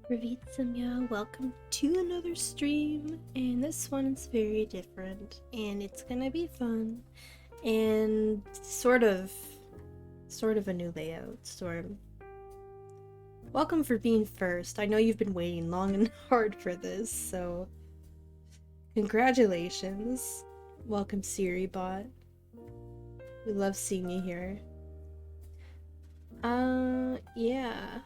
Привіt Сім'я, welcome to another stream, and this one's very different, and it's gonna be fun, and sort of a new layout, welcome for being first. I know you've been waiting long and hard for this, so congratulations. Welcome SiriBot. We love seeing you here. Yeah.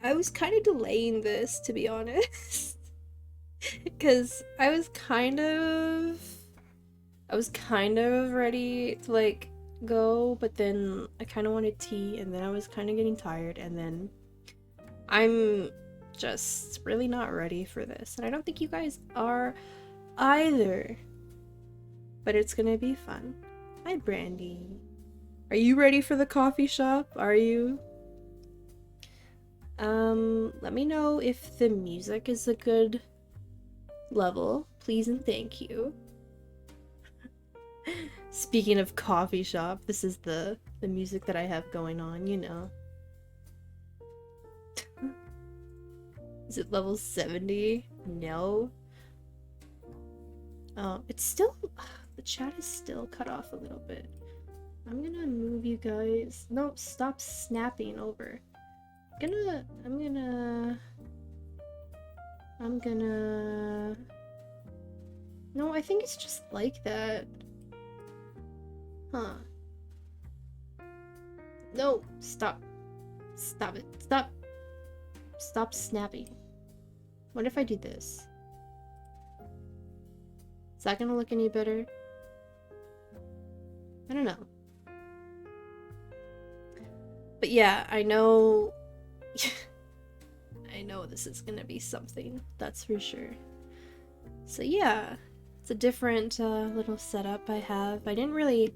I was kind of delaying this, to be honest, because I was kind of ready to like go, but then I kind of wanted tea, and then I was kind of getting tired, and then I'm just really not ready for this, and I don't think you guys are either. But it's gonna be fun. Hi, Brandy. Are you ready for the coffee shop? Are you? Let me know if the music is a good level, please and thank you. Speaking of coffee shop, this is the music that I have going on, you know. Is it level 70? No. Oh, it's still... the chat is still cut off a little bit. I'm gonna move you guys... No, stop snapping over. I'm gonna... No, I think it's just like that. Huh. No, stop. Stop it. Stop. Stop snapping. What if I do this? Is that gonna look any better? I don't know. But yeah, I know... I know this is gonna be something, that's for sure. So yeah, it's a different little setup I have. I didn't really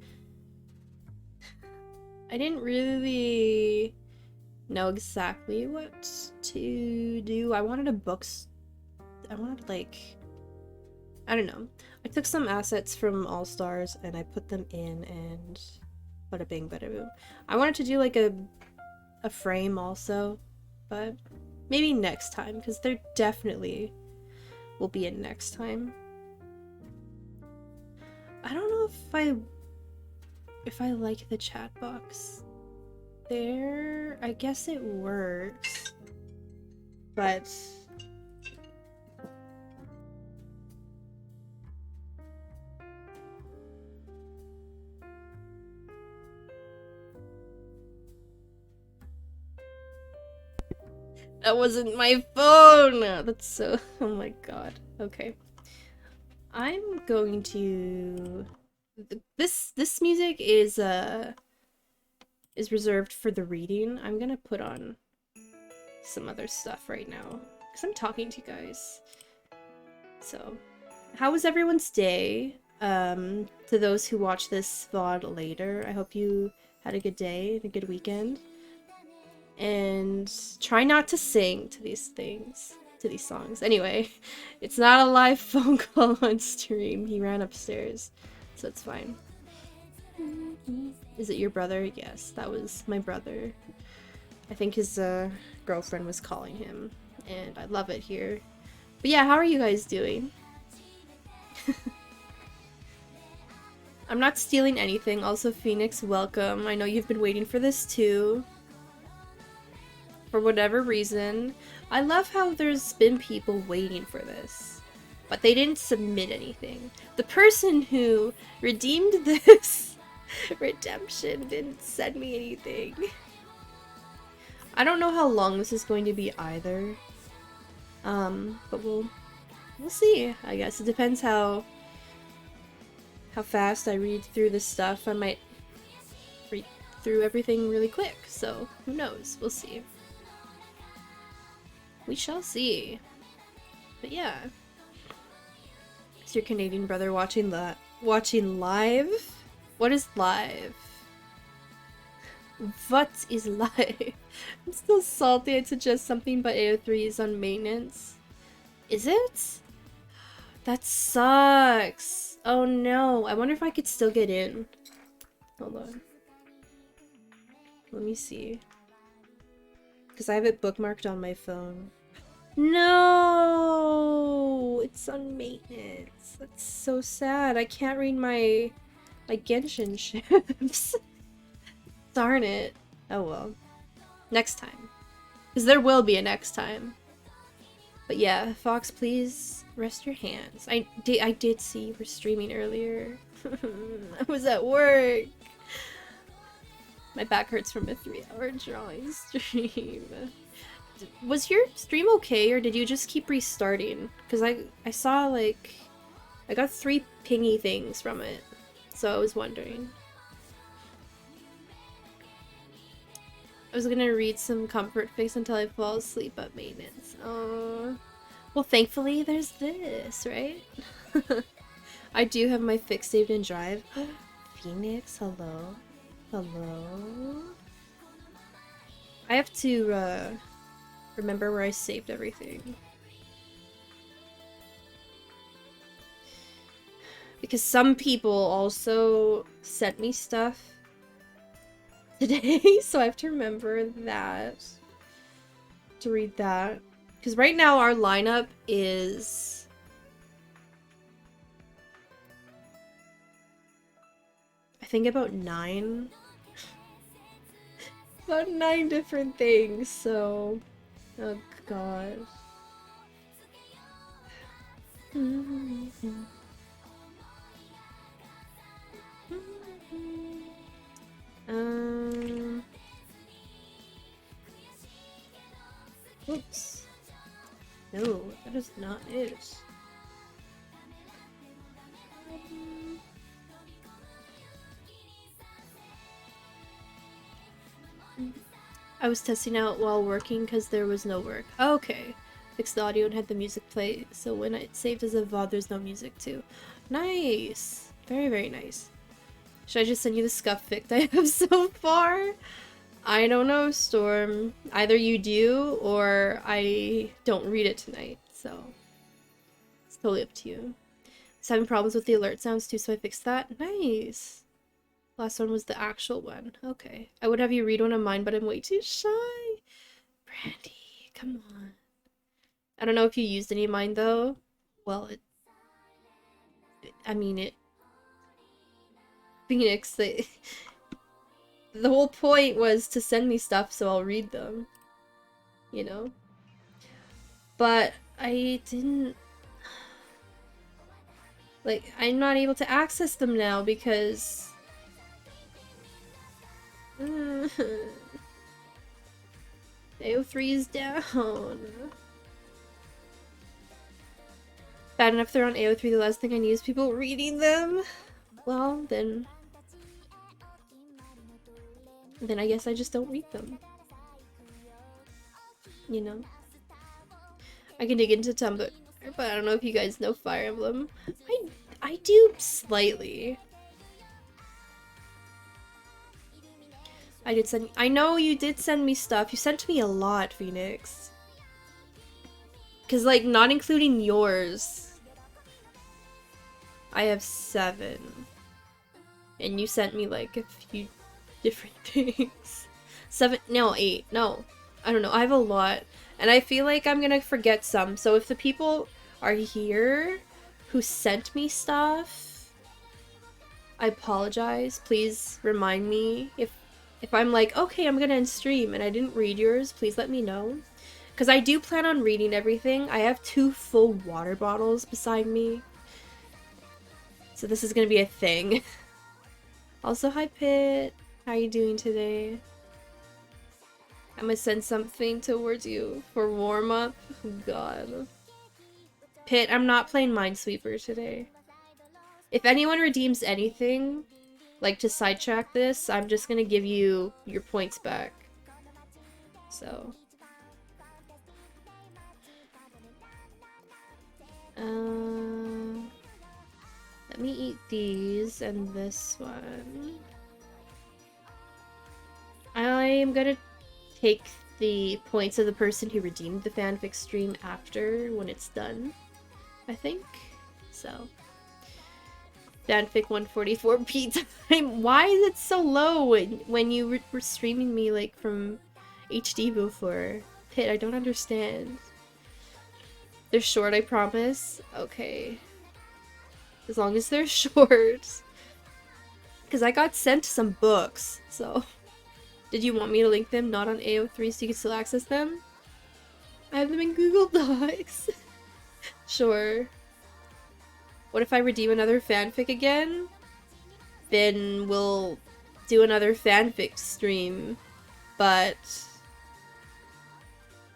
know exactly what to do. I wanted like, I don't know. I took some assets from All Stars and I put them in, and bada bing bada boom. I wanted to do like a frame also, but maybe next time, because there definitely will be a next time. I don't know if I like the chat box. There, I guess it works, but that wasn't my phone! That's so... oh my god. Okay. I'm going to... This music is reserved for the reading. I'm gonna put on some other stuff right now, because I'm talking to you guys. So, how was everyone's day? To those who watch this VOD later, I hope you had a good day and a good weekend. And try not to sing to these songs. Anyway, it's not a live phone call on stream. He ran upstairs, so it's fine. Is it your brother? Yes, that was my brother. I think his girlfriend was calling him, and I love it here. But yeah, how are you guys doing? I'm not stealing anything. Also, Phoenix, welcome. I know you've been waiting for this too. For whatever reason. I love how there's been people waiting for this, but they didn't submit anything. The person who redeemed this redemption didn't send me anything. I don't know how long this is going to be either. But we'll see. I guess it depends how fast I read through this stuff. I might read through everything really quick, so who knows? We'll see. We shall see. But yeah. Is your Canadian brother watching live? What is live? What is live? I'm still salty. I'd suggest something, but AO3 is on maintenance. Is it? That sucks. Oh no. I wonder if I could still get in. Hold on. Let me see. because I have it bookmarked on my phone. No! It's on maintenance. That's so sad. I can't read my Genshin ships. Darn it. Oh well. Next time. Because there will be a next time. But yeah, Fox, please rest your hands. I did see you were streaming earlier. I was at work. My back hurts from a 3-hour drawing stream. Was your stream okay, or did you just keep restarting? Because I saw, like, I got 3 pingy things from it. So I was wondering. I was gonna read some comfort fics until I fall asleep at maintenance. Oh, well, thankfully there's this, right? I do have my fic saved in Drive. Phoenix, hello, hello. I have to remember where I saved everything, because some people also sent me stuff today, so I have to remember that, to read that. Because right now our lineup is... I think about 9. About 9 different things, so... Oh god. Oops. No, that is not it. I was testing out while working because there was no work. Okay. Fixed the audio and had the music play, so when it saved as a VOD, there's no music too. Nice! Very, very nice. Should I just send you the scuff fic I have so far? I don't know, Storm. Either you do, or I don't read it tonight, so it's totally up to you. I was having problems with the alert sounds too, so I fixed that. Nice! Last one was the actual one. Okay. I would have you read one of mine, but I'm way too shy. Brandy, come on. I don't know if you used any of mine, though. Well, I mean, Phoenix, the whole point was to send me stuff so I'll read them, you know? But I didn't... Like, I'm not able to access them now because... AO3 is down. Bad enough they're on AO3, the last thing I need is people reading them. Well, then I guess I just don't read them. You know? I can dig into Tumblr, but I don't know if you guys know Fire Emblem. I do slightly. I know you did send me stuff. You sent me a lot, Phoenix. Cause like, not including yours, I have 7. And you sent me like a few different things. 7, no, 8, no. I don't know, I have a lot. And I feel like I'm gonna forget some. So if the people are here who sent me stuff, I apologize. Please remind me. If I'm like, okay, I'm gonna end stream and I didn't read yours, please let me know. Because I do plan on reading everything. I have 2 full water bottles beside me. So this is gonna be a thing. Also, hi Pit. How are you doing today? I'm gonna send something towards you for warm-up. Oh, God. Pit, I'm not playing Minesweeper today. If anyone redeems anything, like to sidetrack this, I'm just gonna give you your points back. So. Let me eat these and this one. I'm gonna take the points of the person who redeemed the fanfic stream after when it's done, I think. So. Fanfic 144p time. Why is it so low when you were streaming me like from HD before. Pit, I don't understand. They're short, I promise. Okay. As long as they're short. Because I got sent some books, so... Did you want me to link them not on AO3 so you can still access them? I have them in Google Docs. Sure. What if I redeem another fanfic again? Then we'll do another fanfic stream. But...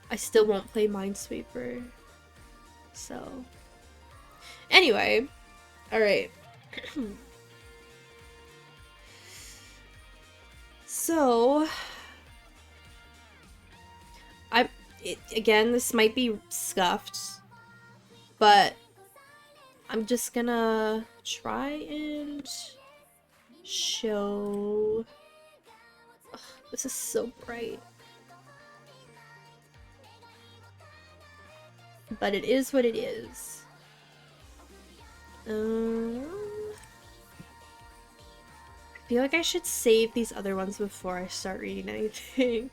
I still won't play Minesweeper. So... Anyway. Alright. So... again, this might be scuffed. But... I'm just gonna try and show... Ugh, this is so bright. But it is what it is. I feel like I should save these other ones before I start reading anything.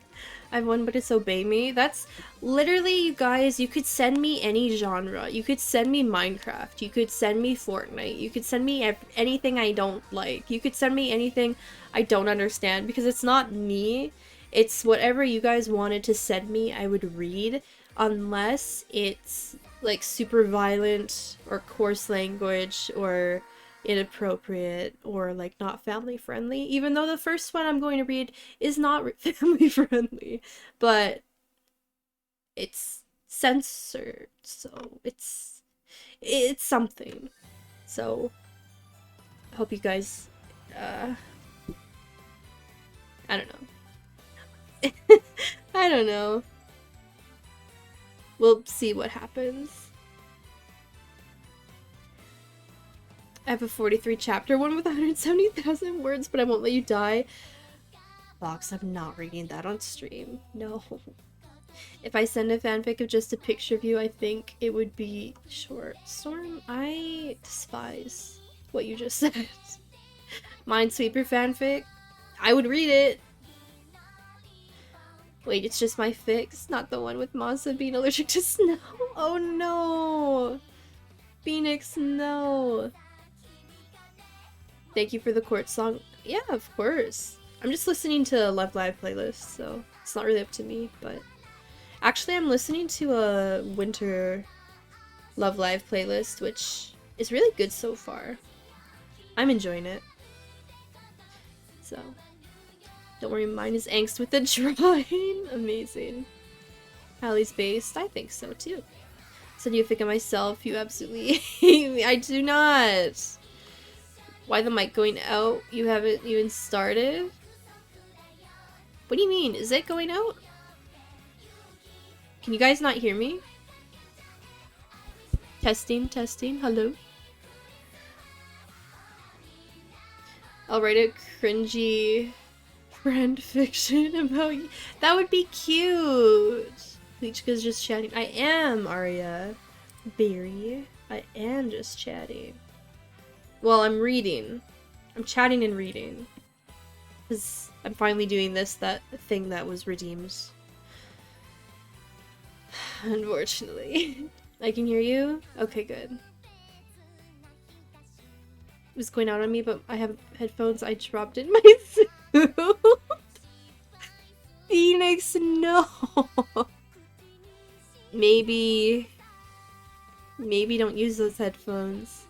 I have one, but it's Obey Me. That's literally, you guys, you could send me any genre. You could send me Minecraft. You could send me Fortnite. You could send me anything I don't like. You could send me anything I don't understand, because it's not me. It's whatever you guys wanted to send me, I would read, unless it's like super violent or coarse language or inappropriate or like not family friendly, even though the first one I'm going to read is not family friendly, but it's censored, so it's something. So I hope you guys I don't know. I don't know. We'll see what happens. I have a 43 chapter one with 170,000 words, but I won't let you die. Fox, I'm not reading that on stream. No. If I send a fanfic of just a picture of you, I think it would be short. Storm, I despise what you just said. Minesweeper fanfic? I would read it. Wait, it's just my fix, not the one with Masa being allergic to snow? Oh no! Phoenix, no! Thank you for the court song. Yeah, of course. I'm just listening to Love Live playlist, so it's not really up to me, but... Actually, I'm listening to a winter Love Live playlist, which is really good so far. I'm enjoying it. So... Don't worry, mine is angst with the drawing. Amazing. Hallie's based? I think so, too. So do you think of myself? You absolutely hate me. I do not! Why the mic going out? You haven't even started? What do you mean? Is it going out? Can you guys not hear me? Testing, testing, hello? I'll write a cringy friend fiction about you. That would be cute! Leechka's just chatting. I am, Arya. Barry. I am just chatting. Well, I'm reading. I'm chatting and reading. Because I'm finally doing that thing that was redeemed. Unfortunately. I can hear you? Okay, good. It was going out on me, but I have headphones. I dropped in my suit. Phoenix, no! Maybe don't use those headphones.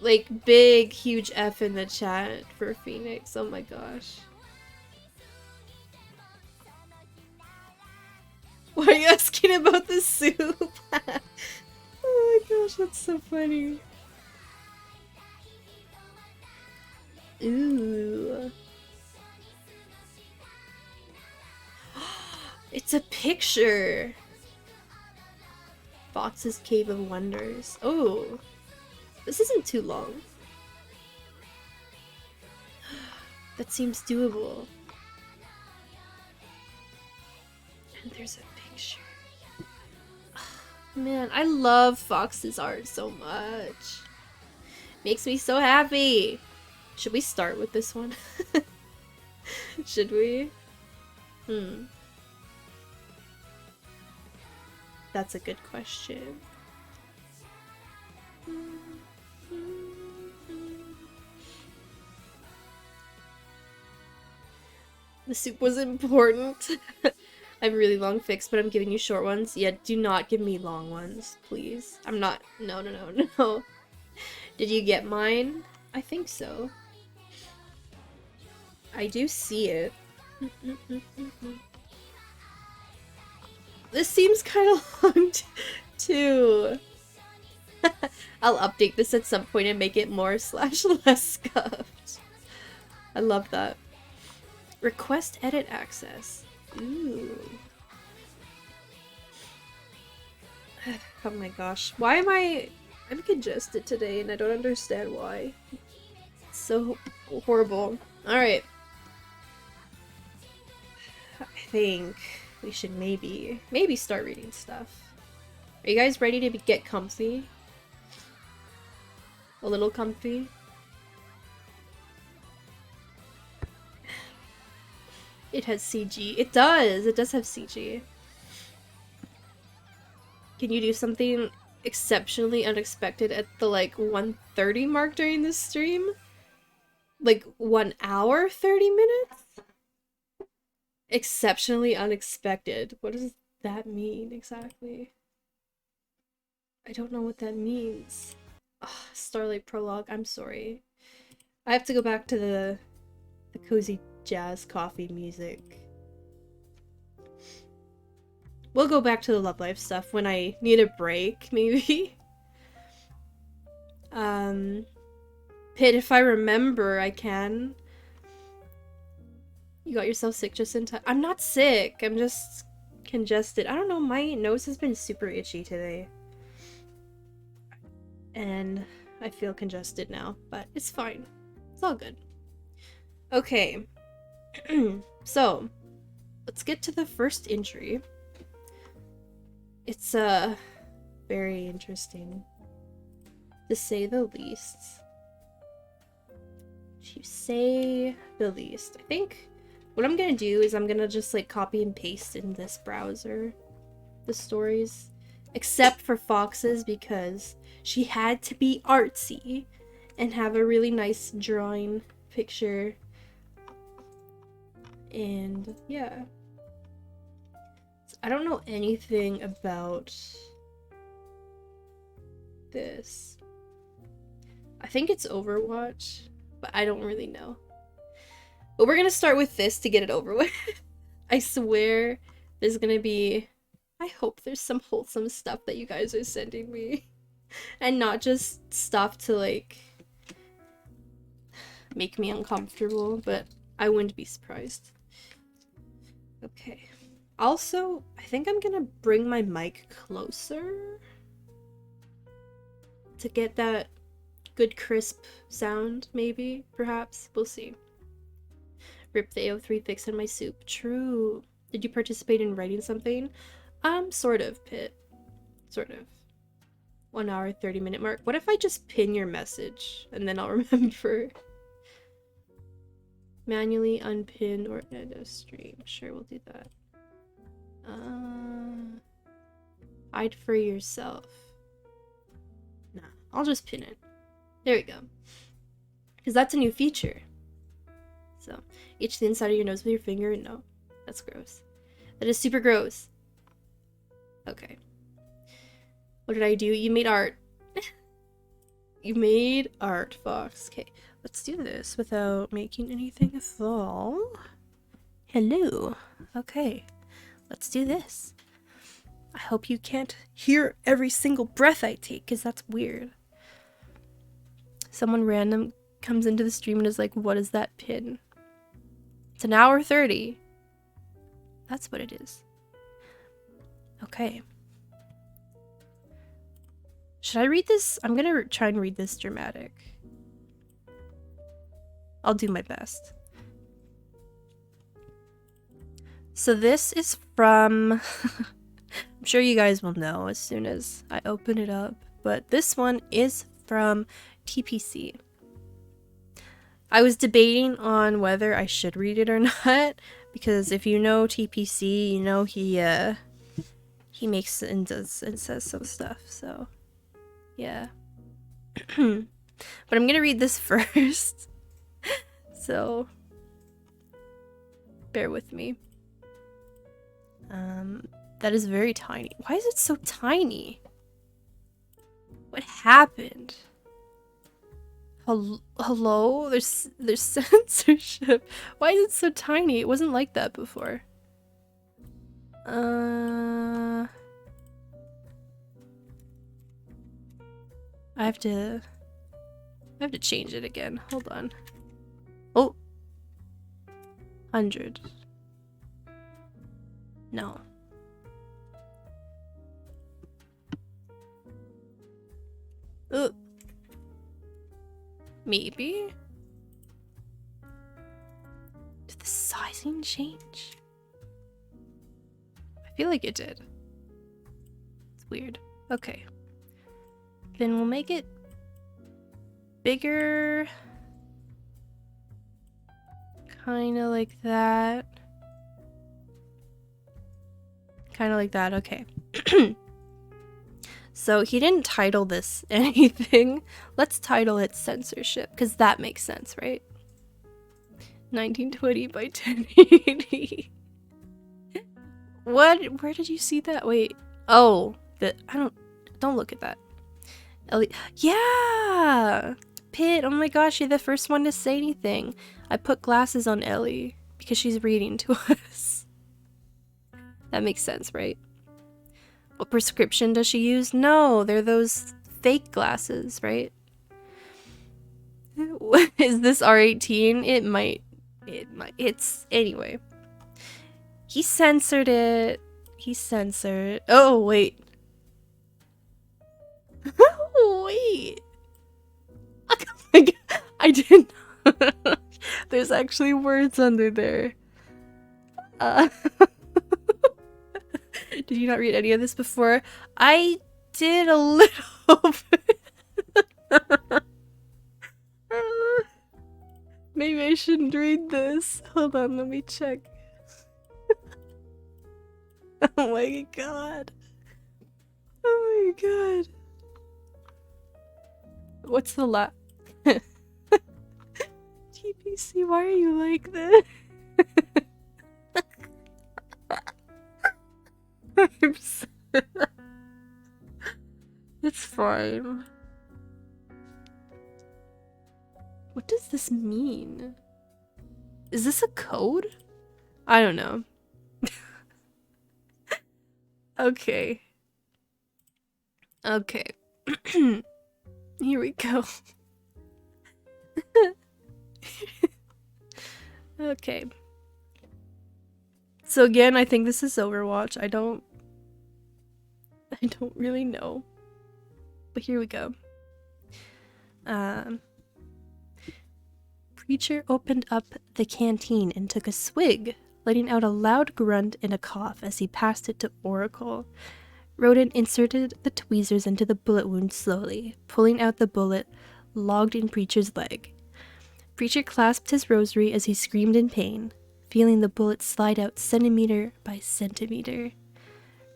Like, big, huge F in the chat for Phoenix. Oh my gosh. Why are you asking about the soup? Oh my gosh, that's so funny. Ooh. It's a picture! Fox's Cave of Wonders. Oh. This isn't too long. That seems doable. And there's a picture. Man, I love Fox's art so much. Makes me so happy. Should we start with this one? Should we? That's a good question. The soup was important. I have a really long fix, but I'm giving you short ones. Yeah, do not give me long ones, please. I'm not. No. Did you get mine? I think so. I do see it. This seems kind of long too. I'll update this at some point and make it more / less scuffed. I love that. Request edit access. Ooh. Oh my gosh. Why am I'm congested today and I don't understand why. It's so horrible. Alright. I think we should maybe start reading stuff. Are you guys ready to get comfy? A little comfy? It has CG. It does! It does have CG. Can you do something exceptionally unexpected at the, like, 1:30 mark during this stream? Like, 1 hour, 30 minutes? Exceptionally unexpected. What does that mean, exactly? I don't know what that means. Ugh, Starlight Prologue, I'm sorry. I have to go back to the cozy jazz coffee music. We'll go back to the Love Life stuff when I need a break, maybe. Pit, if I remember, I can. You got yourself sick just in time. I'm not sick, I'm just congested. I don't know, my nose has been super itchy today. And I feel congested now, but it's fine. It's all good. Okay. So, let's get to the first entry. It's very interesting, to say the least. To say the least. I think what I'm gonna do is I'm gonna just like copy and paste in this browser the stories, except for Fox's, because she had to be artsy and have a really nice drawing picture. And yeah, I don't know anything about this. I think it's Overwatch, but I don't really know. But we're gonna start with this to get it over with. I swear there's gonna be, I hope there's some wholesome stuff that you guys are sending me. And not just stuff to like make me uncomfortable, but I wouldn't be surprised. Okay. Also, I think I'm gonna bring my mic closer to get that good crisp sound, maybe, perhaps. We'll see. Rip the AO3 fix in my soup. True. Did you participate in writing something? Sort of, Pit. Sort of. 1 hour, 30-minute mark. What if I just pin your message and then I'll remember? Manually unpin or end a stream. Sure, we'll do that. Hide for yourself. Nah, I'll just pin it. There we go. Because that's a new feature. So, itch the inside of your nose with your finger. No, that's gross. That is super gross. Okay. What did I do? You made art. You made art, Fox. Okay, let's do this without making anything fall. Hello. Okay, let's do this. I hope you can't hear every single breath I take, because that's weird. Someone random comes into the stream and is like, what is that pin? It's 1 hour 30. That's what it is. Okay. Should I read this? I'm gonna try and read this dramatic. I'll do my best. So this is from... I'm sure you guys will know as soon as I open it up, but this one is from TPC. I was debating on whether I should read it or not, because if you know TPC, you know he makes and does and says some stuff, so yeah. But I'm gonna read this first, so bear with me. That is very tiny. Why is it so tiny? What happened? Hello? There's censorship. Why is it so tiny? It wasn't like that before. I have to change it again. Hold on. Oh. 100. No. Ugh. Maybe? Did the sizing change? I feel like it did. It's weird. Okay. Then we'll make it bigger. Kinda like that. Kinda like that, okay. So he didn't title this anything. Let's title it censorship, because that makes sense, right? 1920 by 1080. What? Where did you see that? Wait. Oh, don't look at that. Ellie. Yeah! Pitt, oh my gosh, you're the first one to say anything. I put glasses on Ellie because she's reading to us. That makes sense, right? What prescription does she use? No, they're those fake glasses, right? Is this R18? It might. It's anyway. He censored it. He censored. Oh wait. Wait. Oh my God. I didn't. There's actually words under there. Did you not read any of this before? I did a little bit. Maybe I shouldn't read this. Hold on, let me check. Oh my god. Oh my god. What's the TPC, why are you like this? I'm so it's fine. What does this mean? Is this a code? I don't know. Okay. Okay. Here we go. Okay. So again, I think this is Overwatch. I don't really know. But here we go. Preacher opened up the canteen and took a swig, letting out a loud grunt and a cough as he passed it to Oracle. Rodent inserted the tweezers into the bullet wound slowly, pulling out the bullet logged in Preacher's leg. Preacher clasped his rosary as he screamed in pain, feeling the bullet slide out centimeter by centimeter.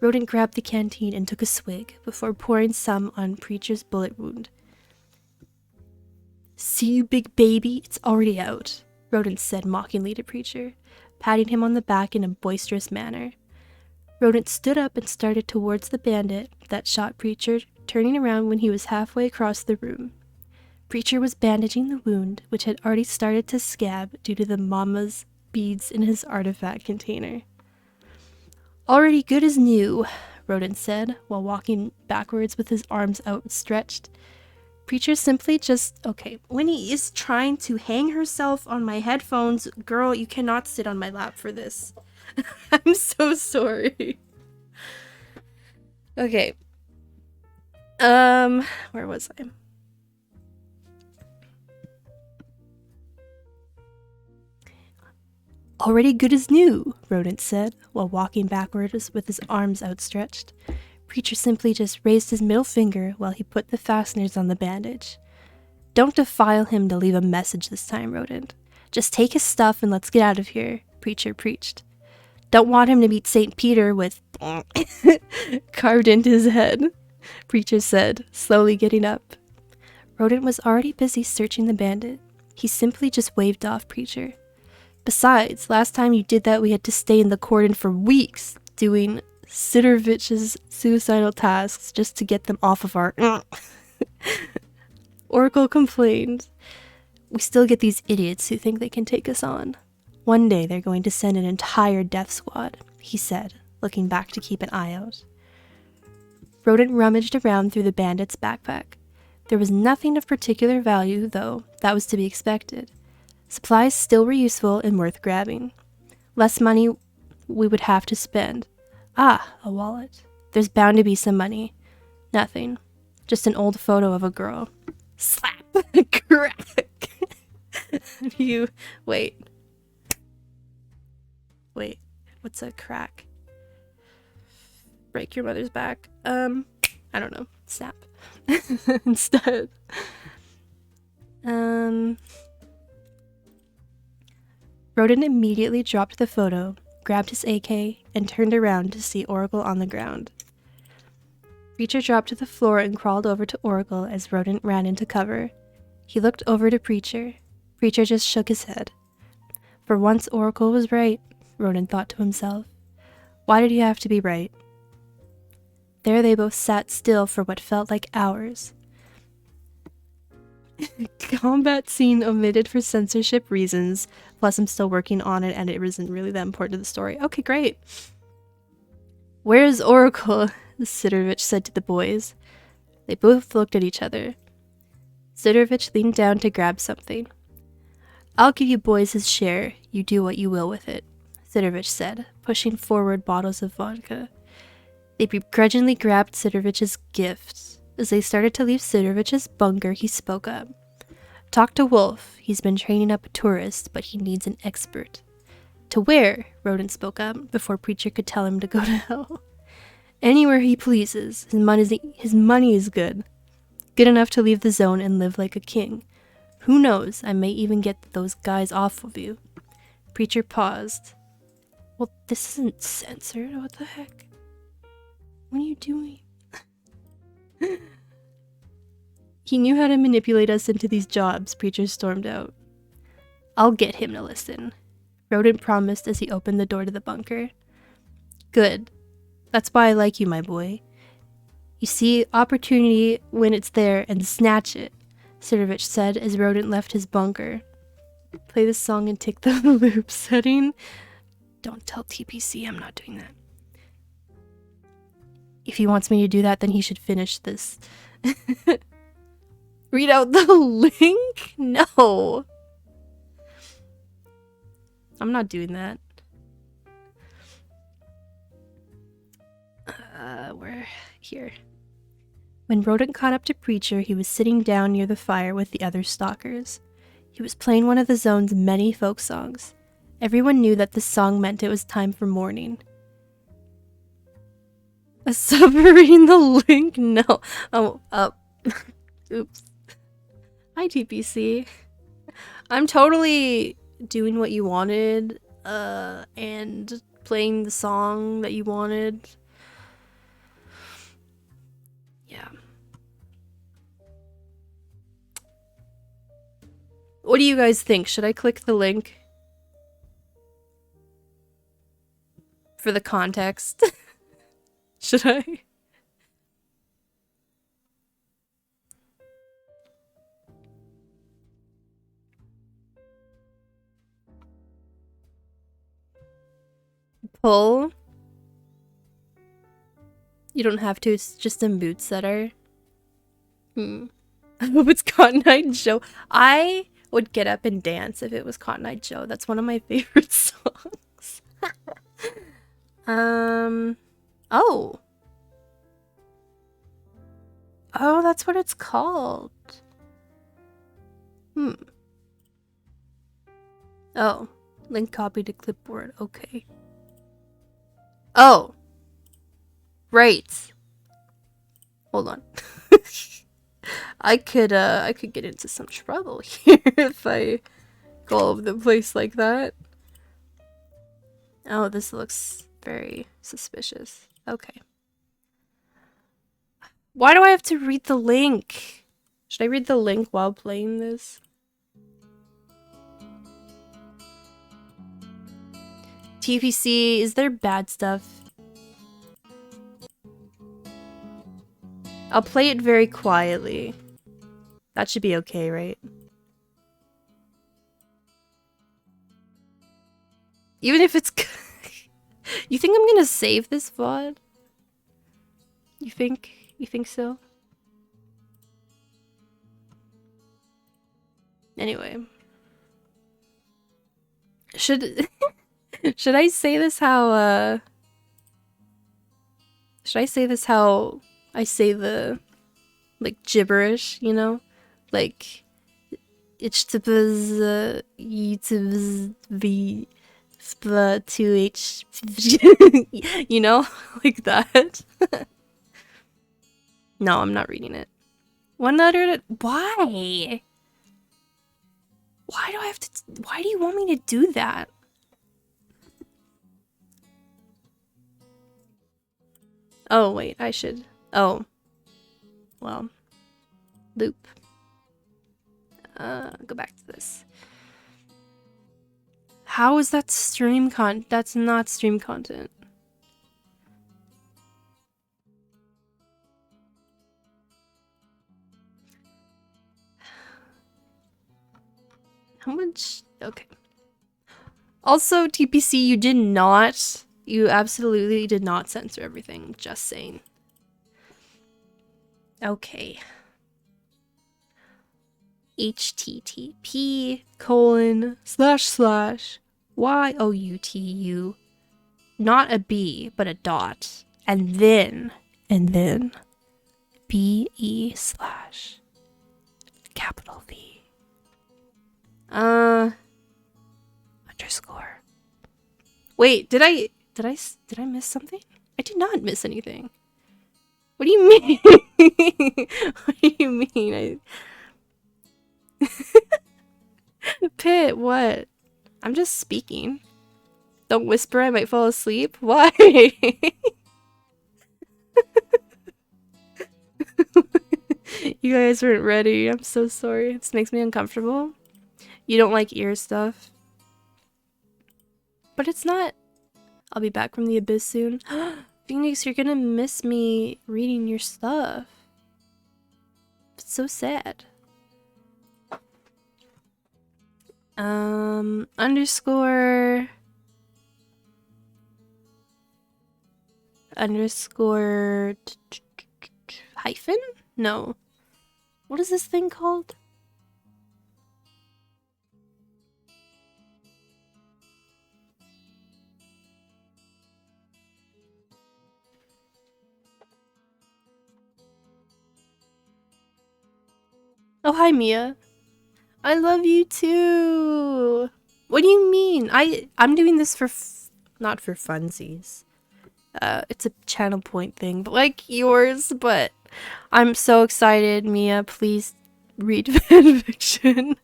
Rodent grabbed the canteen and took a swig before pouring some on Preacher's bullet wound. "See you, big baby, it's already out," Rodent said mockingly to Preacher, patting him on the back in a boisterous manner. Rodent stood up and started towards the bandit that shot Preacher, turning around when he was halfway across the room. Preacher was bandaging the wound, which had already started to scab due to the mama's beads in his artifact container. "Already good as new," Rodent said, while walking backwards with his arms outstretched. Preacher simply just... Okay, Winnie is trying to hang herself on my headphones. Girl, you cannot sit on my lap for this. I'm so sorry. Okay. Where was I? "Already good as new," Rodent said, while walking backwards with his arms outstretched. Preacher simply just raised his middle finger while he put the fasteners on the bandage. Don't defile him to leave a message this time, Rodent. Just take his stuff and let's get out of here, Preacher preached. Don't want him to meet St. Peter with carved into his head, Preacher said, slowly getting up. Rodent was already busy searching the bandit. He simply just waved off Preacher. Besides, last time you did that we had to stay in the cordon for weeks, doing Sidorovich's suicidal tasks just to get them off of our... Oracle complained. We still get these idiots who think they can take us on. One day they're going to send an entire death squad, he said, looking back to keep an eye out. Rodent rummaged around through the bandit's backpack. There was nothing of particular value, though. That was to be expected. Supplies still were useful and worth grabbing. Less money we would have to spend. Ah, a wallet. There's bound to be some money. Nothing. Just an old photo of a girl. Slap! Crack! Wait. What's a crack? Break your mother's back. I don't know. Snap. Instead. Rodent immediately dropped the photo, grabbed his AK, and turned around to see Oracle on the ground. Preacher dropped to the floor and crawled over to Oracle as Rodent ran into cover. He looked over to Preacher. Preacher just shook his head. For once Oracle was right, Rodent thought to himself. Why did he have to be right? There they both sat still for what felt like hours. Combat scene omitted for censorship reasons, plus I'm still working on it and it isn't really that important to the story. Okay, great. Where's Oracle? Sidorovich said to the boys. They both looked at each other. Sidorovich leaned down to grab something. I'll give you boys his share. You do what you will with it, Sidorovich said, pushing forward bottles of vodka. They begrudgingly grabbed Sidorovich's gifts. As they started to leave Sidorovich's bunker, he spoke up. Talk to Wolf. He's been training up a tourist, but he needs an expert. To where? Rodent spoke up, before Preacher could tell him to go to hell. Anywhere he pleases. His money is good. Good enough to leave the zone and live like a king. Who knows, I may even get those guys off of you. Preacher paused. Well, this isn't censored. What the heck? What are you doing? He knew how to manipulate us into these jobs, Preacher stormed out. I'll get him to listen, Rodent promised as he opened the door to the bunker. Good. That's why I like you, my boy. You see opportunity when it's there and snatch it, Sidorovich said as Rodent left his bunker. Play this song and tick the loop setting. Don't tell TPC I'm not doing that. If he wants me to do that, then he should finish this. Read out the link? No. I'm not doing that. We're here. When Rodent caught up to Preacher, he was sitting down near the fire with the other stalkers. He was playing one of the zone's many folk songs. Everyone knew that this song meant it was time for mourning. A submarine the link? No. Oh, oops. Hi, TPC. I'm totally doing what you wanted, and playing the song that you wanted. Yeah. What do you guys think? Should I click the link? For the context? Should I? Pull? You don't have to, it's just in boots that are... I hope it's Cotton Eye Joe. I would get up and dance if it was Cotton Eye Joe. That's one of my favorite songs. Oh. Oh, that's what it's called. Oh. Link copy to clipboard. Okay. Oh. Right. Hold on. I could get into some trouble here if I go all over the place like that. Oh, this looks very suspicious. Okay. Why do I have to read the link? Should I read the link while playing this? TPC, is there bad stuff? I'll play it very quietly. That should be okay, right? Even if it's... You think I'm gonna save this VOD? You think? You think so? Anyway. Should... Should I say this how, Should I say this how I say the, like, gibberish, you know? Like, it's the YouTube's the 2H, you know? Like that. No, I'm not reading it. One letter. Why? Why do I have to? Why do you want me to do that? Oh wait, I should. Oh. Well. Loop. Go back to this. How is that stream content? That's not stream content. How much? Okay. Also, TPC, you did not. You absolutely did not censor everything. Just saying. Okay. http://youtu, not a B, but a dot, and then BE/ capital V underscore. Wait, did I miss something? I did not miss anything. What do you mean? What do you mean? Pit, what? I'm just speaking. Don't whisper, I might fall asleep. Why? You guys weren't ready. I'm so sorry. This makes me uncomfortable. You don't like ear stuff. But it's not. I'll be back from the abyss soon. Phoenix, you're gonna miss me reading your stuff. It's so sad. Underscore hyphen? No. What is this thing called? Oh, hi, Mia. I love you too. What do you mean? I'm doing this for not for funsies. It's a channel point thing, but like yours. But I'm so excited, Mia. Please read FanFiction,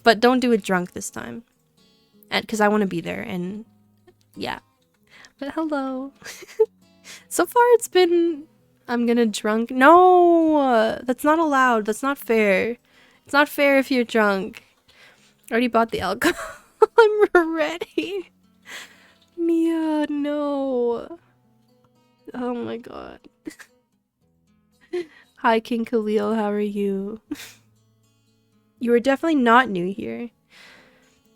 but don't do it drunk this time, and because I want to be there. And yeah, but hello. So far, it's been. I'm gonna drunk. No, that's not allowed. That's not fair. It's not fair if you're drunk. I already bought the alcohol. I'm ready. Mia, no. Oh my god. Hi, King Khalil. How are you? You are definitely not new here.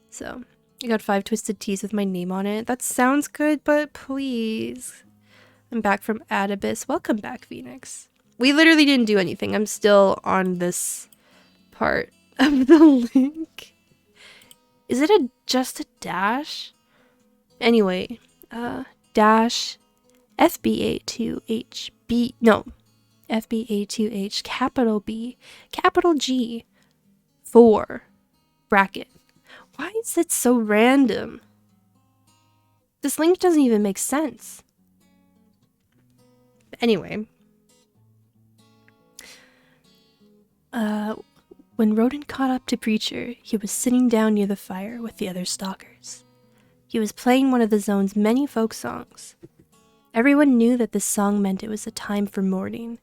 So, I got 5 twisted teas with my name on it. That sounds good, but please. I'm back from Adibus. Welcome back, Phoenix. We literally didn't do anything. I'm still on this part of the link. Is it just a dash? Anyway, dash FBA2HB, no, FBA2H, capital B, capital G, 4, bracket. Why is it so random? This link doesn't even make sense. Anyway. When Rodent caught up to Preacher, he was sitting down near the fire with the other stalkers. He was playing one of the zone's many folk songs. Everyone knew that this song meant it was a time for mourning.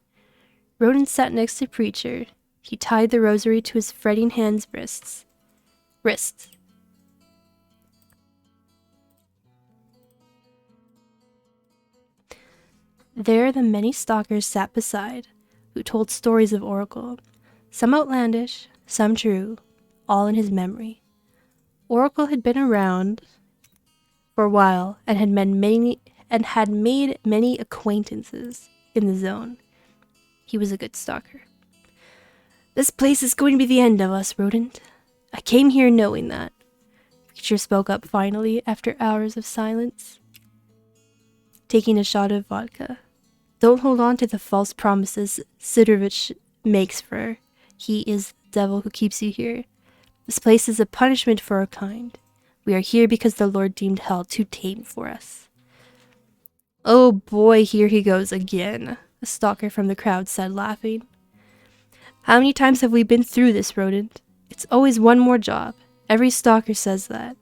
Rodent sat next to Preacher. He tied the rosary to his fretting hand's wrists. There the many stalkers sat beside, who told stories of Oracle, some outlandish, some true, all in his memory. Oracle had been around for a while and had made many acquaintances in the zone. He was a good stalker. This place is going to be the end of us, Rodent. I came here knowing that. Preacher spoke up finally after hours of silence, taking a shot of vodka. Don't hold on to the false promises Sidorovich makes for her. He is the devil who keeps you here. This place is a punishment for our kind. We are here because the Lord deemed hell too tame for us. Oh boy, here he goes again, a stalker from the crowd said, laughing. How many times have we been through this, Rodent? It's always one more job. Every stalker says that.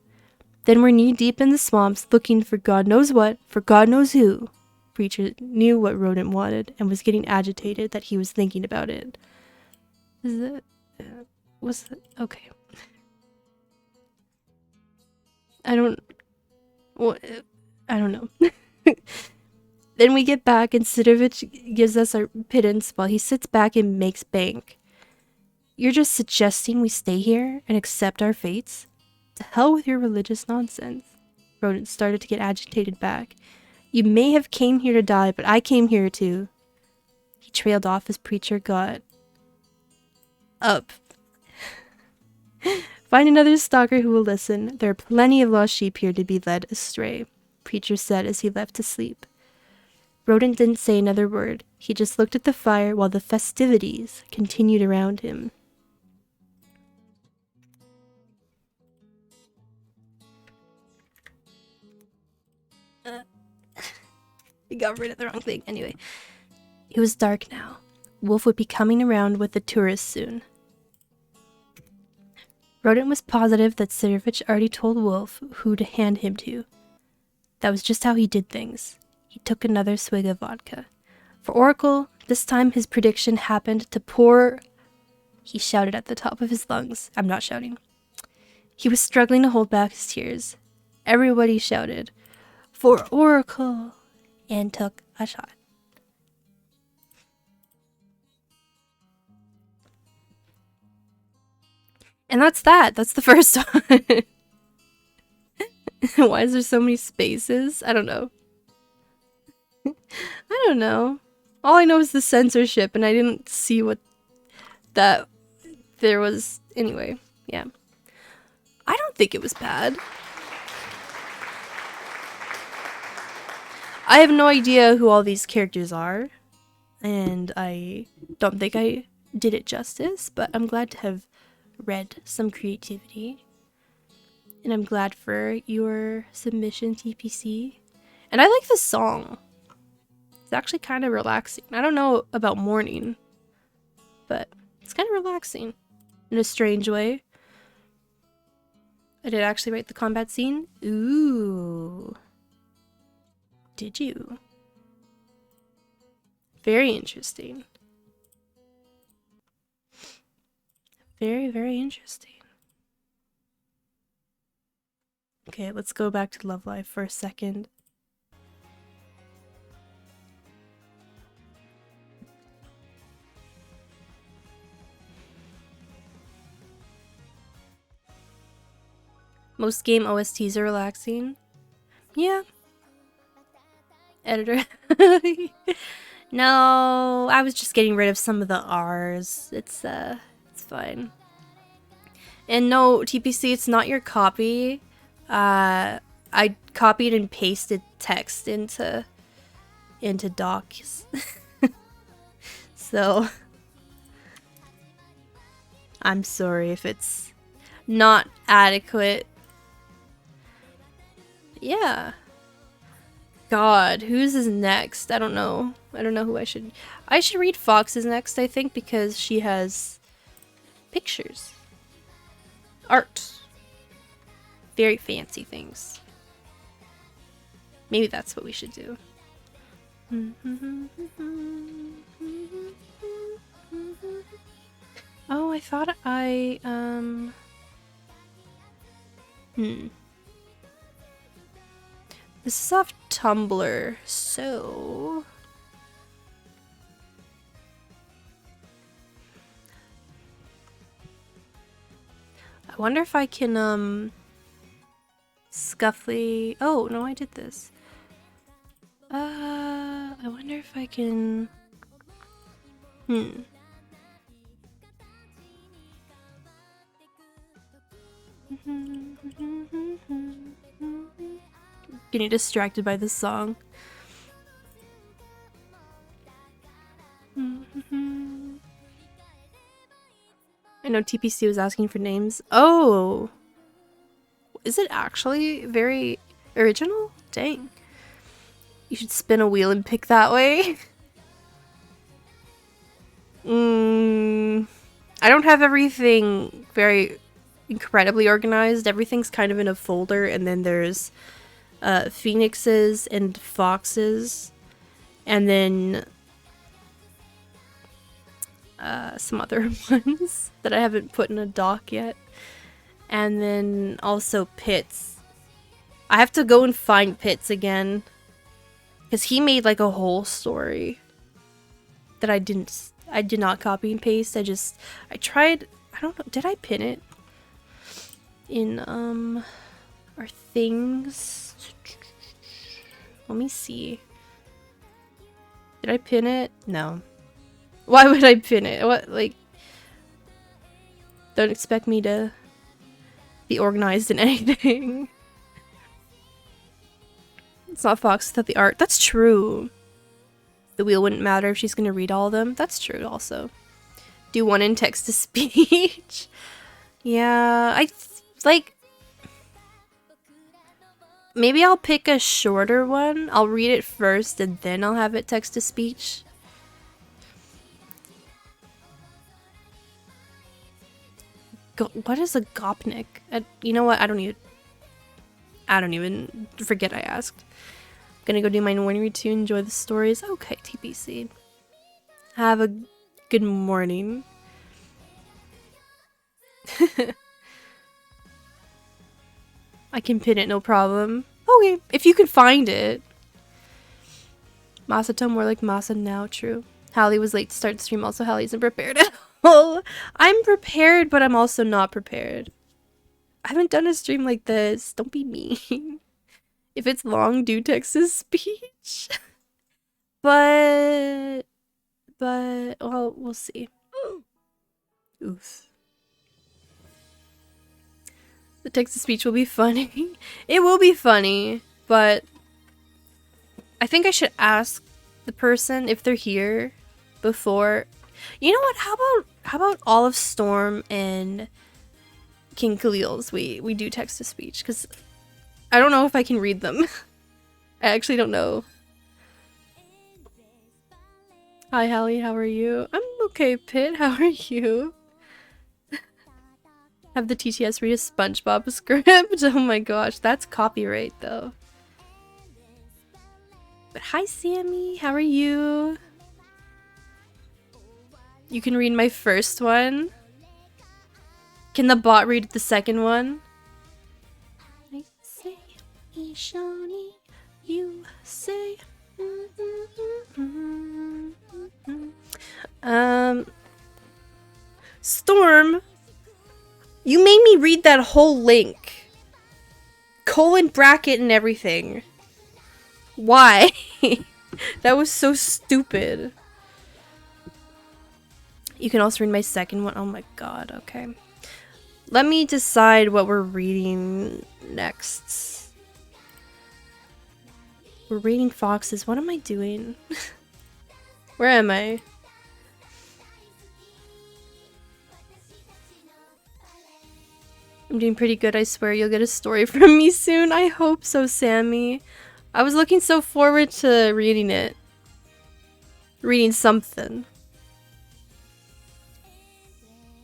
Then we're knee-deep in the swamps looking for God knows what, for God knows who. Preacher knew what Rodent wanted and was getting agitated that he was thinking about it. Okay. I don't know. Then we get back and Sidorovich gives us our pittance while he sits back and makes bank. You're just suggesting we stay here and accept our fates? To hell with your religious nonsense. Rodent started to get agitated back. You may have came here to die, but I came here too. He trailed off as Preacher got up. Find another stalker who will listen. There are plenty of lost sheep here to be led astray, Preacher said as he left to sleep. Rodent didn't say another word. He just looked at the fire while the festivities continued around him. I got rid of the wrong thing. Anyway, it was dark now. Wolf would be coming around with the tourists soon. Rodent was positive that Sidorovich already told Wolf who to hand him to. That was just how he did things. He took another swig of vodka. For Oracle, this time his prediction happened to pour... He shouted at the top of his lungs. I'm not shouting. He was struggling to hold back his tears. Everybody shouted, "For Oracle!" and took a shot. And that's that. That's the first one. Why is there so many spaces? I don't know. I don't know. All I know is the censorship, and I didn't see what that there was. Anyway, yeah. I don't think it was bad. I have no idea who all these characters are, and I don't think I did it justice, but I'm glad to have read some creativity. And I'm glad for your submission, TPC. And I like this song. It's actually kind of relaxing. I don't know about mourning, but it's kind of relaxing in a strange way. I did actually write the combat scene. Ooh. Did you? Very interesting. Very, very interesting. Okay, let's go back to Love Life for a second. Most game OSTs are relaxing. Yeah. Editor. No, I was just getting rid of some of the R's. It's fine. And no, TPC, it's not your copy. I copied and pasted text into docs. So I'm sorry if it's not adequate. Yeah. God, whose is next? I don't know. I don't know who I should read Fox's next, I think, because she has pictures. Art. Very fancy things. Maybe that's what we should do. Oh, I thought I, This is off Tumblr, so... I wonder if I can, Scuffly... Oh, no, I did this. I wonder if I can... Getting distracted by this song. I know TPC was asking for names. Oh! Is it actually very original? Dang. You should spin a wheel and pick that way. I don't have everything very incredibly organized. Everything's kind of in a folder, and then there's phoenixes and foxes, and then some other ones that I haven't put in a doc yet, and then also Pitts. I have to go and find Pitts again, because he made like a whole story that I did not copy and paste. I tried, I don't know, did I pin it in our things? Let me see. Did I pin it? No. Why would I pin it? What, like, don't expect me to be organized in anything. It's not Fox without the art. That's true. The wheel wouldn't matter if she's gonna read all of them. That's true also. Do one in text to speech. Yeah, like, maybe I'll pick a shorter one. I'll read it first and then I'll have it text to speech. What is a gopnik? You know what? I don't even forget I asked. I'm gonna go do my morning routine, enjoy the stories. Okay, TBC. Have a good morning. I can pin it, no problem. Okay, if you can find it. Masato more like Masa now, true. Hallie was late to start the stream, also Hallie isn't prepared at all. I'm prepared, but I'm also not prepared. I haven't done a stream like this. Don't be mean. If it's long, do text to speech. But, well, we'll see. Oof. The text to speech will be funny. It will be funny, but I think I should ask the person if they're here before. You know what? How about Olive Storm and King Khalil's? We do text to speech because I don't know if I can read them. I actually don't know. Hi Hallie, how are you? I'm okay, Pit. How are you? Have the TTS read a SpongeBob script? Oh my gosh, that's copyright though. But hi Sammy, how are you? You can read my first one. Can the bot read the second one? I say, Ishoni, you say. Storm, you made me read that whole link. Colon bracket and everything. Why? That was so stupid. You can also read my second one. Oh my god, okay. Let me decide what we're reading next. We're reading Foxes. What am I doing? Where am I? I'm doing pretty good, I swear. You'll get a story from me soon. I hope so, Sammy. I was looking so forward to reading it. Reading something.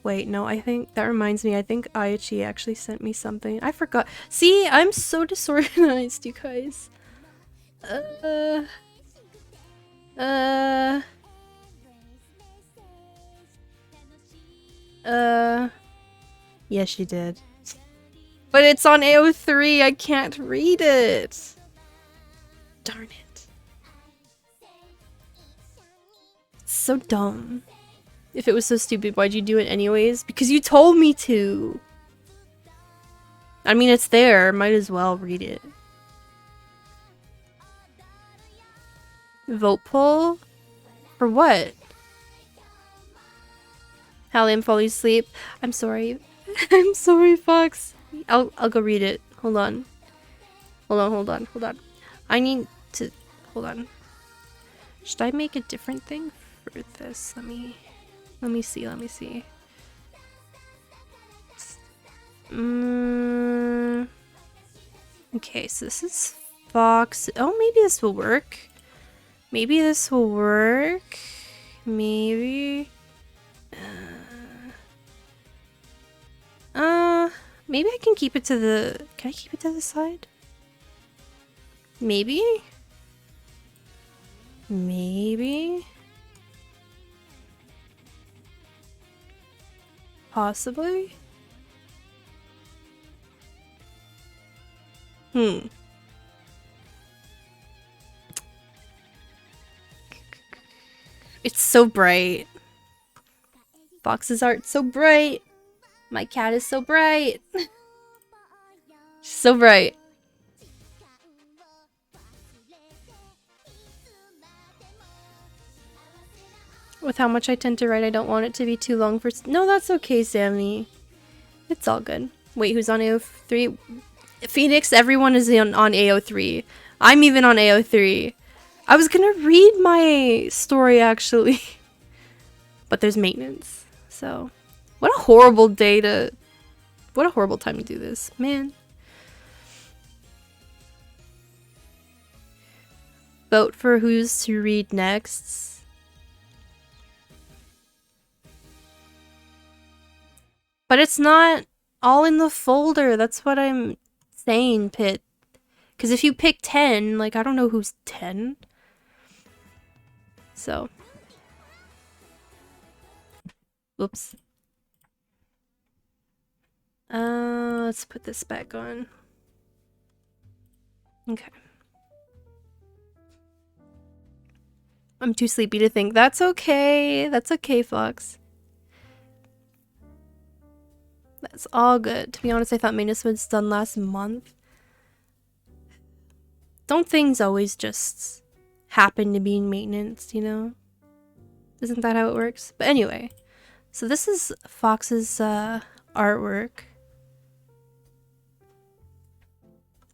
Wait, no, I think that reminds me. I think Aichi actually sent me something. I forgot. See, I'm so disorganized, you guys. Yes, you did. But it's on AO3. I can't read it. Darn it. It's so dumb. If it was so stupid, why'd you do it anyways? Because you told me to. I mean, it's there. Might as well read it. Vote poll? For what? Hallie, I'm falling asleep. I'm sorry. I'm sorry, Fox. I'll go read it. Hold on. Hold on. I need to... Hold on. Should I make a different thing for this? Let me see. Okay, so this is Fox. Oh, maybe this will work. Maybe. Maybe I can keep it to the... Can I keep it to the side? Maybe? Possibly? It's so bright. Fox's art's so bright. My cat is so bright. She's so bright. With how much I tend to write, I don't want it to be too long for... No, that's okay, Sammy. It's all good. Wait, who's on AO3? Phoenix, everyone is on AO3. I'm even on AO3. I was gonna read my story, actually. But there's maintenance, so... What a horrible day to... What a horrible time to do this, man. Vote for who's to read next. But it's not all in the folder. That's what I'm saying, Pit. Because if you pick 10, like, I don't know who's 10. So. Whoops. Let's put this back on. Okay. I'm too sleepy to think. That's okay. That's okay, Fox. That's all good. To be honest, I thought maintenance was done last month. Don't things always just happen to be in maintenance, you know? Isn't that how it works? But anyway, so this is Fox's artwork.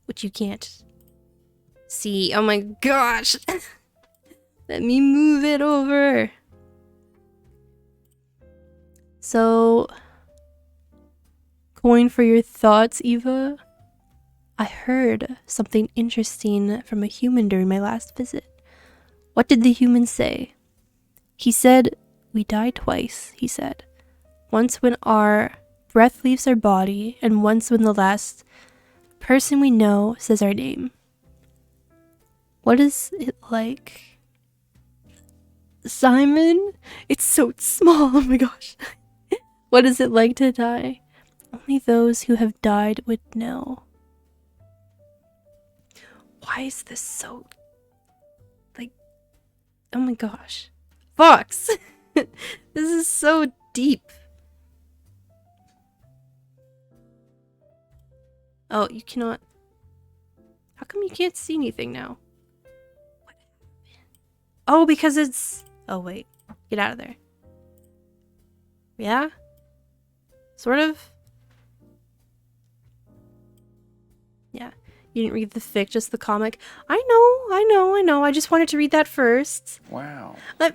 Which you can't see. Oh my gosh! Let me move it over. So, coin for your thoughts, Eva. I heard something interesting from a human during my last visit. What did the human say? He said, we die twice, he said. Once when our breath leaves our body, and once when the last person we know says our name. What is it like? Simon? It's so small, oh my gosh. What is it like to die? Only those who have died would know. Why is this so... like... Oh my gosh. Fox! This is so deep. Oh, you cannot... How come you can't see anything now? What happened? Oh, because it's... Oh, wait. Get out of there. Yeah? Sort of? Yeah. You didn't read the fic, just the comic. I know. I just wanted to read that first. Wow. I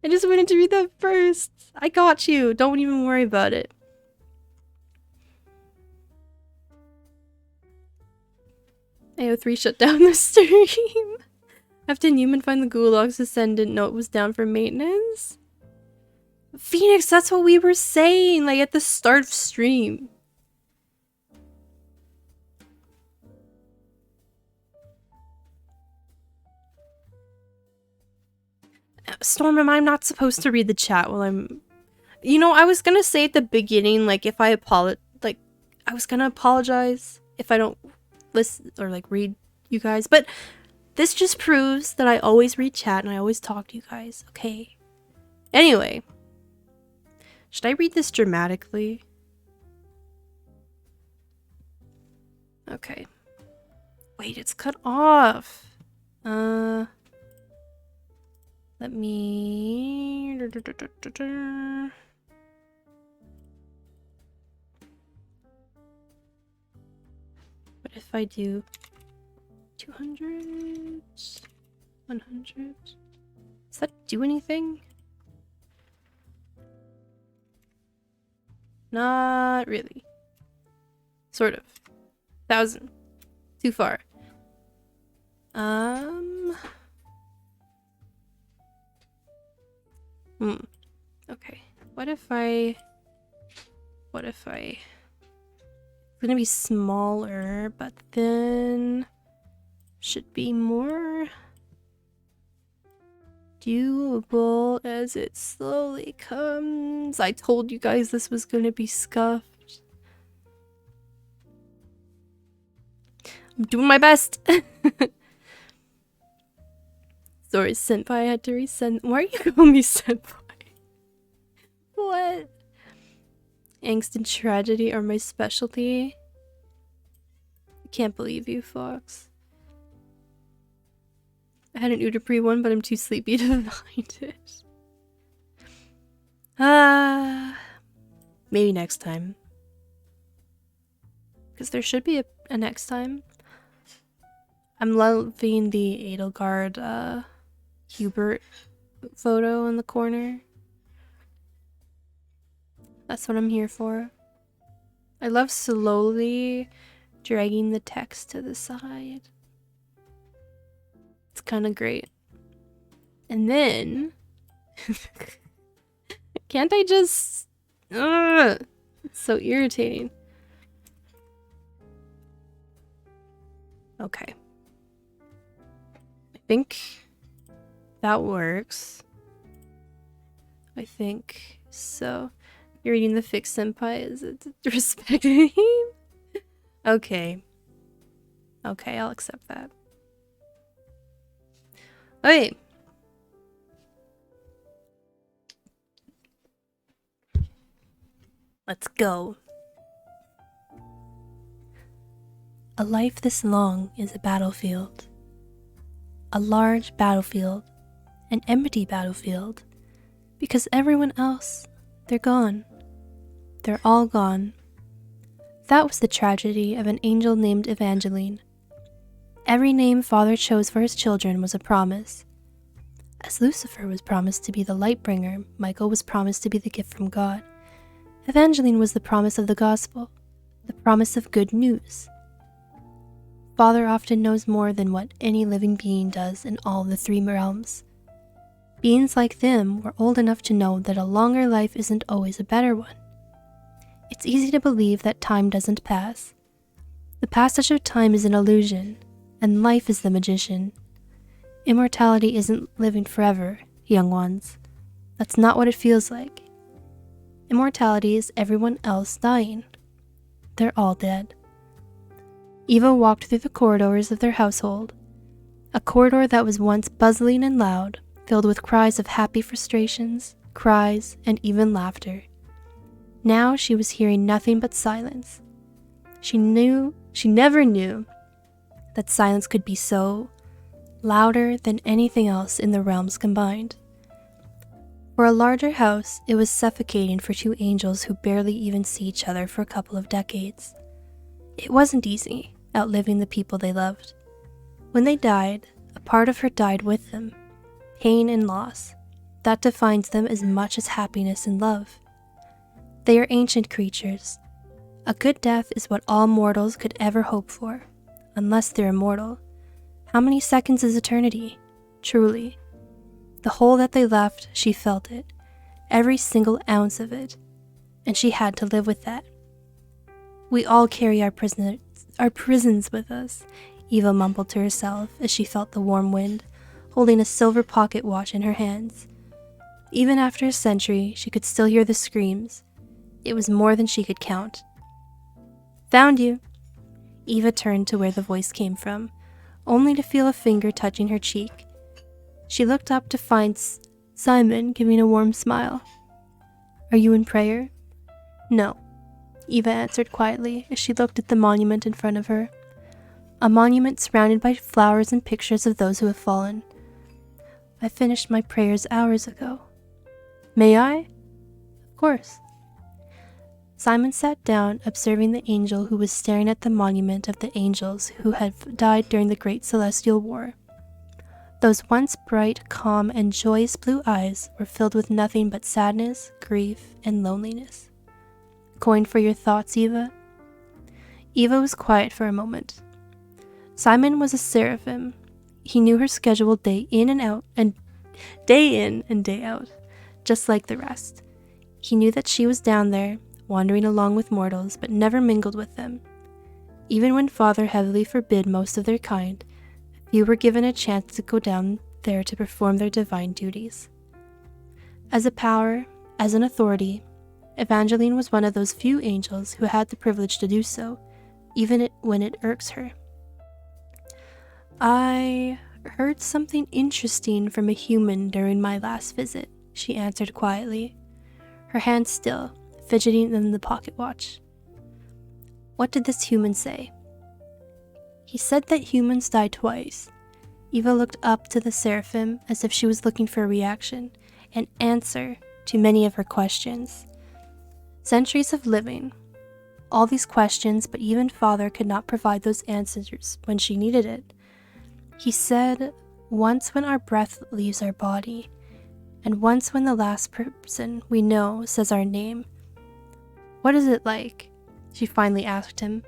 just wanted to read that first. I got you. Don't even worry about it. AO3 shut down the stream. After Newman find the Gulags to send, didn't know it was down for maintenance. Phoenix, that's what we were saying, like, at the start of stream. Storm, I'm not supposed to read the chat while I'm... You know, I was gonna say at the beginning, like, if I I was gonna apologize if I don't listen or, like, read you guys, but this just proves that I always read chat and I always talk to you guys, okay? Anyway. Should I read this dramatically? Okay. Wait, it's cut off. Let me... What if I do 200, 100? Does that do anything? Not really. Sort of. 1,000. Too far. Okay. What if I... It's gonna be smaller, but then... should be more... doable as it slowly comes. I told you guys this was gonna be scuffed. I'm doing my best. Sorry, senpai, I had to resend. Why are you calling me senpai? What? Angst and tragedy are my specialty. I can't believe you, Fox. I had an Udapri one, but I'm too sleepy to find it. Maybe next time. Because there should be a next time. I'm loving the Edelgard, Hubert photo in the corner. That's what I'm here for. I love slowly dragging the text to the side. It's kind of great. And then... can't I just... Ugh, it's so irritating. Okay. I think that works. I think so. You're reading the fic, senpai? Is it respecting him? Okay. Okay, I'll accept that. Okay. Let's go. A life this long is a battlefield. A large battlefield. An empty battlefield. Because everyone else, they're gone. They're all gone. That was the tragedy of an angel named Evangeline. Every name Father chose for his children was a promise. As Lucifer was promised to be the light bringer, Michael was promised to be the gift from God. Evangeline was the promise of the gospel, the promise of good news. Father often knows more than what any living being does in all the three realms. Beings like them were old enough to know that a longer life isn't always a better one. It's easy to believe that time doesn't pass. The passage of time is an illusion, and life is the magician. Immortality isn't living forever, young ones. That's not what it feels like. Immortality is everyone else dying. They're all dead. Eva walked through the corridors of their household, a corridor that was once bustling and loud, filled with cries of happy frustrations, cries, and even laughter. Now she was hearing nothing but silence. She never knew that silence could be so louder than anything else in the realms combined. For a larger house, it was suffocating for two angels who barely even see each other for a couple of decades. It wasn't easy, outliving the people they loved. When they died, a part of her died with them. Pain and loss. That defines them as much as happiness and love. They are ancient creatures. A good death is what all mortals could ever hope for, unless they're immortal. How many seconds is eternity? Truly. The hole that they left, she felt it. every single ounce of it, and she had to live with that. We all carry our prisons with us, Eva mumbled to herself as she felt the warm wind, holding a silver pocket watch in her hands. Even after a century, she could still hear the screams. It was more than she could count. Found you! Eva turned to where the voice came from, only to feel a finger touching her cheek. She looked up to find Simon giving a warm smile. Are you in prayer? No, Eva answered quietly as she looked at the monument in front of her. A monument surrounded by flowers and pictures of those who have fallen. I finished my prayers hours ago. May I? Of course. Simon sat down, observing the angel who was staring at the monument of the angels who had died during the Great Celestial War. Those once bright, calm, and joyous blue eyes were filled with nothing but sadness, grief, and loneliness. Coin for your thoughts, Eva? Eva was quiet for a moment. Simon was a seraphim. He knew her schedule day in and day out, just like the rest. He knew that she was down there, wandering along with mortals, but never mingled with them. Even when Father heavily forbid most of their kind, few were given a chance to go down there to perform their divine duties. As a power, as an authority, Evangeline was one of those few angels who had the privilege to do so, even when it irks her. I heard something interesting from a human during my last visit, she answered quietly, her hand still, fidgeting in the pocket watch. What did this human say? He said that humans die twice. Eva looked up to the seraphim as if she was looking for a reaction, an answer to many of her questions. Centuries of living. All these questions, but even Father could not provide those answers when she needed it. He said, once when our breath leaves our body, and once when the last person we know says our name. What is it like? She finally asked him.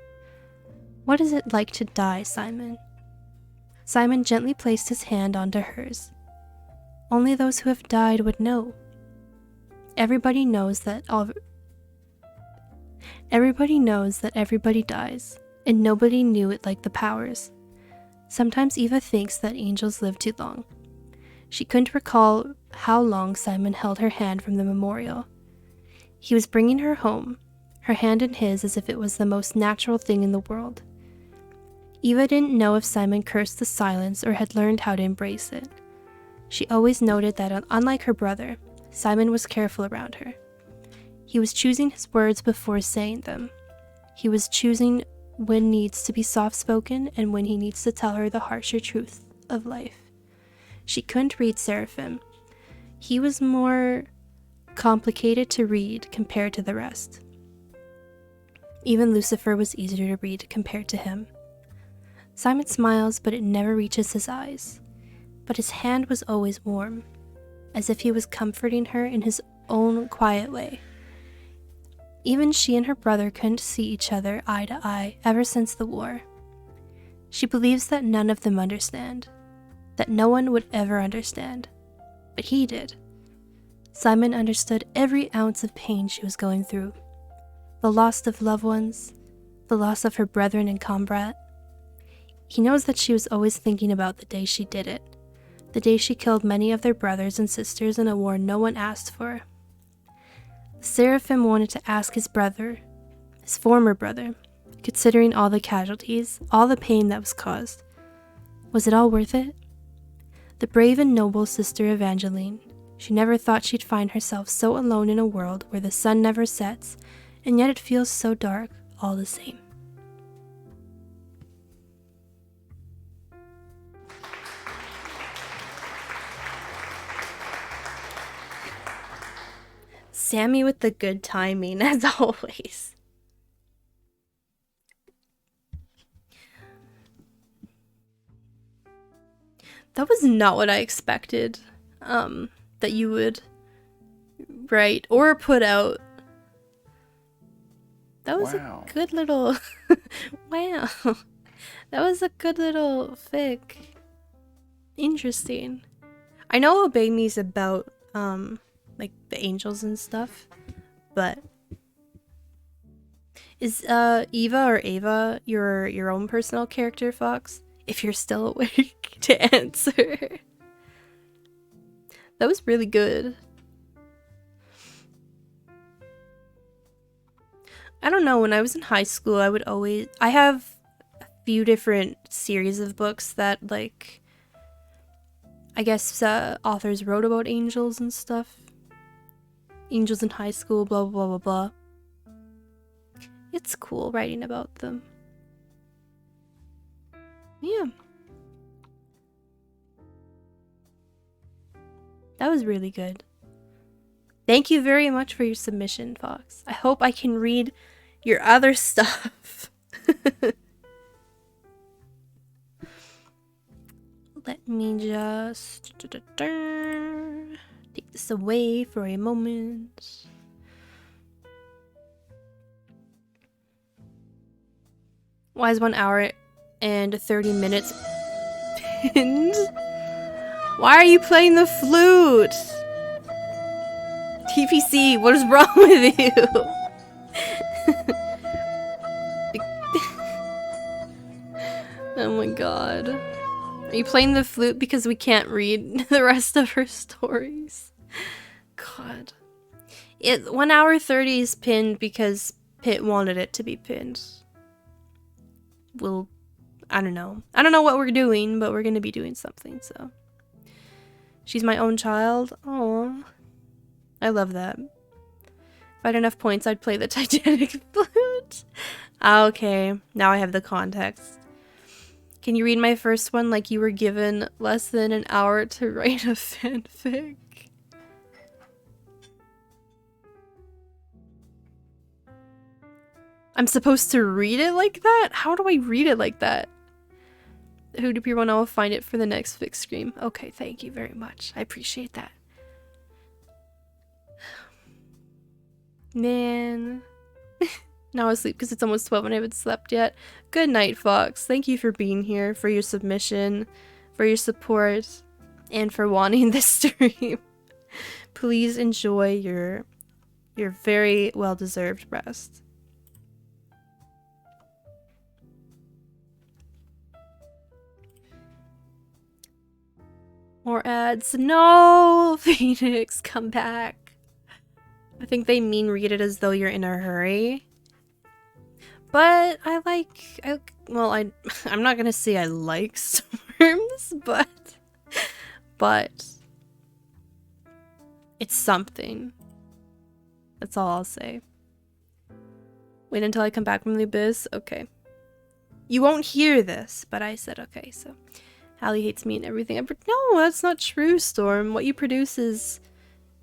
What is it like to die, Simon? Simon gently placed his hand onto hers. Only those who have died would know. Everybody knows that everybody dies, and nobody knew it like the powers. Sometimes Eva thinks that angels live too long. She couldn't recall how long Simon held her hand from the memorial. He was bringing her home, her hand in his as if it was the most natural thing in the world. Eva didn't know if Simon cursed the silence or had learned how to embrace it. She always noted that, unlike her brother, Simon was careful around her. He was choosing his words before saying them. He was choosing when needs to be soft-spoken and when he needs to tell her the harsher truth of life. She couldn't read Seraphim. He was more complicated to read compared to the rest. Even Lucifer was easier to read compared to him. Simon smiles, but it never reaches his eyes. But his hand was always warm, as if he was comforting her in his own quiet way. Even she and her brother couldn't see each other eye to eye ever since the war. She believes that none of them understand, that no one would ever understand, but he did. Simon understood every ounce of pain she was going through, the loss of loved ones, the loss of her brethren and comrade. He knows that she was always thinking about the day she did it, the day she killed many of their brothers and sisters in a war no one asked for. Seraphim wanted to ask his brother, his former brother, considering all the casualties, all the pain that was caused, was it all worth it? The brave and noble Sister Evangeline, she never thought she'd find herself so alone in a world where the sun never sets, and yet it feels so dark all the same. Sammy with the good timing, as always. That was not what I expected, that you would write or put out. That was a good little... wow. That was a good little fic. Interesting. I know Obey Me's about, like the angels and stuff. But is Eva or Ava your own personal character, Fox? If you're still awake to answer. That was really good. I don't know, when I was in high school, I have a few different series of books that, like, I guess authors wrote about angels and stuff. Angels in high school, blah, blah, blah, blah. It's cool writing about them. Yeah. That was really good. Thank you very much for your submission, Fox. I hope I can read your other stuff. Let me just take this away for a moment. Why is 1 hour and 30 minutes pinned? Why are you playing the flute? TPC, what is wrong with you? Oh my god. Are you playing the flute because we can't read the rest of her stories? God. 1 hour 30 is pinned because Pitt wanted it to be pinned. Well, I don't know. I don't know what we're doing, but we're gonna be doing something, so. She's my own child. Aww. I love that. If I had enough points, I'd play the Titanic flute. Okay, now I have the context. Can you read my first one like you were given less than an hour to write a fanfic? I'm supposed to read it like that? How do I read it like that? Who do people know? I'll find it for the next fic stream. Okay, thank you very much. I appreciate that. Man. Now I sleep because it's almost 12 and I haven't slept yet. Good night, Fox. Thank you for being here, for your submission, for your support, and for wanting this stream. Please enjoy your very well-deserved rest. More ads. No! Phoenix, come back. I think they mean read it as though you're in a hurry. But I'm not gonna say I like storms, but it's something. That's all I'll say. Wait until I come back from the abyss? Okay. You won't hear this, but I said okay, so. Hallie hates me and everything. No, that's not true, Storm. What you produce is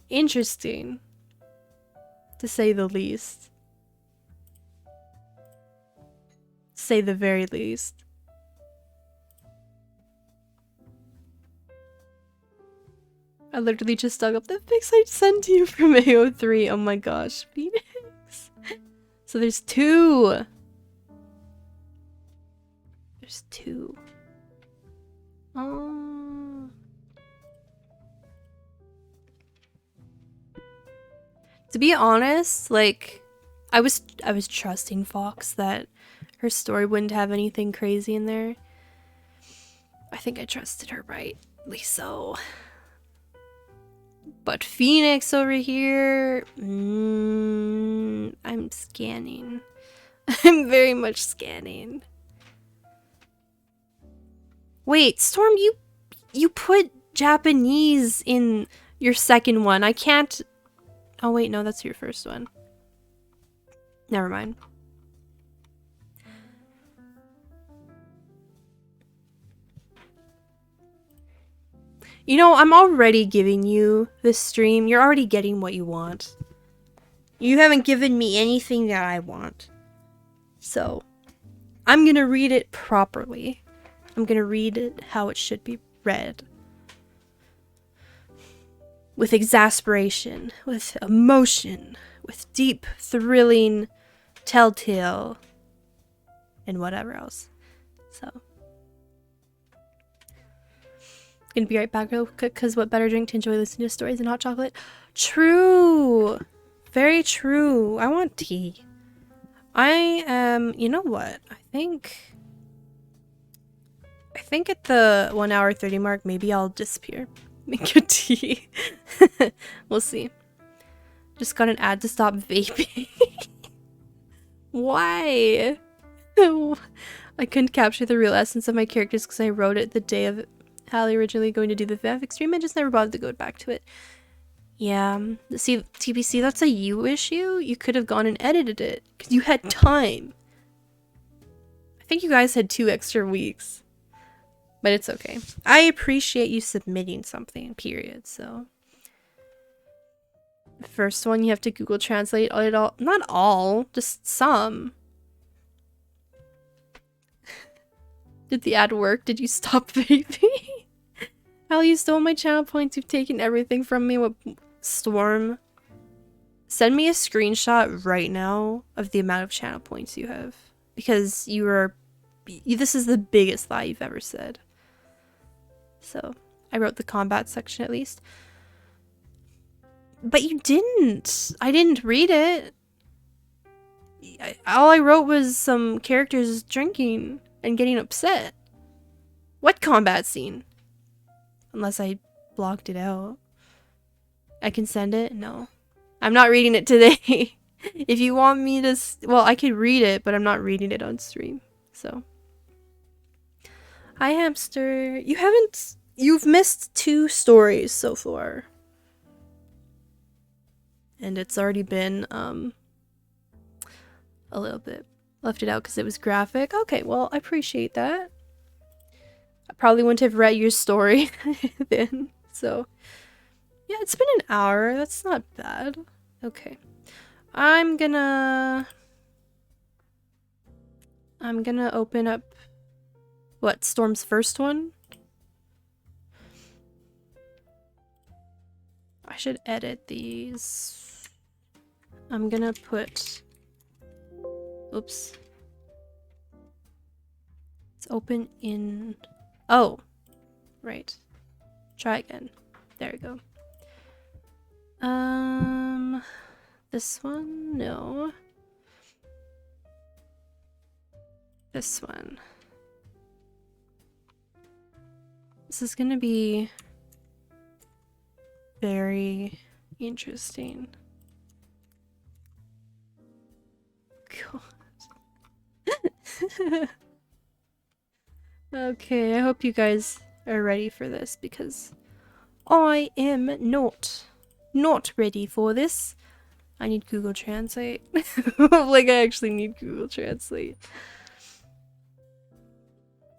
interesting, to say the least. Say the very least. I literally just dug up the pics I sent you from AO3. Oh my gosh, Phoenix. So there's two. There's two. Oh. To be honest, like, I was trusting Fox that her story wouldn't have anything crazy in there. I think I trusted her rightly so. But Phoenix over here, I'm scanning. I'm very much scanning. Wait, Storm, you put Japanese in your second one. I can't... Oh wait, no, that's your first one. Never mind. You know, I'm already giving you this stream. You're already getting what you want. You haven't given me anything that I want. So, I'm gonna read it properly. I'm gonna read it how it should be read. With exasperation, with emotion, with deep, thrilling, telltale, and whatever else. So. Gonna be right back real quick, because what better drink to enjoy listening to stories than hot chocolate? True! Very true. I want tea. I am, you know what? I think at the 1 hour 30 mark, maybe I'll disappear. Make a tea. We'll see. Just got an ad to stop vaping. Why? I couldn't capture the real essence of my characters because I wrote it the day of Hallie originally going to do the fanfic stream. I just never bothered to go back to it. Yeah. See, TBC, that's a you issue. You could have gone and edited it because you had time. I think you guys had 2 extra weeks. But it's okay. I appreciate you submitting something, period, so. The first one, you have to Google Translate it all. Not all, just some. Did the ad work? Did you stop vaping? Hal, you stole my channel points. You've taken everything from me. What Storm? Send me a screenshot right now of the amount of channel points you have. Because this is the biggest lie you've ever said. So, I wrote the combat section at least. But you didn't. I didn't read it. All I wrote was some characters drinking and getting upset. What combat scene? Unless I blocked it out. I can send it? No. I'm not reading it today. If you want me to... Well, I could read it, but I'm not reading it on stream. So... Hi, Hamster. You've missed 2 stories so far. And it's already been, a little bit. Left it out because it was graphic. Okay, well, I appreciate that. I probably wouldn't have read your story then. So, yeah, it's been an hour. That's not bad. Okay. I'm gonna open up what, Storm's first one? I should edit these. I'm gonna put... Oops. It's open in... Oh. Right. Try again. There we go. This one? No. This one. This is gonna be very interesting. God. Okay, I hope you guys are ready for this because I am not ready for this. I need Google Translate. Like, I actually need Google Translate.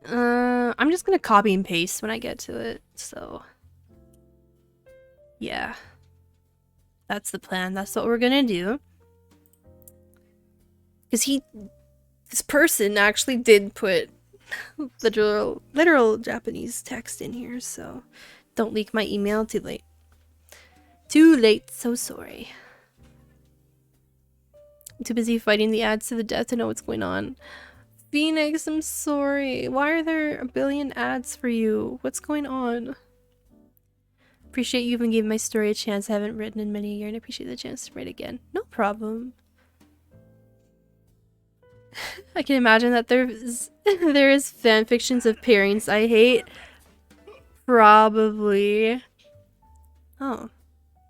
I'm just gonna copy and paste when I get to it, so... Yeah. That's the plan. That's what we're gonna do. Because this person actually did put literal Japanese text in here, so don't leak my email. Too late. Too late, so sorry. I'm too busy fighting the ads to the death to know what's going on. Phoenix, I'm sorry. Why are there a billion ads for you? What's going on? Appreciate you even giving my story a chance. I haven't written in many a year and I appreciate the chance to write again. No problem. I can imagine that there is fanfictions of pairings I hate. Probably. Oh.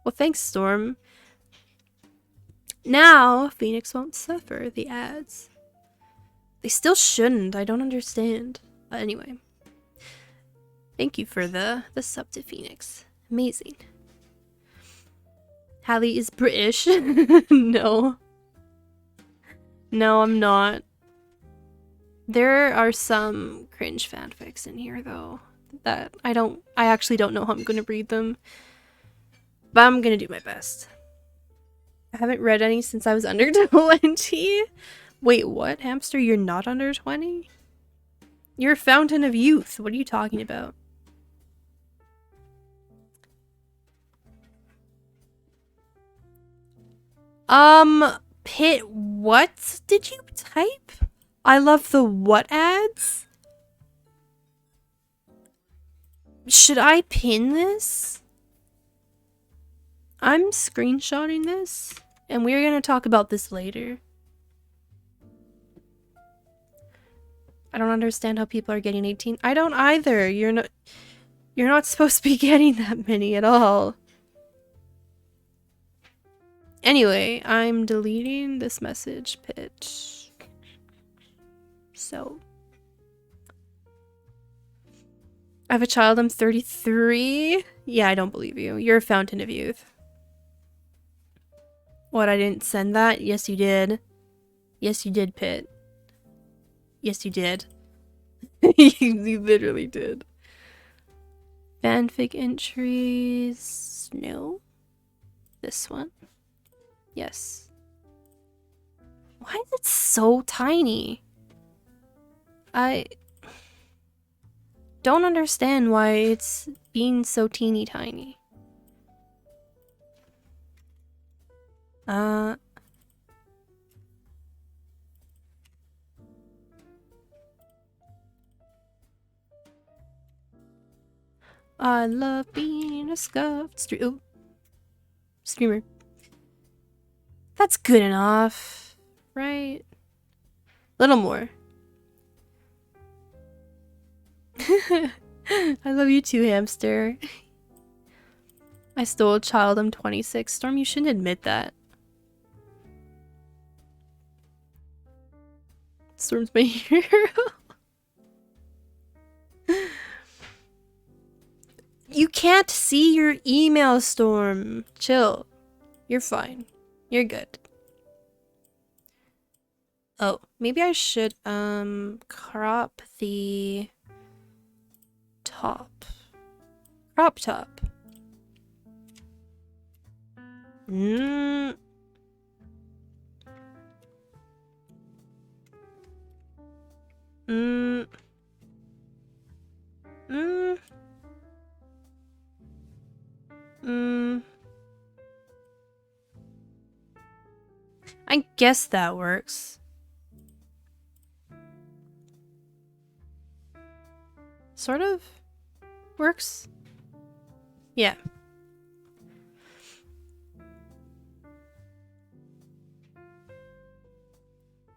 Well, thanks, Storm. Now, Phoenix won't suffer the ads. They still shouldn't. I don't understand. Anyway. Thank you for the sub to Phoenix. Amazing. Hallie is British. No. No, I'm not. There are some cringe fanfics in here, though, that I actually don't know how I'm going to read them. But I'm going to do my best. I haven't read any since I was under 20. Wait, what? Hamster, you're not under 20? You're a fountain of youth. What are you talking about? Pit, what did you type? I love the what ads? Should I pin this? I'm screenshotting this, and we're gonna talk about this later. I don't understand how people are getting 18. I don't either. You're not supposed to be getting that many at all. Anyway, I'm deleting this message pitch. So, I have a child, I'm 33. Yeah, I don't believe you. You're a fountain of youth. What, I didn't send that? Yes, you did. Yes, you did, Pitt. Yes, you did. You literally did. Fanfic entries. No. This one. Yes. Why is it so tiny? I don't understand why it's being so teeny tiny. I love being a scuffed streamer. That's good enough, right? Little more. I love you too, hamster. I stole a child, I'm 26. Storm, you shouldn't admit that. Storm's my hero. You can't see your email, Storm. Chill. You're fine. You're good. Oh, maybe I should crop the top. Crop top. I guess that works. Sort of works. Yeah.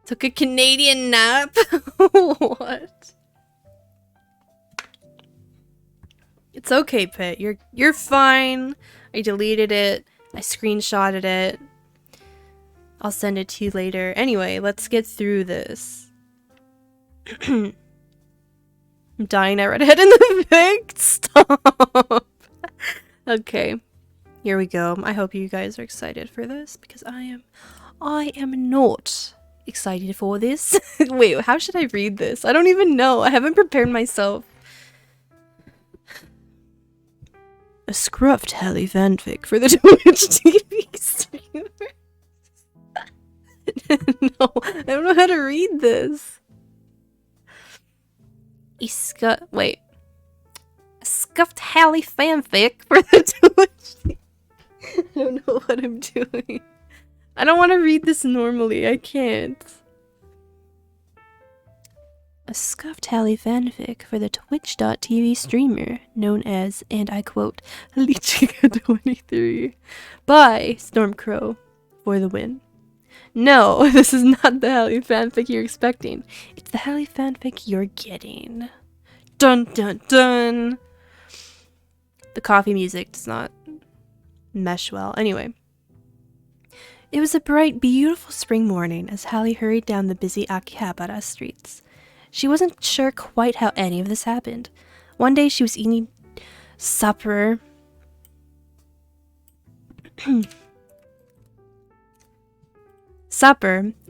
Took a Canadian nap? What? It's okay, Pit. You're fine. I deleted it. I screenshotted it. I'll send it to you later. Anyway, let's get through this. I'm dying at redhead in the pic. Stop. Okay. Here we go. I hope you guys are excited for this because I am not excited for this. Wait, how should I read this? I don't even know. I haven't prepared myself. A scruffed Hallie fanfic for the Twitch TV streamer. No, I don't know how to read this. Wait. A scuffed Hallie fanfic for the Twitch. I don't know what I'm doing. I don't want to read this normally. I can't. A scuffed Hallie fanfic for the Twitch.tv streamer known as, and I quote, Lichika23 by Stormcrow for the win. No, this is not the Hallie fanfic you're expecting. It's the Hallie fanfic you're getting. Dun dun dun! The coffee music does not mesh well. Anyway. It was a bright, beautiful spring morning as Hallie hurried down the busy Akihabara streets. She wasn't sure quite how any of this happened. One day she was eating supper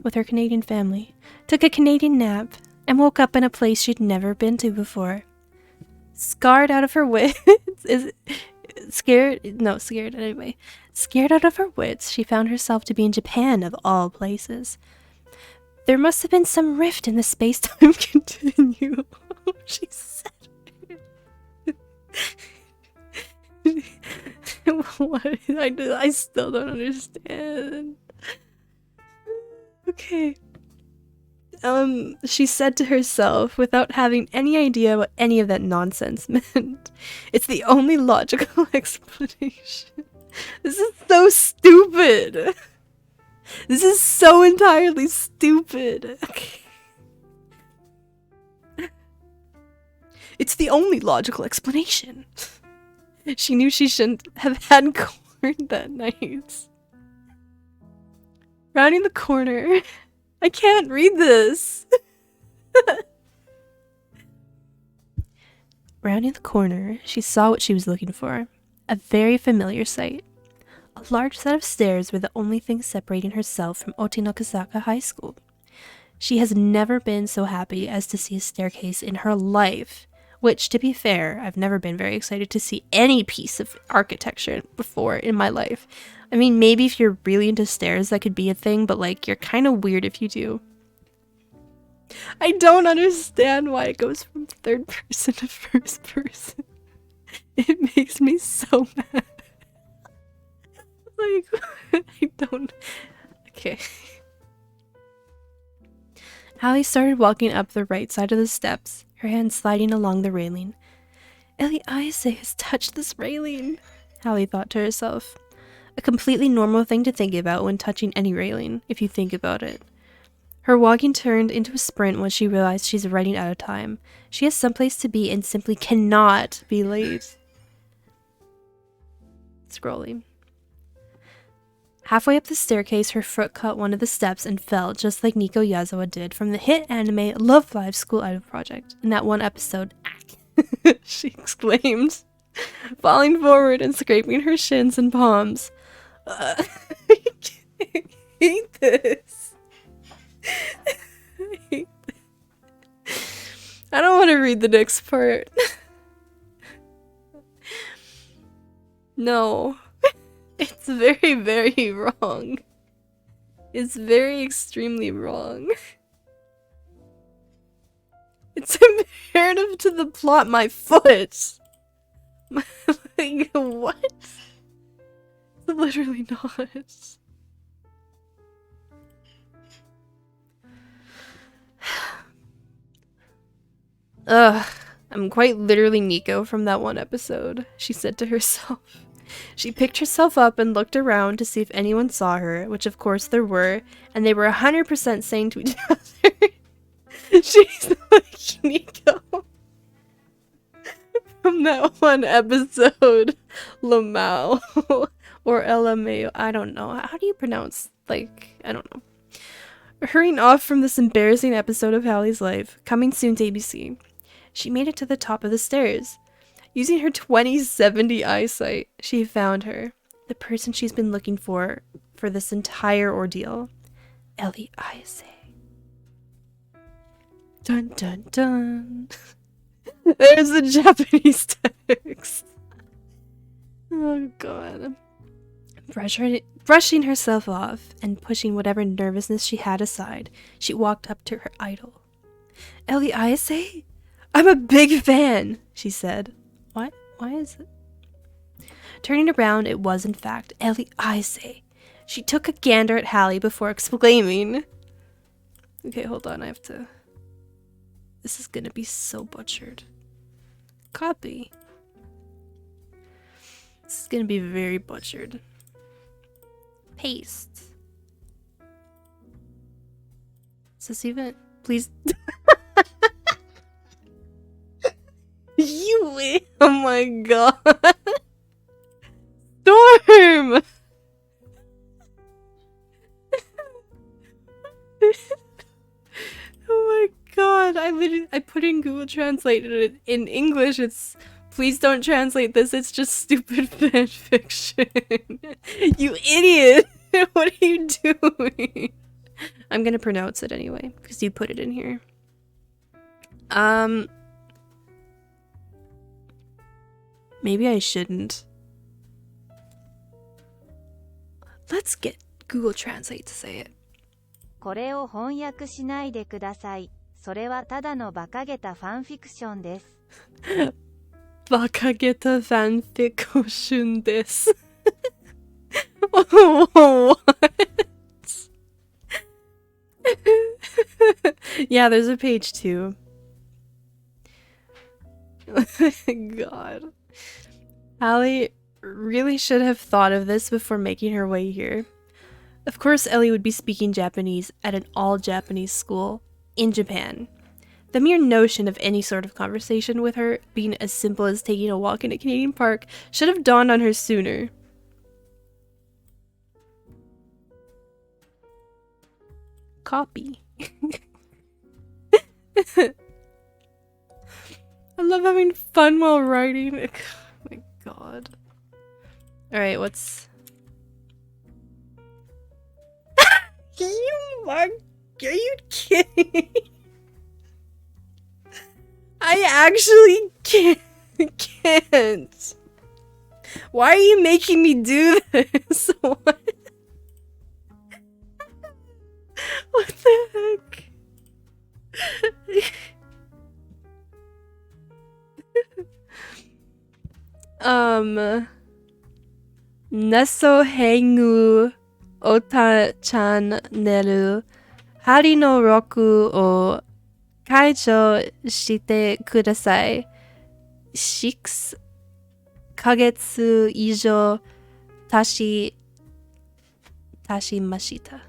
with her Canadian family, took a Canadian nap, and woke up in a place she'd never been to before. Scared out of her wits, scared out of her wits, she found herself to be in Japan of all places. There must have been some rift in the space-time continuum, she said. What? I still don't understand. Okay. She said to herself without having any idea what any of that nonsense meant. It's the only logical explanation. This is so stupid. This is so entirely stupid. It's the only logical explanation. She knew she shouldn't have had corn that night. Rounding the corner. I can't read this. Rounding the corner, she saw what she was looking for. A very familiar sight. A large set of stairs were the only thing separating herself from Otinokazaka High School. She has never been so happy as to see a staircase in her life, which, to be fair, I've never been very excited to see any piece of architecture before in my life. I mean, maybe if you're really into stairs, that could be a thing, but, like, you're kind of weird if you do. I don't understand why it goes from third person to first person. It makes me so mad. Like, I don't... Okay. Hallie started walking up the right side of the steps, her hand sliding along the railing. LLSIFAS has touched this railing, Hallie thought to herself. A completely normal thing to think about when touching any railing, if you think about it. Her walking turned into a sprint when she realized she's running out of time. She has someplace to be and simply cannot be late. Scrolling. Halfway up the staircase, her foot caught one of the steps and fell, just like Nico Yazawa did from the hit anime Love Live School Idol Project. In that one episode, she exclaimed, falling forward and scraping her shins and palms. I hate this. I hate this. I don't want to read the next part. No. It's very, very wrong. It's very extremely wrong. It's imperative to the plot, my foot! Like, what? Literally not. Ugh, I'm quite literally Nico from that one episode, she said to herself. She picked herself up and looked around to see if anyone saw her, which of course there were, and they were 100% saying to each other, she's like Nico from that one episode, Lamau, or LMAO, I don't know. How do you pronounce, like, I don't know. Hurrying off from this embarrassing episode of Hallie's life, coming soon to ABC, she made it to the top of the stairs. Using her 20/70 eyesight, she found her, the person she's been looking for this entire ordeal. LLSIFAS. Dun dun dun. There's the Japanese text. Oh god. Brushing herself off and pushing whatever nervousness she had aside, she walked up to her idol. LLSIFAS? I'm a big fan, she said. What? Why is it? Turning around, it was in fact LLSIFAS. She took a gander at Hallie before exclaiming. Okay, hold on, I have to... This is gonna be so butchered. Copy. This is gonna be very butchered. Paste. Is this even... Please... You... Oh my god. Storm! Oh my god. I put in Google Translate and in English it's... Please don't translate this, it's just stupid fan fiction. You idiot! What are you doing? I'm gonna pronounce it anyway, because you put it in here. Maybe I shouldn't. Let's get Google Translate to say it. これを翻訳しないでください。それはただの馬鹿げたファンフィクションです。馬鹿げたファンフィクションです。What? Yeah, there's a page 2. God. Hallie really should have thought of this before making her way here. Of course, Ellie would be speaking Japanese at an all-Japanese school in Japan. The mere notion of any sort of conversation with her being as simple as taking a walk in a Canadian park should have dawned on her sooner. Copy. I love having fun while writing. Oh my god. Alright, what's... Are you kidding? I actually can't. Why are you making me do this? What? What the heck? Neso hengu ota-chan neru hari no roku o kaijo shite kudasai. 6 kagetsu ijo tashimashita.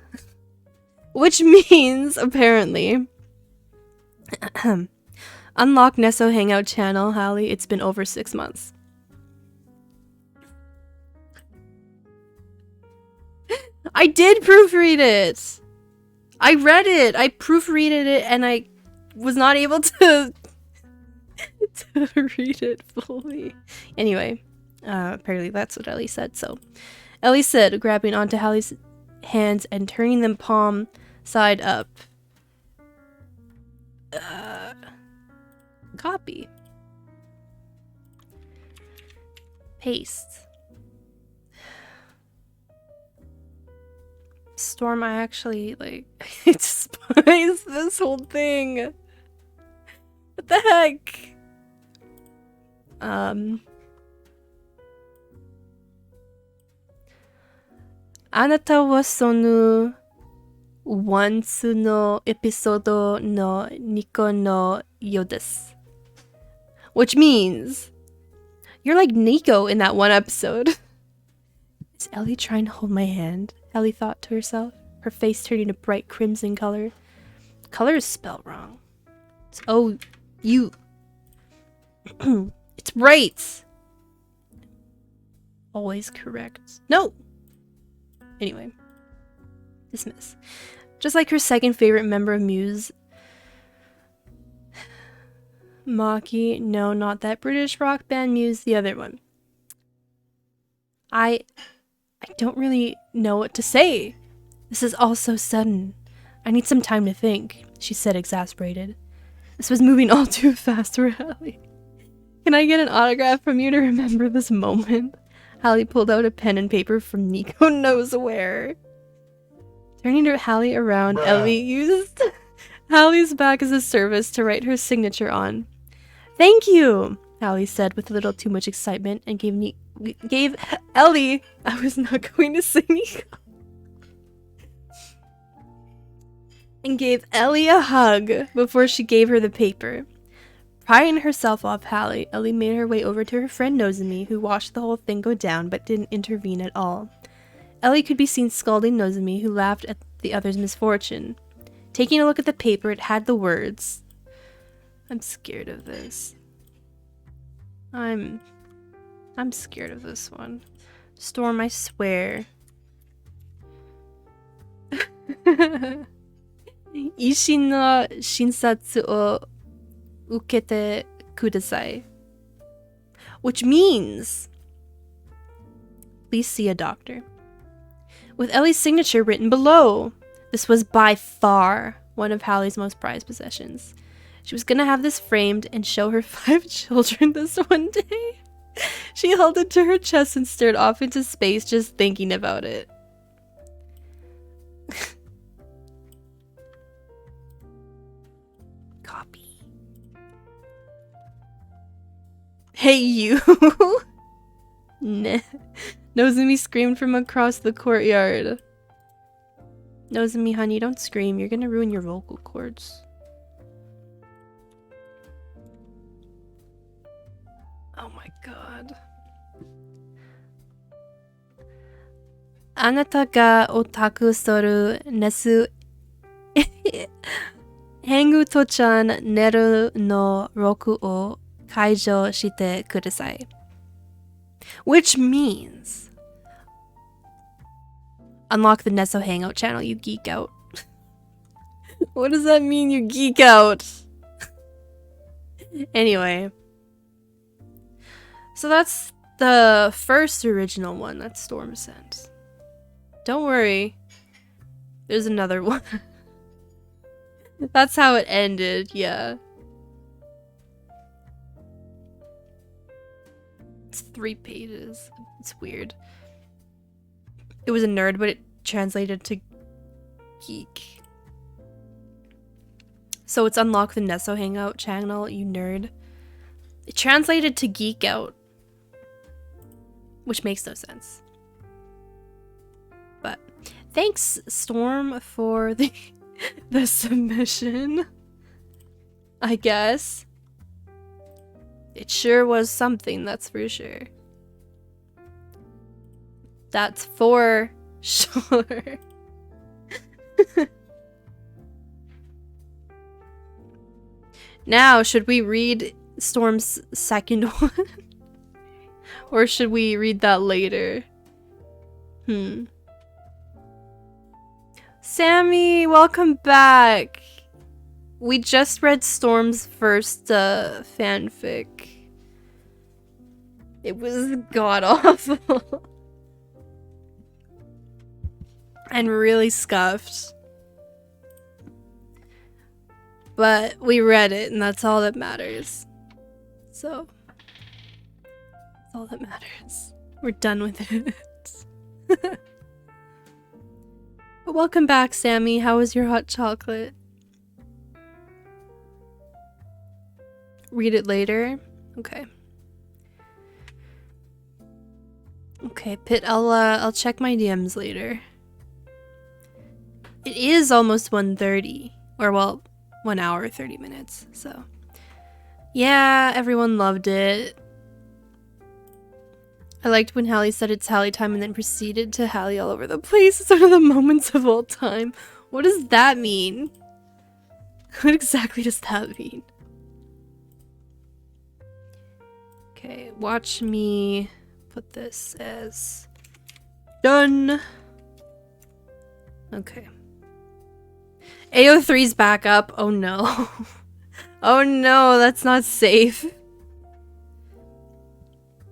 Which means, apparently, unlock Neso Hangout channel, Hallie. It's been over 6 months. I did proofread it! I read it! I proofreaded it and I was not able to read it fully. Anyway, apparently that's what Ellie said, so. Ellie said, grabbing onto Hallie's hands and turning them palm side up. Copy. Paste. Storm, I actually, like, I despise this whole thing. What the heck? Anata wa sonu once no episodo no Nico no yo desu. Which means, you're like Nico in that one episode. Is Ellie trying to hold my hand? Ellie thought to herself, her face turning a bright crimson color. Color is spelled wrong. It's O-U. It's right! Always correct. No! Anyway. Dismiss. Just like her second favorite member of Muse. Maki. No, not that British rock band Muse. The other one. I don't really know what to say. This is all so sudden. I need some time to think, she said, exasperated. This was moving all too fast for Hallie. Can I get an autograph from you to remember this moment? Hallie pulled out a pen and paper from Nico knows where. Turning to Hallie around, Ellie used Hallie's back as a service to write her signature on. Thank you, Hallie said with a little too much excitement and gave Ellie, I was not going to say Nico, and gave Ellie a hug before she gave her the paper. Prying herself off Hallie, Ellie made her way over to her friend Nozomi, who watched the whole thing go down but didn't intervene at all. Ellie could be seen scolding Nozomi, who laughed at the other's misfortune. Taking a look at the paper, it had the words. I'm scared of this. I'm scared of this one. Storm, I swear. Ishi no shinsatsu o ukete kudasai. Which means, please see a doctor. With Ellie's signature written below. This was by far one of Hallie's most prized possessions. She was gonna have this framed and show her 5 children this one day. She held it to her chest and stared off into space just thinking about it. Copy. Hey you! Nah. Nozomi screamed from across the courtyard. Nozomi, honey, don't scream. You're gonna ruin your vocal cords. Oh my god. あなたがオタクするネス変具とちゃん寝るの録を解除してください。Which means unlock the Nesso Hangout channel, you geek out. What does that mean, you geek out? Anyway. So that's the first original one that Storm sent. Don't worry. There's another one. That's how it ended, yeah. It's 3 pages. It's weird. It was a nerd, but it translated to geek. So it's unlock the Nesso Hangout channel, you nerd. It translated to geek out. Which makes no sense. But thanks, Storm, for the submission. I guess. It sure was something, that's for sure. That's for sure. Now, should we read Storm's second one? Or should we read that later? Sammy, welcome back! We just read Storm's first fanfic. It was god-awful. And really scuffed. But we read it, and that's all that matters. So, that's all that matters. We're done with it. But welcome back, Sammy. How was your hot chocolate? Read it later? Okay. Okay, Pit, I'll check my DMs later. It is almost 1:30. Or, well, 1 hour, 30 minutes, so. Yeah, everyone loved it. I liked when Hallie said it's Hallie time and then proceeded to Hallie all over the place. It's one of the moments of all time. What does that mean? What exactly does that mean? Okay, watch me put this as done. Okay. AO3's back up. Oh no. Oh no, that's not safe.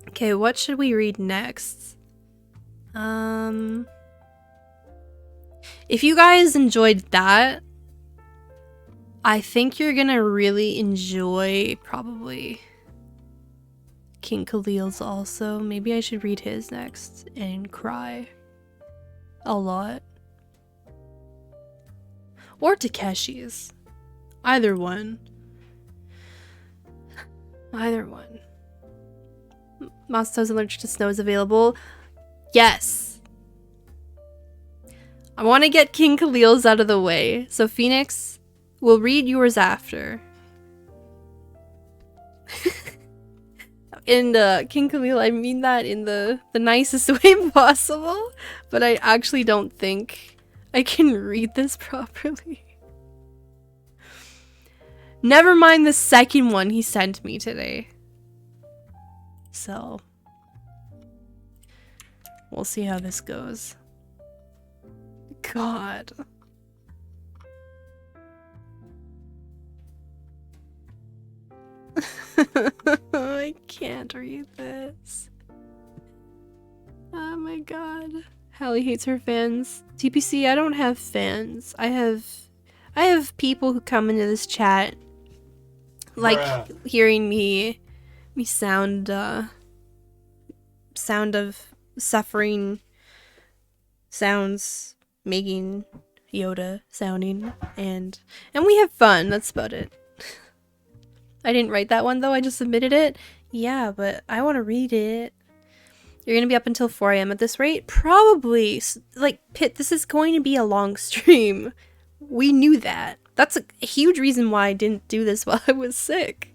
Okay, what should we read next? If you guys enjoyed that, I think you're gonna really enjoy probably King Khalil's also. Maybe I should read his next and cry a lot. Or Takeshi's. Either one. Either one. Masto's Allergic to Snow is available. Yes! I want to get King Khalil's out of the way. So Phoenix, we'll read yours after. In King Khalil, I mean that in the nicest way possible. But I actually don't think I can read this properly. Never mind the second one he sent me today. So, we'll see how this goes. God. I can't read this. Oh my god. Hallie hates her fans. TPC, I don't have fans. I have people who come into this chat like hearing me sound of suffering sounds, making Yoda sounding, and we have fun. That's about it. I didn't write that one though, I just submitted it. Yeah, but I want to read it. You're gonna be up until 4 AM at this rate? Probably. Like, Pit, this is going to be a long stream. We knew that. That's a huge reason why I didn't do this while I was sick.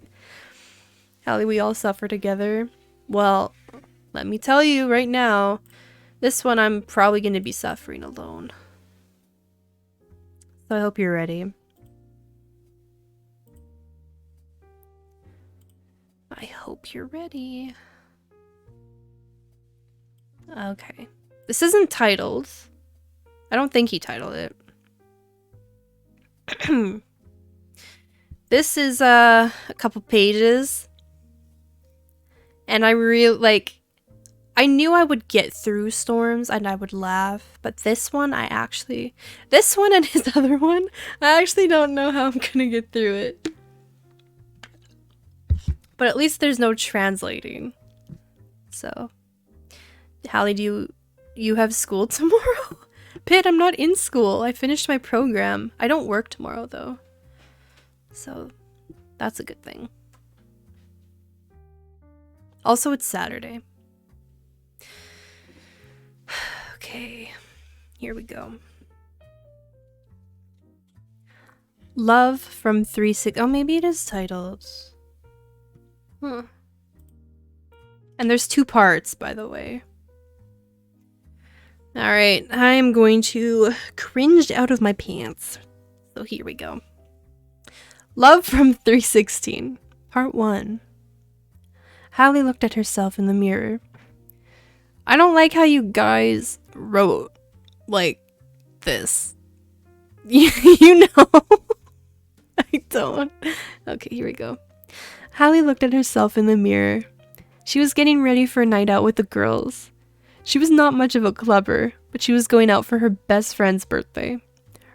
Hallie, we all suffer together. Well, let me tell you right now, this one I'm probably going to be suffering alone. So I hope you're ready. I hope you're ready. Okay. This isn't titled. I don't think he titled it. This is a couple pages. And I really like, I knew I would get through Storms and I would laugh, but this one this one and his other one, I actually don't know how I'm gonna get through it. But at least there's no translating. So, Hallie, do you have school tomorrow? Pitt, I'm not in school. I finished my program. I don't work tomorrow though. So, that's a good thing. Also, it's Saturday. Okay, here we go. Love from 3-6. Oh, maybe it is titled. Huh. And there's 2 parts, by the way. Alright, I am going to cringe out of my pants. So here we go. Love from 316, Part 1. Hallie looked at herself in the mirror. I don't like how you guys wrote like this. You know. I don't. Okay, here we go. Hallie looked at herself in the mirror. She was getting ready for a night out with the girls. She was not much of a clubber, but she was going out for her best friend's birthday.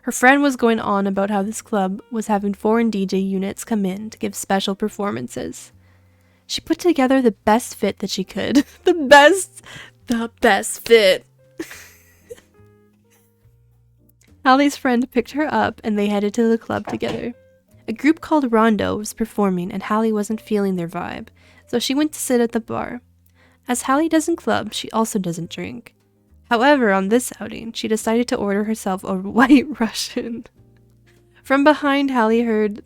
Her friend was going on about how this club was having foreign DJ units come in to give special performances. She put together the best fit that she could. The best fit. Hallie's friend picked her up and they headed to the club together. A group called Rondo was performing and Hallie wasn't feeling their vibe, so she went to sit at the bar. As Hallie doesn't club, she also doesn't drink. However, on this outing, she decided to order herself a White Russian. From behind, Hallie heard...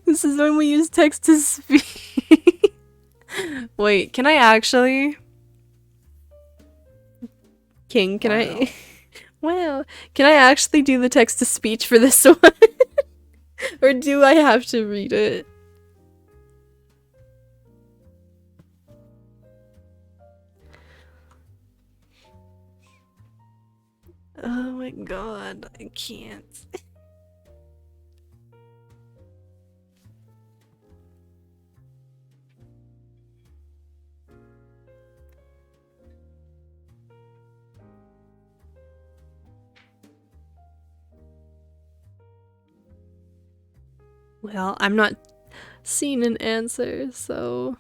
This is when we use text to speak. Wait, can I actually... King, can I... Wow. Can I actually do the text to speech for this one? Or do I have to read it? Oh my god, I can't. Well, I'm not seeing an answer, so...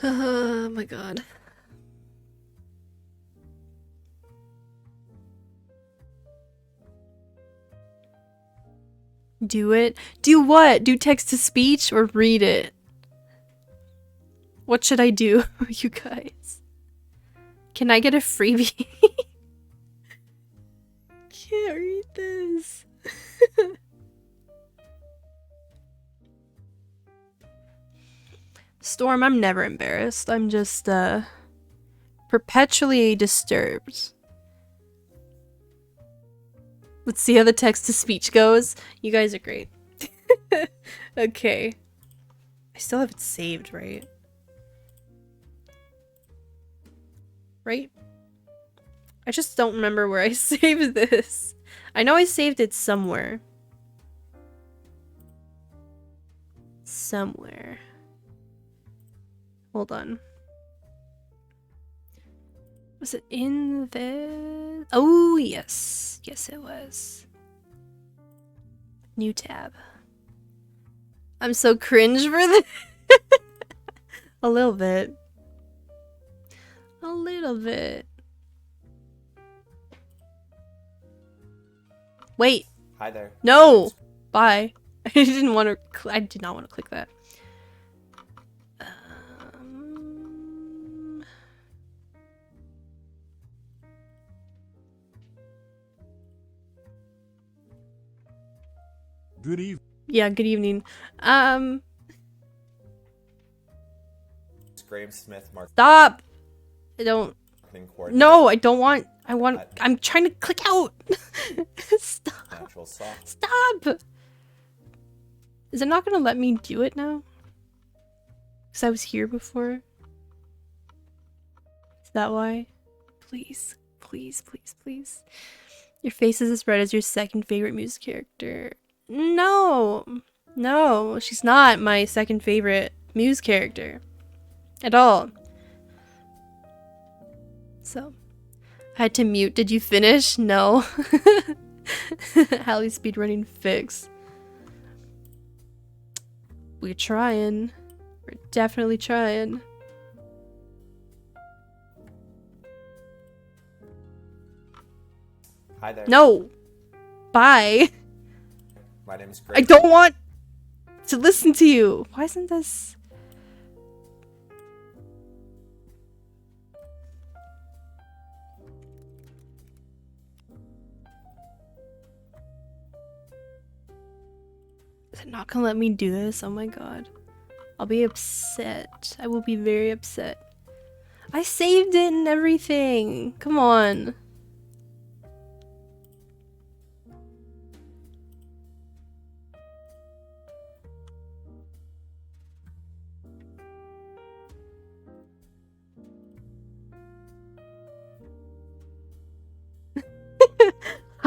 Oh my god. Do it? Do what? Do text to speech or read it? What should I do, you guys? Can I get a freebie? Can't read this. Storm, I'm never embarrassed. I'm just, perpetually disturbed. Let's see how the text-to-speech goes. You guys are great. Okay. I still have it saved, right? Right? I just don't remember where I saved this. I know I saved it somewhere. Somewhere. Hold on. Was it in this? Oh, yes. Yes, it was. New tab. I'm so cringe for this. A little bit. A little bit. Wait. Hi there. No. Bye. I didn't want to. I did not want to click that. Good evening. Yeah, good evening. Graham Smith, Stop! I don't... marketing coordinator. No, I don't want... I'm trying to click out! Stop! Natural soft. Stop! Is it not gonna let me do it now? Because I was here before? Is that why? Please. Please, please, please. Your face is as red as your second favorite music character. No! No, she's not my second favorite Muse character. At all. So, I had to mute. Did you finish? No. Hallie speedrunning fix. We're trying. We're definitely trying. Hi there. No! Bye! My name is I Graham. don't want to listen to you! Why isn't this... Is it not gonna let me do this? Oh my god. I'll be upset. I will be very upset. I saved it and everything! Come on.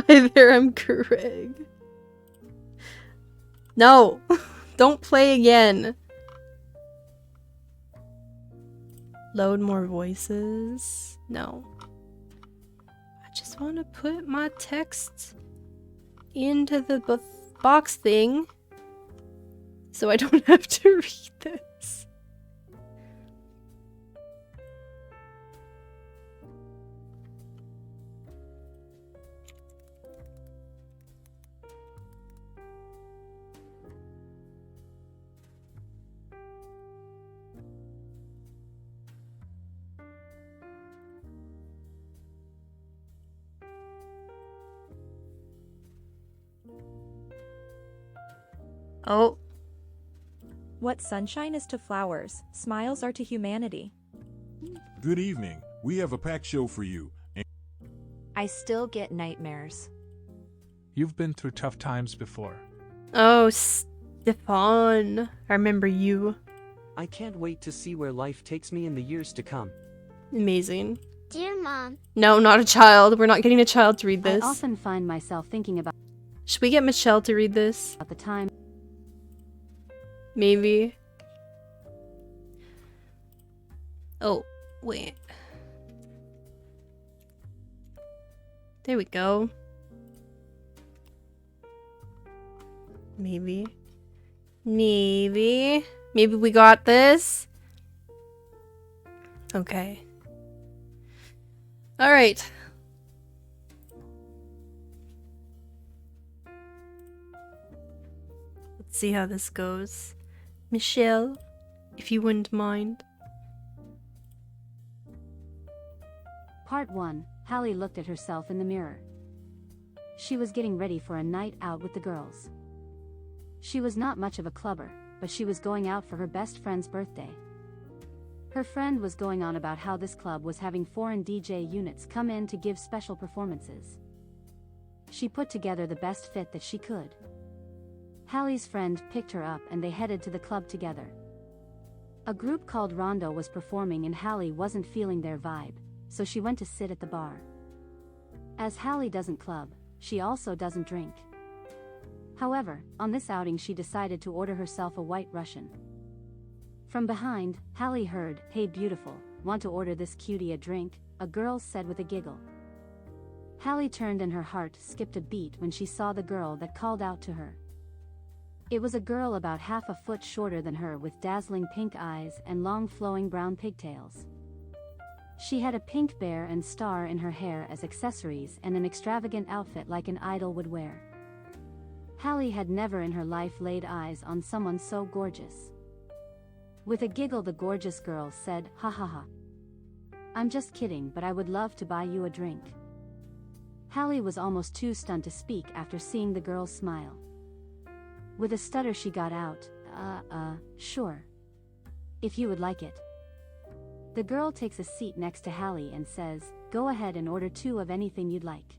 Hi there, I'm Craig. No! Don't play again! Load more voices? No. I just want to put my text into the box thing so I don't have to read this. Oh. What sunshine is to flowers, smiles are to humanity. Good evening. We have a packed show for you. I still get nightmares. You've been through tough times before. Oh, Stefan. I remember you. I can't wait to see where life takes me in the years to come. Amazing. Dear Mom. No, not a child. We're not getting a child to read this. I often find myself thinking about Should we get Michelle to read this? the time. Maybe. Oh, wait. There we go. Maybe. Maybe we got this. Okay. All right. Let's see how this goes. Michelle, if you wouldn't mind. Part 1. Hallie looked at herself in the mirror. She was getting ready for a night out with the girls. She was not much of a clubber, but she was going out for her best friend's birthday. Her friend was going on about how this club was having foreign DJ units come in to give special performances. She put together the best fit that she could. Hallie's friend picked her up and they headed to the club together. A group called Rondo was performing and Hallie wasn't feeling their vibe, so she went to sit at the bar. As Hallie doesn't club, she also doesn't drink. However, on this outing she decided to order herself a White Russian. From behind, Hallie heard, "Hey beautiful, want to order this cutie a drink?" a girl said with a giggle. Hallie turned and her heart skipped a beat when she saw the girl that called out to her. It was a girl about half a foot shorter than her with dazzling pink eyes and long flowing brown pigtails. She had a pink bear and star in her hair as accessories and an extravagant outfit like an idol would wear. Hallie had never in her life laid eyes on someone so gorgeous. With a giggle the gorgeous girl said, "Ha ha ha. I'm just kidding, but I would love to buy you a drink." Hallie was almost too stunned to speak after seeing the girl's smile. With a stutter she got out, sure. If you would like it. The girl takes a seat next to Hallie and says, go ahead and order 2 of anything you'd like.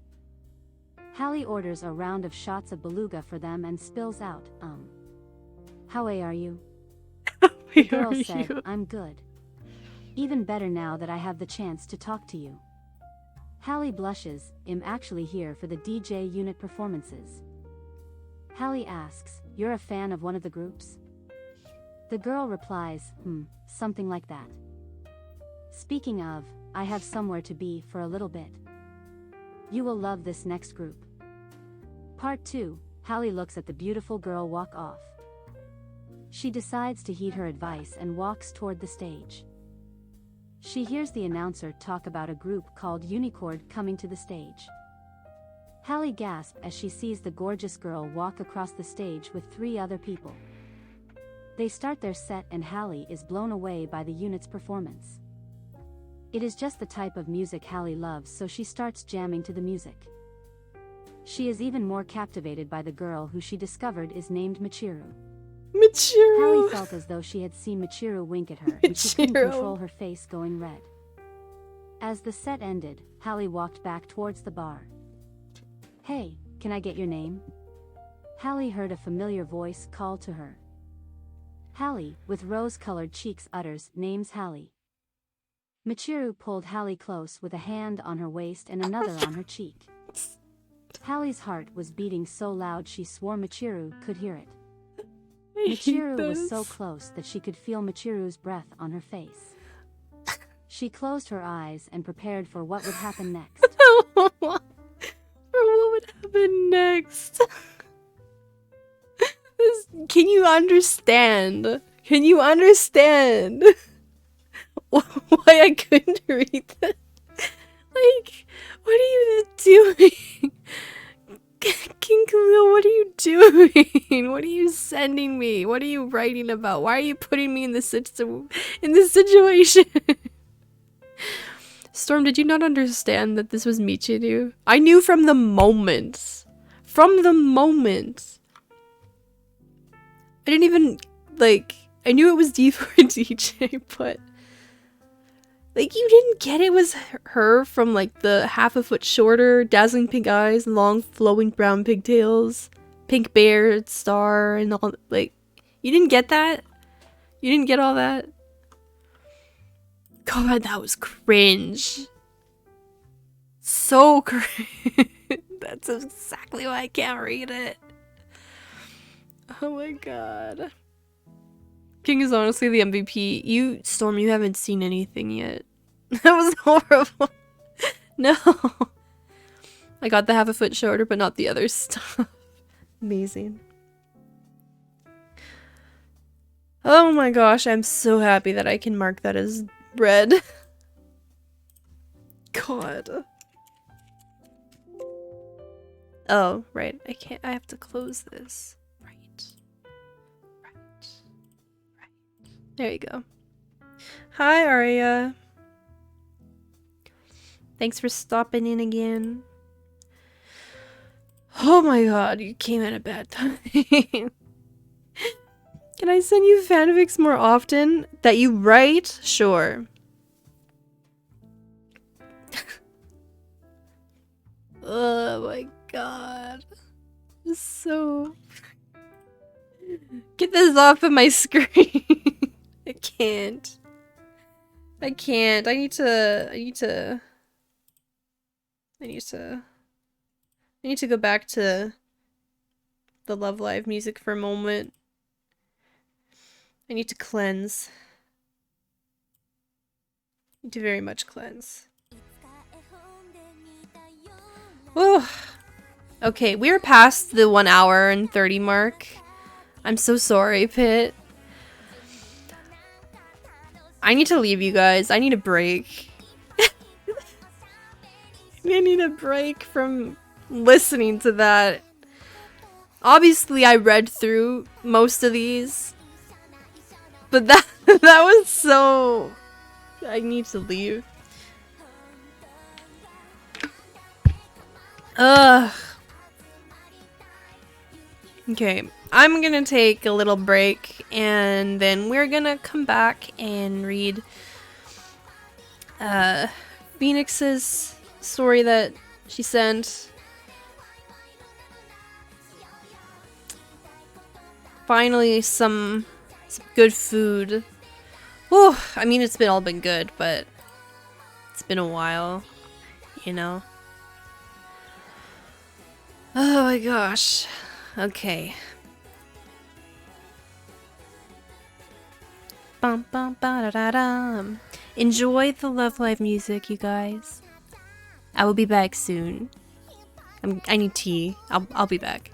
Hallie orders a round of shots of beluga for them and spills out, how are you? The girl said, I'm good. Even better now that I have the chance to talk to you. Hallie blushes, I'm actually here for the DJ unit performances. Hallie asks, you're a fan of one of the groups? The girl replies, something like that. Speaking of, I have somewhere to be for a little bit. You will love this next group. Part 2, Hallie looks at the beautiful girl walk off. She decides to heed her advice and walks toward the stage. She hears the announcer talk about a group called Unicord coming to the stage. Hallie gasps as she sees the gorgeous girl walk across the stage with 3 other people. They start their set and Hallie is blown away by the unit's performance. It is just the type of music Hallie loves, so she starts jamming to the music. She is even more captivated by the girl who she discovered is named Michiru. Michiru! Hallie felt as though she had seen Michiru wink at her and she couldn't control her face going red. As the set ended, Hallie walked back towards the bar. Hey, can I get your name? Hallie heard a familiar voice call to her. Hallie, with rose-colored cheeks, utters, name's Hallie. Michiru pulled Hallie close with a hand on her waist and another on her cheek. Hallie's heart was beating so loud she swore Michiru could hear it. Michiru was so close that she could feel Michiru's breath on her face. She closed her eyes and prepared for what would happen next. For what would happen next? Can you understand? Can you understand why I couldn't read that? Like, what are you doing? King Khalil, what are you doing? What are you sending me? What are you writing about? Why are you putting me in this situation? Storm, did you not understand that this was Michiru? I knew from the moment. From the moment. I didn't even, like, I knew it was D for a DJ, but like, you didn't get it was her from, like, the half a foot shorter, dazzling pink eyes, long flowing brown pigtails, pink beard, star, and all, like, you didn't get that? You didn't get all that? God, that was cringe. So cringe. That's exactly why I can't read it. Oh my god. King is honestly the MVP. You, Storm, you haven't seen anything yet. That was horrible. No. I got the half a foot shorter, but not the other stuff. Amazing. Oh my gosh, I'm so happy that I can mark that as red. God. Oh, right. I have to close this. There you go. Hi, Aria. Thanks for stopping in again. Oh my god, you came at a bad time. Can I send you fanfics more often? That you write? Sure. Oh my god. So... Get this off of my screen. I can't. I can't. I need to go back to the Love Live music for a moment. I need to cleanse. I need to very much cleanse. Oh. Okay, we're past the 1 hour and 30 mark. I'm so sorry, Pit. I need to leave you guys. I need a break. I need a break from listening to that. Obviously, I read through most of these. But that was so... I need to leave. Ugh. Okay, I'm gonna take a little break and then we're gonna come back and read Phoenix's story that she sent. Finally, some good food. Whew, I mean, it's all been good, but it's been a while, you know? Oh my gosh. Okay. Bum bum ba da da dum. Enjoy the Love Live music, you guys. I will be back soon. I need tea. I'll be back.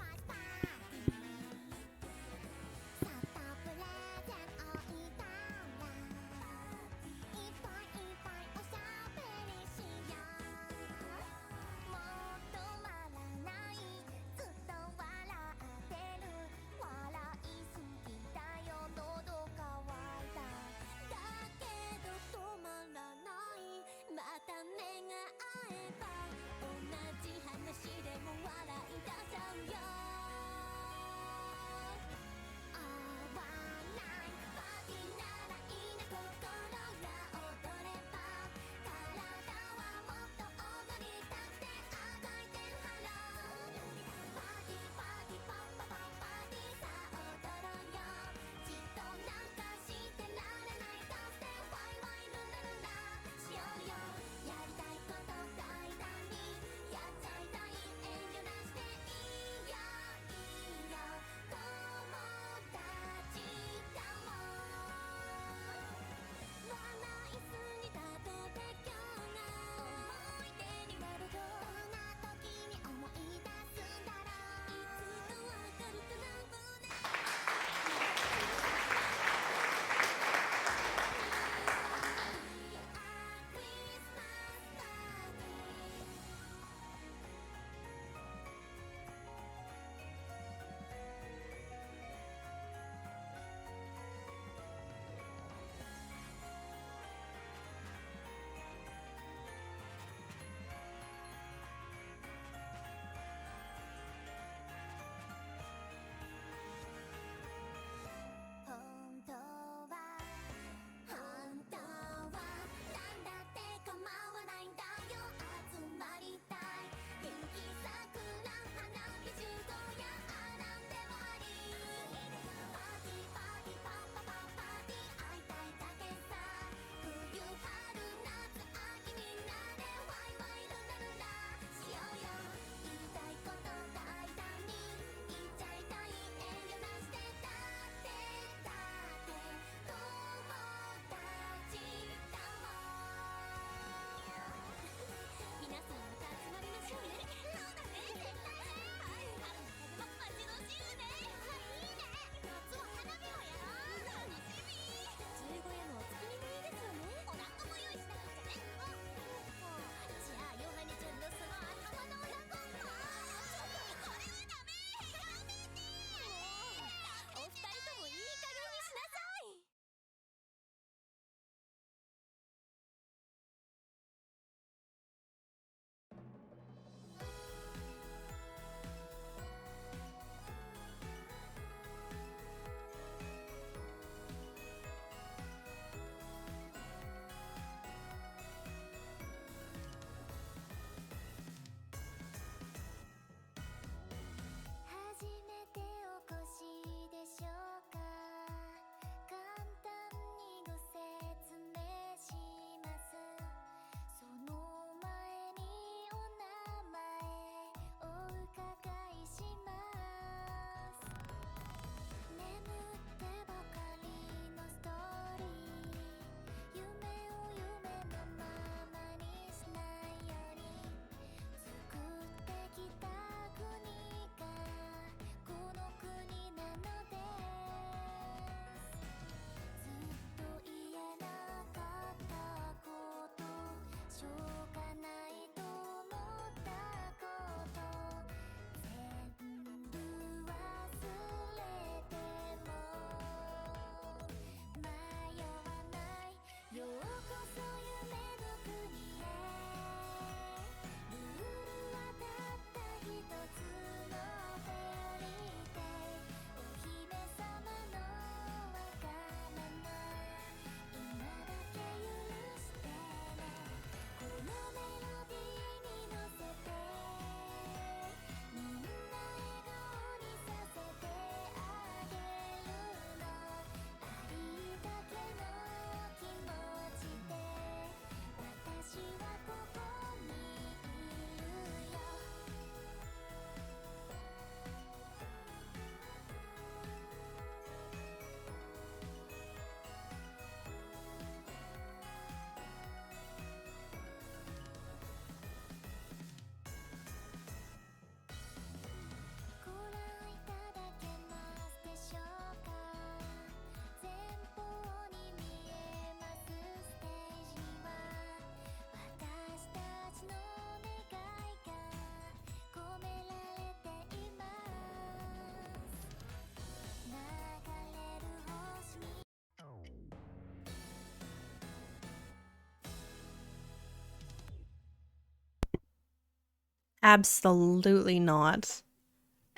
Absolutely not.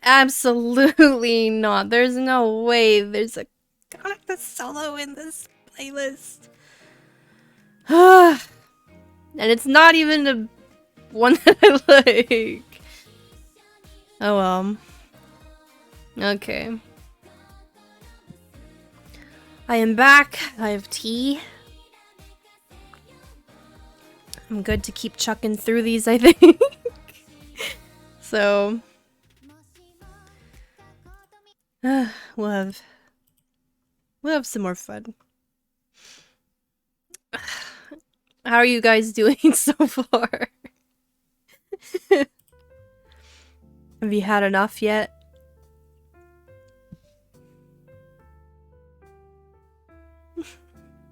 Absolutely not. There's no way there's a character solo in this playlist. And it's not even a one that I like. Oh well. Okay. I am back. I have tea. I'm good to keep chucking through these, I think. So we'll have some more fun. How are you guys doing so far? Have you had enough yet?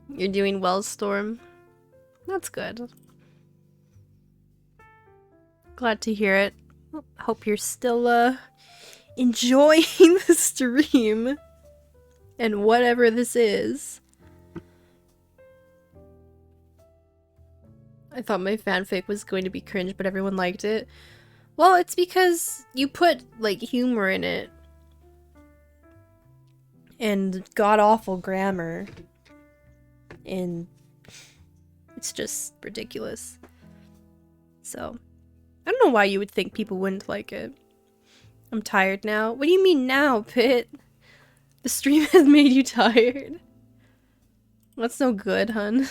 You're doing well, Storm. That's good. Glad to hear it. Hope you're still enjoying the stream and whatever this is. I thought my fanfic was going to be cringe, but everyone liked it. Well, it's because you put like humor in it and god-awful grammar, and it's just ridiculous. So I don't know why you would think people wouldn't like it. I'm tired now. What do you mean now, Pit? The stream has made you tired. That's no good, hun.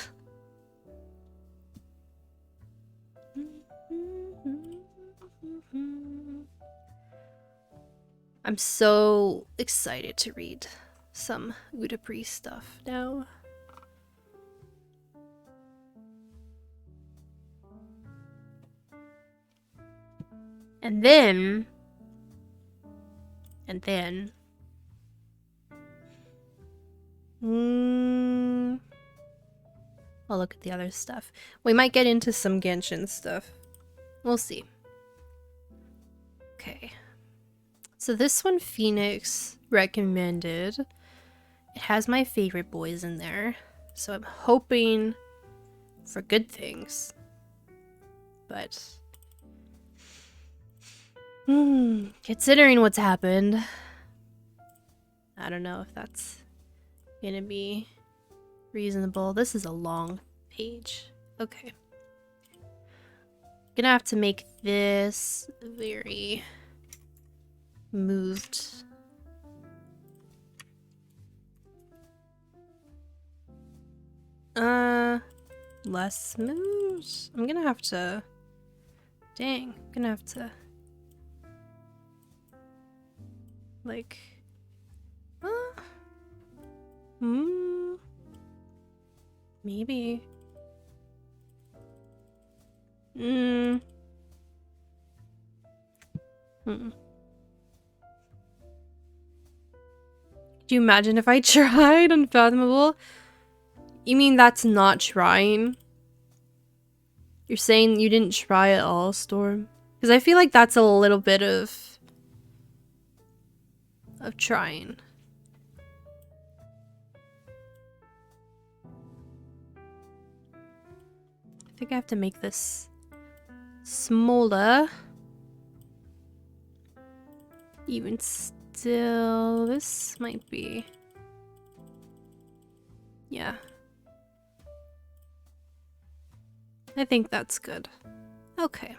I'm so excited to read some Udapri stuff now. And then I'll look at the other stuff. We might get into some Genshin stuff. We'll see. Okay. So this one Phoenix recommended. It has my favorite boys in there. So I'm hoping for good things. But considering what's happened, I don't know if that's gonna be reasonable. This is a long page. Okay. Gonna have to make this very moved. Less smooth. I'm gonna have to. Dang, I'm gonna have to. Like. Maybe. Could you imagine if I tried Unfathomable? You mean that's not trying? You're saying you didn't try at all, Storm? Because I feel like that's a little bit of trying. I think I have to make this smaller. Even still, this might be. Yeah. I think that's good. Okay.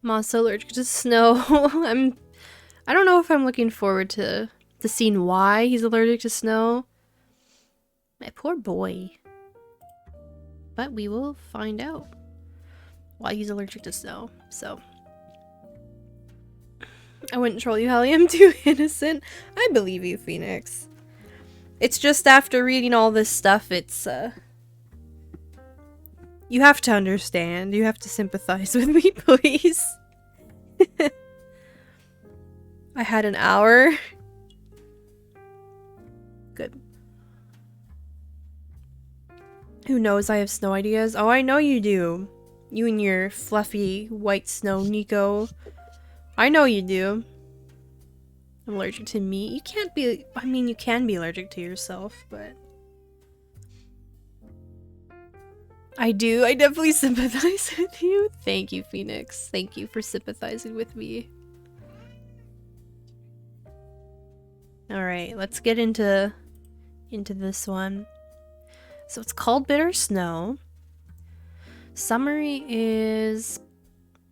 I'm also allergic to snow. I don't know if I'm looking forward to seeing why he's allergic to snow. My poor boy. But we will find out why he's allergic to snow. So I wouldn't troll you, Hallie. I'm too innocent. I believe you, Phoenix. It's just after reading all this stuff, it's you have to understand. You have to sympathize with me, please. I had an hour. Good. Who knows? I have snow ideas. Oh, I know you do. You and your fluffy white snow, Nico. I know you do. I'm allergic to meat. You can't be... I mean, you can be allergic to yourself, but... I do. I definitely sympathize with you. Thank you, Phoenix. Thank you for sympathizing with me. Alright, let's get into this one. So it's called Bitter Snow. Summary is...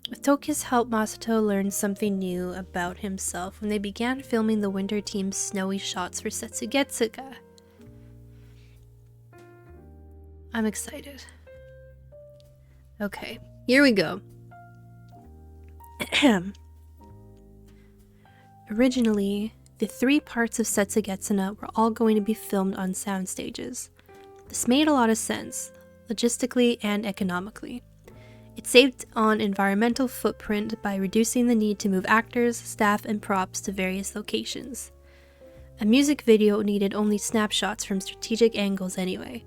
With Toki's help, Masato learned something new about himself when they began filming the winter team's snowy shots for Setsugetsuga. I'm excited. Okay, here we go. Originally, the 3 parts of Setsugetsuga were all going to be filmed on sound stages. This made a lot of sense, logistically and economically. It saved on environmental footprint by reducing the need to move actors, staff, and props to various locations. A music video needed only snapshots from strategic angles anyway,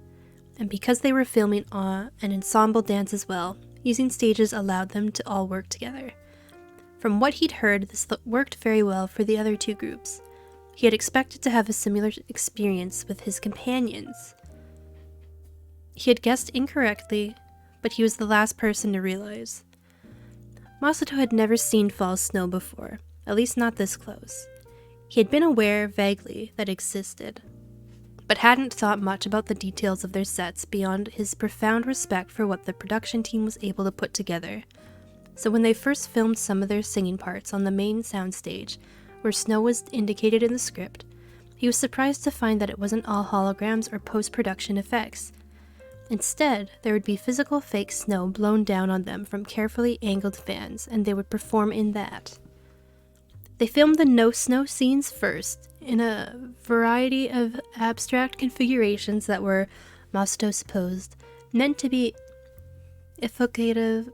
and because they were filming an ensemble dance as well, using stages allowed them to all work together. From what he'd heard, this worked very well for the other 2 groups. He had expected to have a similar experience with his companions. He had guessed incorrectly, but he was the last person to realize. Masato had never seen fall snow before, at least not this close. He had been aware, vaguely, that it existed, but hadn't thought much about the details of their sets beyond his profound respect for what the production team was able to put together. So when they first filmed some of their singing parts on the main soundstage, where snow was indicated in the script, he was surprised to find that it wasn't all holograms or post-production effects. Instead, there would be physical fake snow blown down on them from carefully angled fans, and they would perform in that. They filmed the no-snow scenes first, in a variety of abstract configurations that were, Masato supposed, meant to be evocative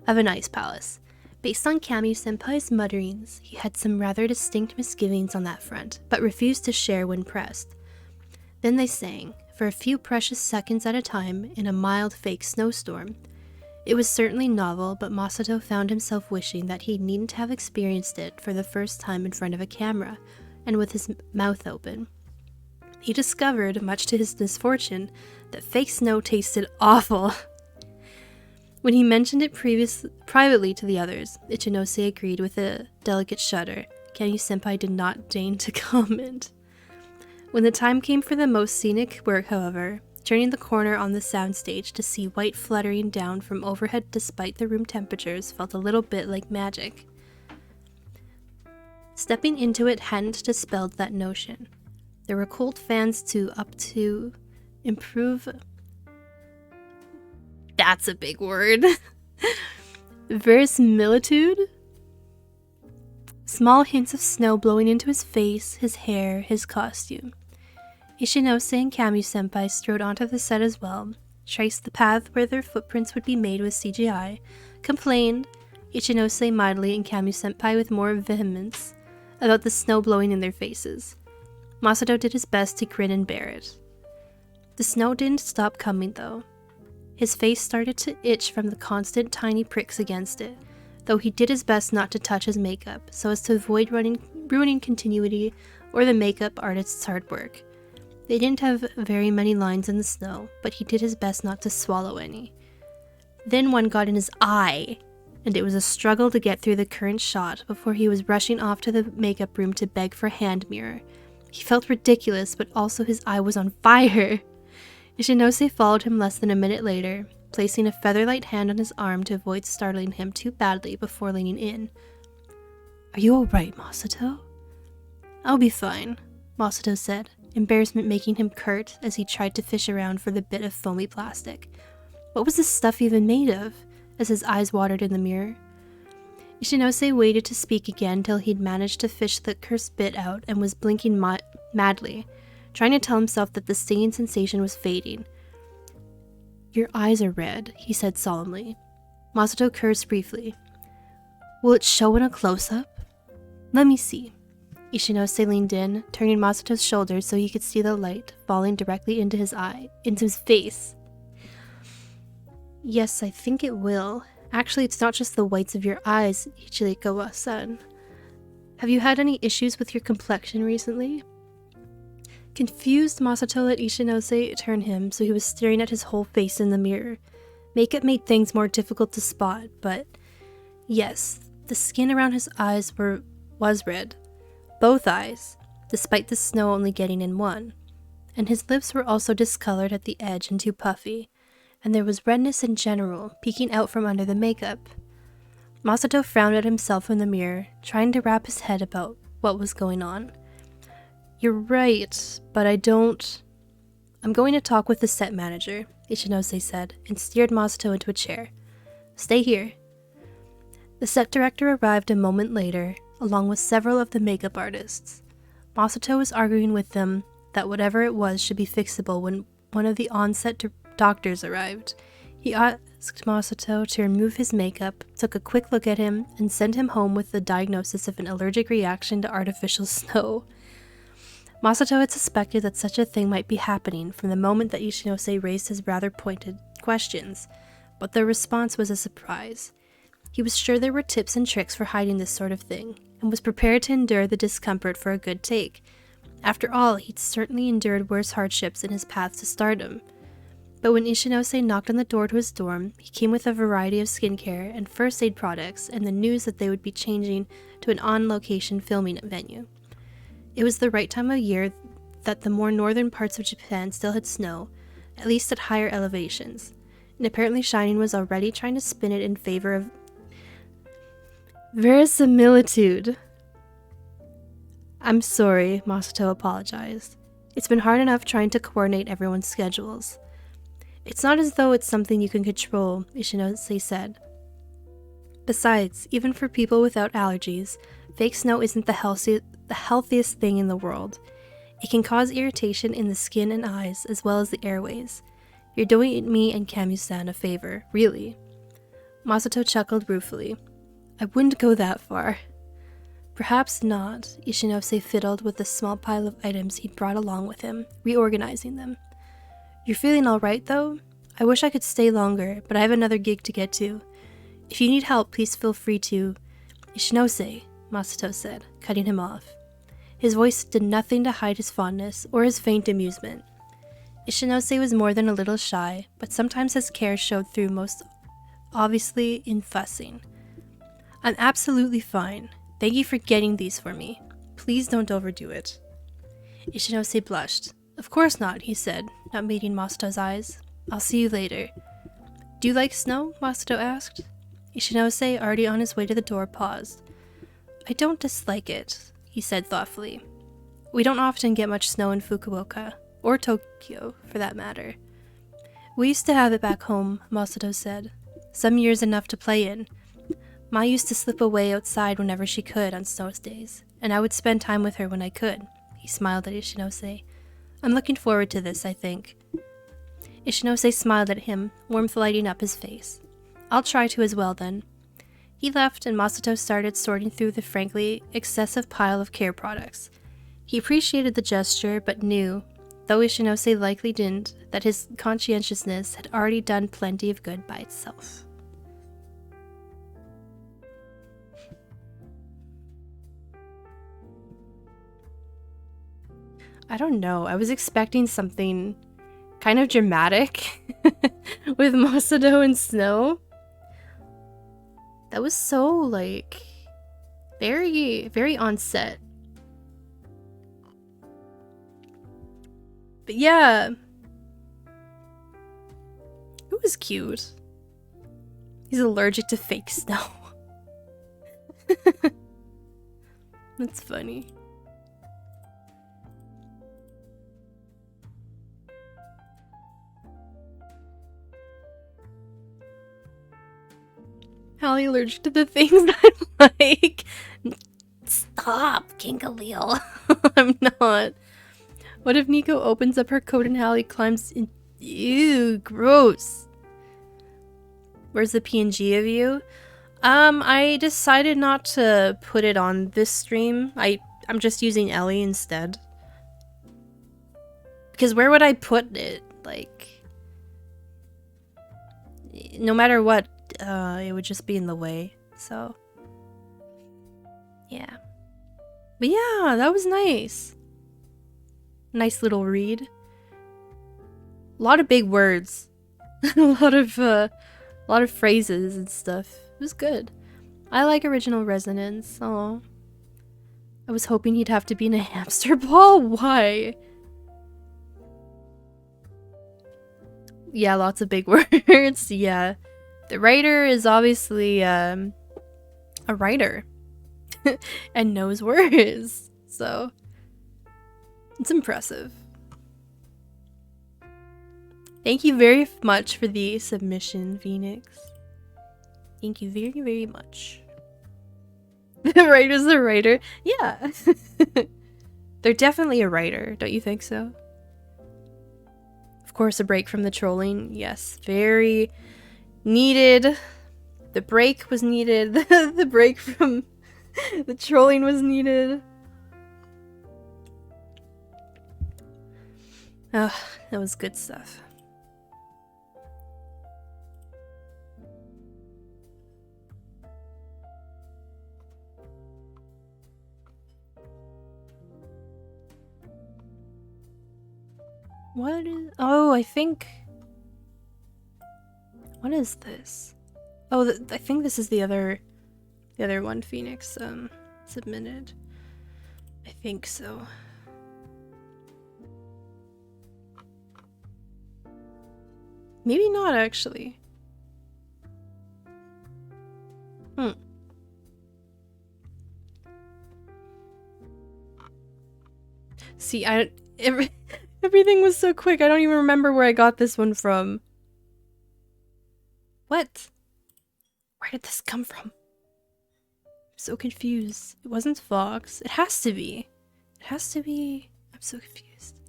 of an ice palace. Based on Kami-senpai's mutterings, he had some rather distinct misgivings on that front, but refused to share when pressed. Then they sang, for a few precious seconds at a time, in a mild fake snowstorm. It was certainly novel, but Masato found himself wishing that he needn't have experienced it for the first time in front of a camera, and with his mouth open. He discovered, much to his misfortune, that fake snow tasted awful. When he mentioned it privately to the others, Ichinose agreed with a delicate shudder. Kami-senpai did not deign to comment. When the time came for the most scenic work, however, turning the corner on the soundstage to see white fluttering down from overhead despite the room temperatures felt a little bit like magic. Stepping into it hadn't dispelled that notion. There were cold fans up to improve... That's a big word. Verisimilitude? Small hints of snow blowing into his face, his hair, his costume. Ichinose and Kami-senpai strode onto the set as well, traced the path where their footprints would be made with CGI, complained, Ichinose mildly and Kami-senpai with more vehemence, about the snow blowing in their faces. Masato did his best to grin and bear it. The snow didn't stop coming though. His face started to itch from the constant tiny pricks against it, though he did his best not to touch his makeup so as to avoid ruining continuity or the makeup artist's hard work. They didn't have very many lines in the snow, but he did his best not to swallow any. Then one got in his eye, and it was a struggle to get through the current shot before he was rushing off to the makeup room to beg for a hand mirror. He felt ridiculous, but also his eye was on fire. Ichinose followed him less than a minute later, placing a feather-light hand on his arm to avoid startling him too badly before leaning in. "Are you alright, Masato?" "I'll be fine," Masato said, embarrassment making him curt as he tried to fish around for the bit of foamy plastic. What was this stuff even made of? As his eyes watered in the mirror. Ichinose waited to speak again till he'd managed to fish the cursed bit out and was blinking madly, trying to tell himself that the stinging sensation was fading. "Your eyes are red," he said solemnly. Masato cursed briefly. "Will it show in a close-up?" "Let me see." Ichinose leaned in, turning Masato's shoulders so he could see the light falling directly into his face. "Yes, I think it will. Actually, it's not just the whites of your eyes, Ichirikawa-san. Have you had any issues with your complexion recently?" Confused, Masato let Ishinose turn him so he was staring at his whole face in the mirror. Makeup made things more difficult to spot, but yes, the skin around his eyes was red. Both eyes, despite the snow only getting in one. And his lips were also discolored at the edge and too puffy, and there was redness in general peeking out from under the makeup. Masato frowned at himself in the mirror, trying to wrap his head about what was going on. You're right, but I'm going to talk with the set manager, Ishinose said, and steered Masato into a chair. Stay here. The set director arrived a moment later, along with several of the makeup artists. Masato was arguing with them that whatever it was should be fixable when one of the on-set doctors arrived. He asked Masato to remove his makeup, took a quick look at him, and sent him home with the diagnosis of an allergic reaction to artificial snow. Masato had suspected that such a thing might be happening from the moment that Ishinose raised his rather pointed questions, but the response was a surprise. He was sure there were tips and tricks for hiding this sort of thing, and was prepared to endure the discomfort for a good take. After all, he'd certainly endured worse hardships in his path to stardom. But when Ishinose knocked on the door to his dorm, he came with a variety of skincare and first aid products and the news that they would be changing to an on-location filming venue. It was the right time of year that the more northern parts of Japan still had snow, at least at higher elevations, and apparently Shining was already trying to spin it in favor of verisimilitude. I'm sorry, Masato apologized. It's been hard enough trying to coordinate everyone's schedules. It's not as though it's something you can control, Ishinose said. Besides, even for people without allergies, fake snow isn't the healthiest thing in the world. It can cause irritation in the skin and eyes, as well as the airways. You're doing me and Camu-san a favor, really. Masato chuckled ruefully. I wouldn't go that far. Perhaps not, Ishinose fiddled with the small pile of items he'd brought along with him, reorganizing them. You're feeling alright, though? I wish I could stay longer, but I have another gig to get to. If you need help, please feel free to... Ishinose, Masato said, cutting him off. His voice did nothing to hide his fondness or his faint amusement. Ishinose was more than a little shy, but sometimes his care showed through most obviously in fussing. I'm absolutely fine. Thank you for getting these for me. Please don't overdo it. Ishinose blushed. Of course not, he said, not meeting Masato's eyes. I'll see you later. Do you like snow? Masato asked. Ishinose, already on his way to the door, paused. I don't dislike it, he said thoughtfully. We don't often get much snow in Fukuoka, or Tokyo, for that matter. We used to have it back home, Masato said. Some years enough to play in. Ma used to slip away outside whenever she could on snow days, and I would spend time with her when I could. He smiled at Ishinose. I'm looking forward to this, I think. Ishinose smiled at him, warmth lighting up his face. I'll try to as well, then. He left, and Masato started sorting through the frankly excessive pile of care products. He appreciated the gesture, but knew, though Ishinose likely didn't, that his conscientiousness had already done plenty of good by itself. I don't know, I was expecting something kind of dramatic with Masato and Snow. That was so, like, very, very on set. But yeah. It was cute. He's allergic to fake snow. That's funny. Hallie allergic to the things I like. Stop, King Khalil. I'm not. What if Nico opens up her coat and Hallie climbs in? Ew, gross. Where's the PNG of you? I decided not to put it on this stream. I'm just using Ellie instead. Because where would I put it? Like, no matter what, it would just be in the way. So, yeah. But yeah, that was nice. Nice little read. A lot of big words. a lot of phrases and stuff. It was good. I like original resonance. Oh, I was hoping he'd have to be in a hamster ball. Why? Yeah, lots of big words. Yeah. The writer is obviously a writer and knows words. So it's impressive. Thank you very much for the submission, Phoenix. Thank you very, very much. The writer's a writer. Yeah. They're definitely a writer, don't you think so? Of course, a break from the trolling. Yes, very needed. The break was needed. The break from the trolling was needed. Oh, that was good stuff. What is... Oh, I think... What is this? Oh, I think this is the other one Phoenix submitted. I think so. Maybe not, actually. See, everything was so quick. I don't even remember where I got this one from. What? Where did this come from? I'm so confused. It wasn't Fox. It has to be. It has to be. I'm so confused.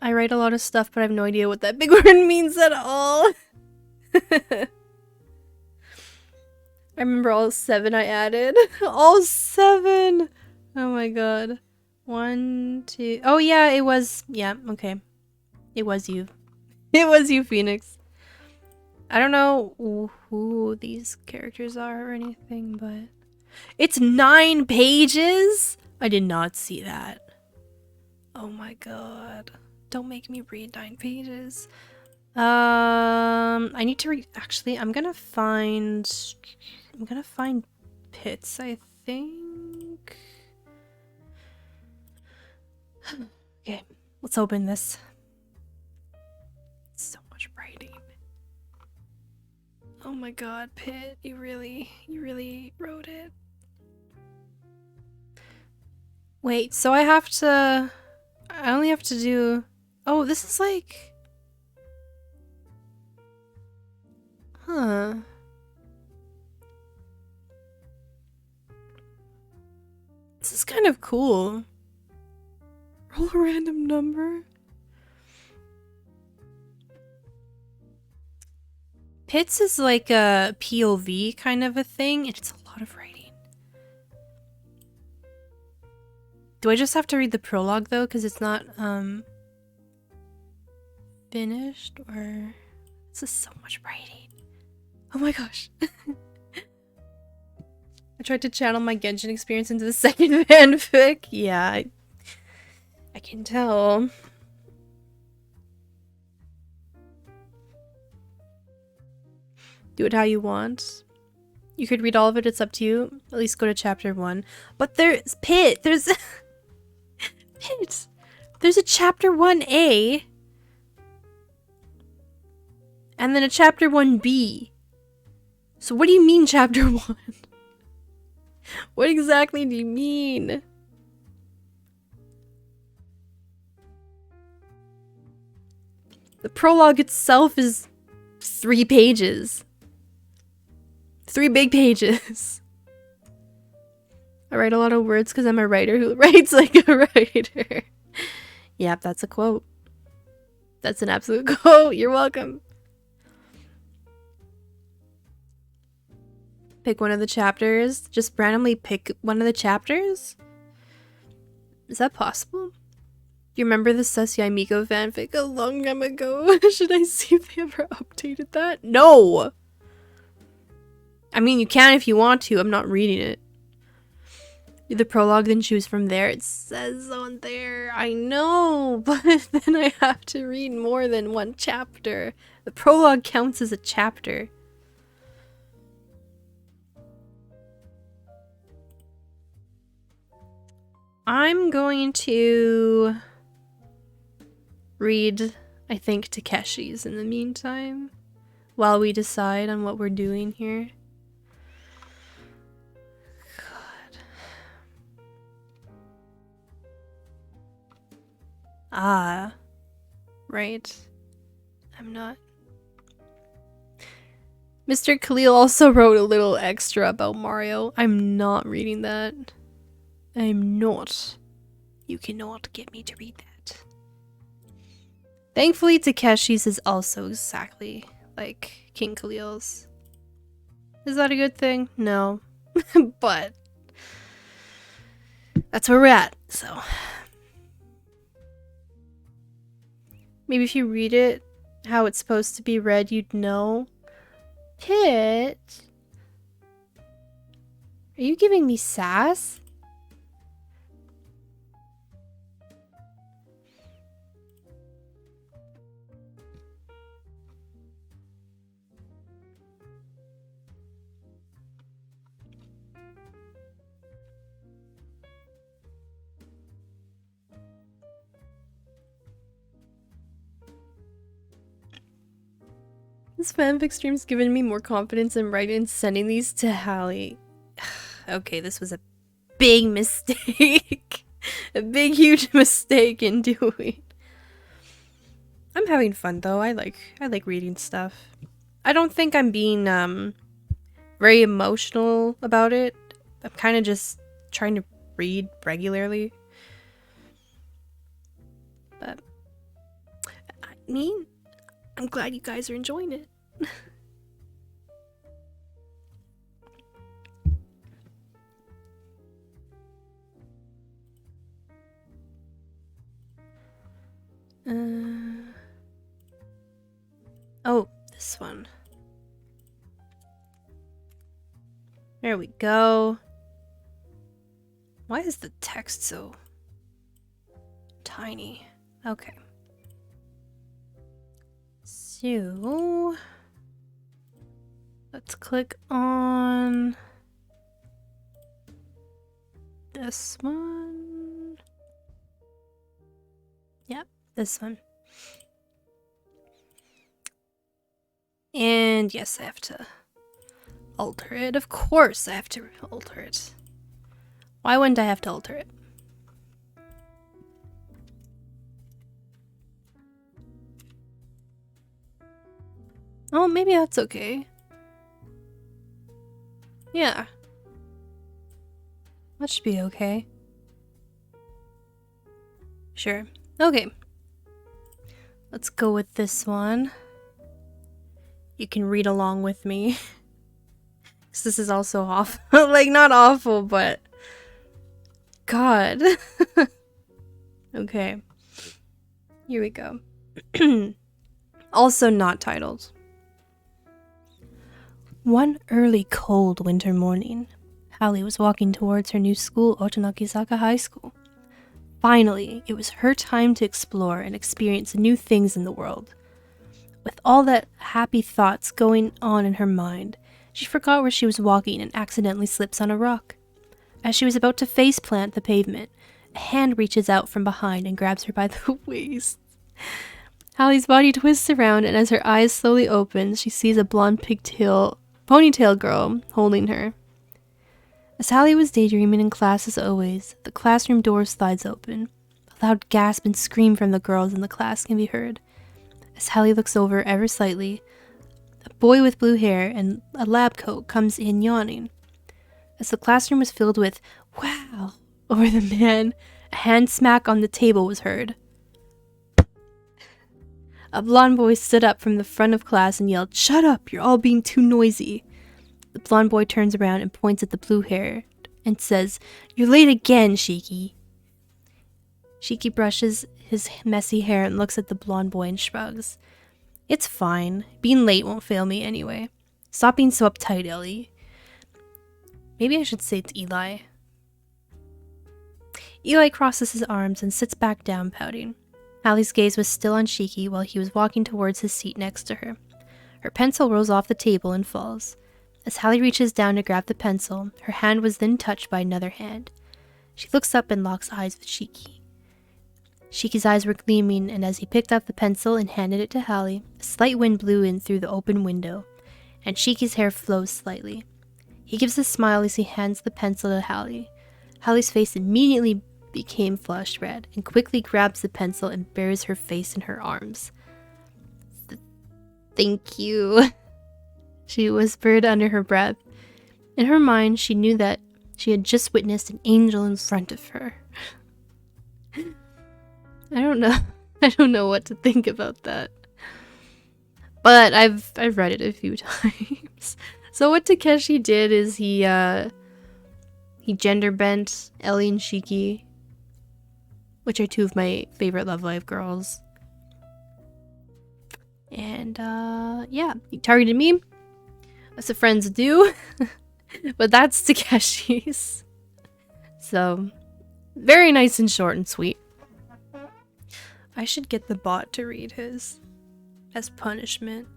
I write a lot of stuff, but I have no idea what that big word means at all. I remember all 7 I added. All 7! Oh my god. 1, 2... Oh yeah, it was... Yeah, okay. It was you. It was you, Phoenix. I don't know who these characters are or anything, but... It's 9 pages?! I did not see that. Oh my god. Don't make me read 9 pages. I need to read... Actually, I'm gonna find Pits, I think. Okay, let's open this. So much writing. Oh my god, Pit, you really wrote it. Wait, so I only have to do... Oh, this is like... Huh. This is kind of cool. Roll a random number. Pits is like a POV kind of a thing, and it's a lot of writing. Do I just have to read the prologue though, because it's not finished, or... This is so much writing. Oh my gosh. I tried to channel my Genshin experience into the second fanfic. Yeah, I can tell. Do it how you want. You could read all of it, it's up to you. At least go to chapter 1. But there's Pit! There's... Pit! There's a chapter 1A. And then a chapter 1B. So what do you mean chapter 1? What exactly do you mean? The prologue itself is 3 pages. 3 big pages. I write a lot of words because I'm a writer who writes like a writer. Yep, that's a quote. That's an absolute quote. You're welcome. Pick one of the chapters. Just randomly pick one of the chapters? Is that possible? You remember the Sussy Miko fanfic a long time ago? Should I see if they ever updated that? No! I mean, you can if you want to. I'm not reading it. The prologue, then choose from there. It says on there. I know, but then I have to read more than one chapter. The prologue counts as a chapter. I'm going to read, I think, Takeshi's in the meantime, while we decide on what we're doing here. God. Ah, right. I'm not. Mr. Khalil also wrote a little extra about Mario. I'm not reading that. I'm not. You cannot get me to read that. Thankfully, Takeshi's is also exactly like King Khalil's. Is that a good thing? No. But that's where we're at, so. Maybe if you read it how it's supposed to be read, you'd know. Pit? Are you giving me sass? This fanfic stream's given me more confidence in writing and sending these to Hallie. Okay, this was a big mistake. A big, huge mistake in doing. I'm having fun though. I like reading stuff. I don't think I'm being very emotional about it. I'm kind of just trying to read regularly. But I mean, I'm glad you guys are enjoying it. Oh, this one. There we go. Why is the text so tiny? Okay. So, let's click on this one. Yep, this one. And yes, I have to alter it. Of course I have to alter it. Why wouldn't I have to alter it? Oh, maybe that's okay. Yeah. That should be okay. Sure. Okay. Let's go with this one. You can read along with me. Because this is also awful. Like, not awful, but... God. Okay. Here we go. Also not titled. One early cold winter morning, Hallie was walking towards her new school, Otonokisaka High School. Finally, it was her time to explore and experience new things in the world. With all that happy thoughts going on in her mind, she forgot where she was walking and accidentally slips on a rock. As she was about to faceplant the pavement, a hand reaches out from behind and grabs her by the waist. Hallie's body twists around, and as her eyes slowly open, she sees a blonde ponytail girl holding her. As Hallie was daydreaming in class as always, the classroom door slides open. A loud gasp and scream from the girls in the class can be heard. As Hallie looks over ever slightly, a boy with blue hair and a lab coat comes in yawning. As the classroom was filled with "wow" over the man, a hand smack on the table was heard. A blonde boy stood up from the front of class and yelled, "Shut up, you're all being too noisy." The blonde boy turns around and points at the blue hair and says, "You're late again, Shiki." Shiki brushes his messy hair and looks at the blonde boy and shrugs. "It's fine. Being late won't fail me anyway. Stop being so uptight, Ellie." Maybe I should say it's Eli. Eli crosses his arms and sits back down, pouting. Hallie's gaze was still on Shiki while he was walking towards his seat next to her. Her pencil rolls off the table and falls. As Hallie reaches down to grab the pencil, her hand was then touched by another hand. She looks up and locks eyes with Shiki. Shiki's eyes were gleaming, and as he picked up the pencil and handed it to Hallie, a slight wind blew in through the open window, and Shiki's hair flows slightly. He gives a smile as he hands the pencil to Hallie. Hallie's face immediately became flushed red, and quickly grabs the pencil and buries her face in her arms. Thank you, she whispered under her breath. In her mind, she knew that she had just witnessed an angel in front of her. I don't know what to think about that. But I've read it a few times. So what Takeshi did is he gender bent Ellie and Shiki, which are two of my favorite Love Live girls. And yeah, he targeted me, as the friends do. But that's Takeshi's. So very nice and short and sweet. I should get the bot to read his as punishment.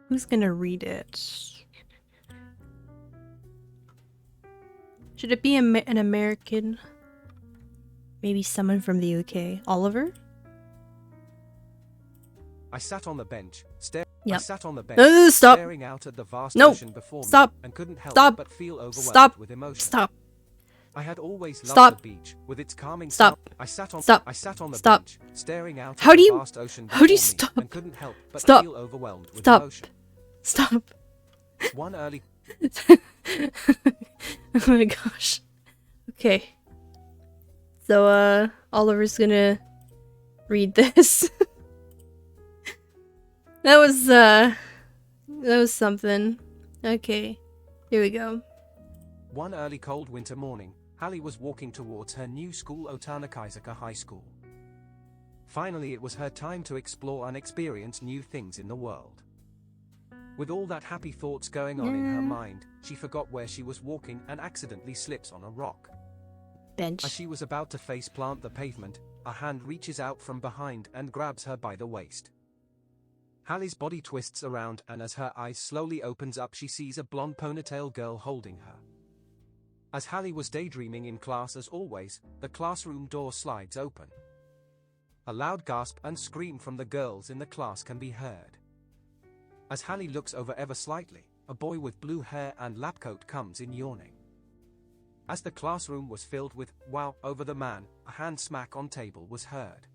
Who's gonna read it? Should it be an American? Maybe someone from the UK. Oliver? I sat on the bench, Yep. I sat on the bench, Stop. staring out at the vast No. ocean before Stop. me, and couldn't help Stop. but feel overwhelmed Stop. with emotion. Stop. I had always loved Stop. the beach with its calming Stop. sound. I sat on the Stop. bench, staring out How at do the you- vast ocean how do you before me, stop? and couldn't help but Stop. feel overwhelmed with Stop. emotion. Stop. One early Oh my gosh. Okay. So, Oliver's gonna read this. That was something. Okay. Here we go. One early cold winter morning, Hallie was walking towards her new school Otanakaizaka High School. Finally, it was her time to explore and experience new things in the world. With all that happy thoughts going on in her mind, she forgot where she was walking and accidentally slips on a rock. Bench. As she was about to face plant the pavement, a hand reaches out from behind and grabs her by the waist. Hallie's body twists around, and as her eyes slowly opens up, she sees a blonde ponytail girl holding her. As Hallie was daydreaming in class as always, the classroom door slides open. A loud gasp and scream from the girls in the class can be heard. As Hallie looks over ever slightly, a boy with blue hair and lab coat comes in yawning. As the classroom was filled with "wow" over the man, a hand smack on table was heard.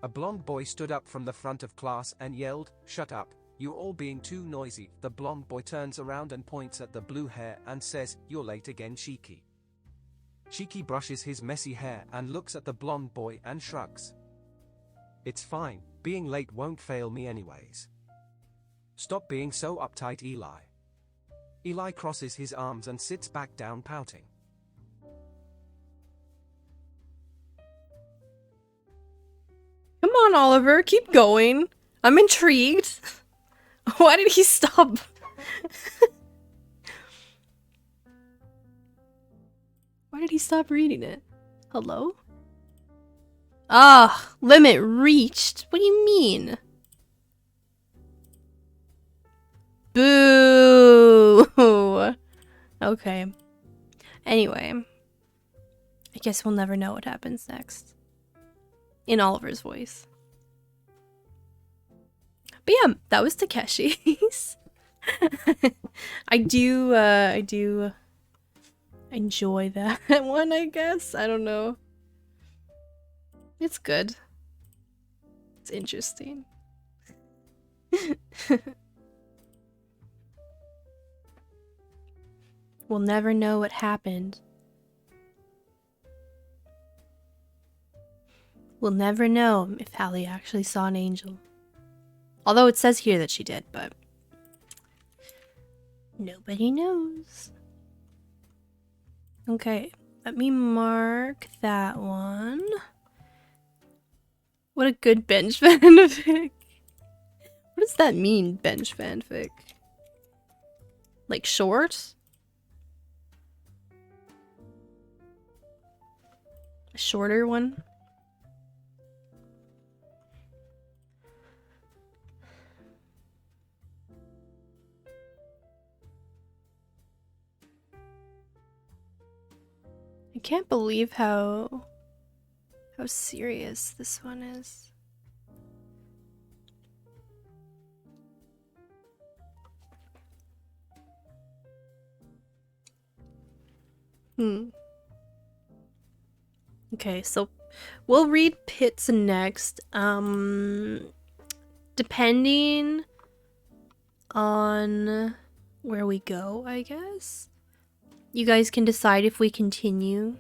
A blonde boy stood up from the front of class and yelled, "Shut up, you're all being too noisy." The blonde boy turns around and points at the blue hair and says, "You're late again, Shiki." Shiki brushes his messy hair and looks at the blonde boy and shrugs. "It's fine, being late won't fail me anyways. Stop being so uptight, Eli." Eli crosses his arms and sits back down, pouting. Come on, Oliver, keep going. I'm intrigued. Why did he stop? Why did he stop reading it? Hello? Ah, limit reached. What do you mean? Boo! Okay. Anyway. I guess we'll never know what happens next. In Oliver's voice. But yeah, that was Takeshi's. I do enjoy that one, I guess. I don't know. It's good. It's interesting. We'll never know what happened. We'll never know if Hallie actually saw an angel. Although it says here that she did, but nobody knows. Okay, Let me mark that one. What a good bench fanfic. What does that mean, bench fanfic? Like short? A shorter one? I can't believe how serious this one is. Okay, so we'll read Pitts next. Depending on where we go, I guess. You guys can decide if we continue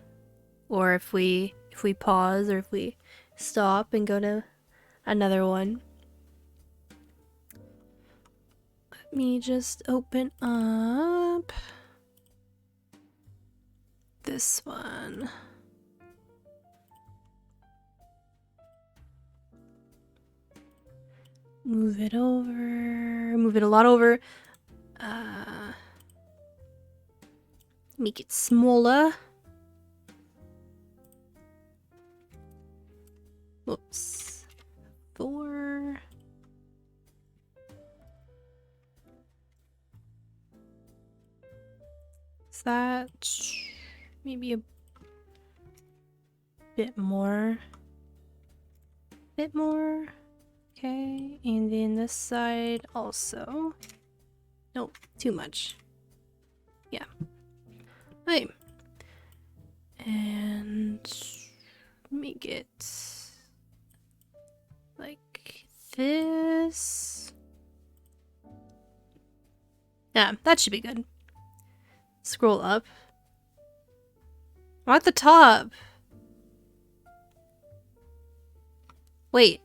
or if we pause or if we stop and go to another one. Let me just open up this one. Move it over. Move it a lot over. Make it smaller. Whoops. 4. Is that maybe a bit more? Bit more. Okay, and then this side also. Nope, too much. Yeah. Right. And make it like this. Yeah, that should be good. Scroll up. I'm at the top. Wait.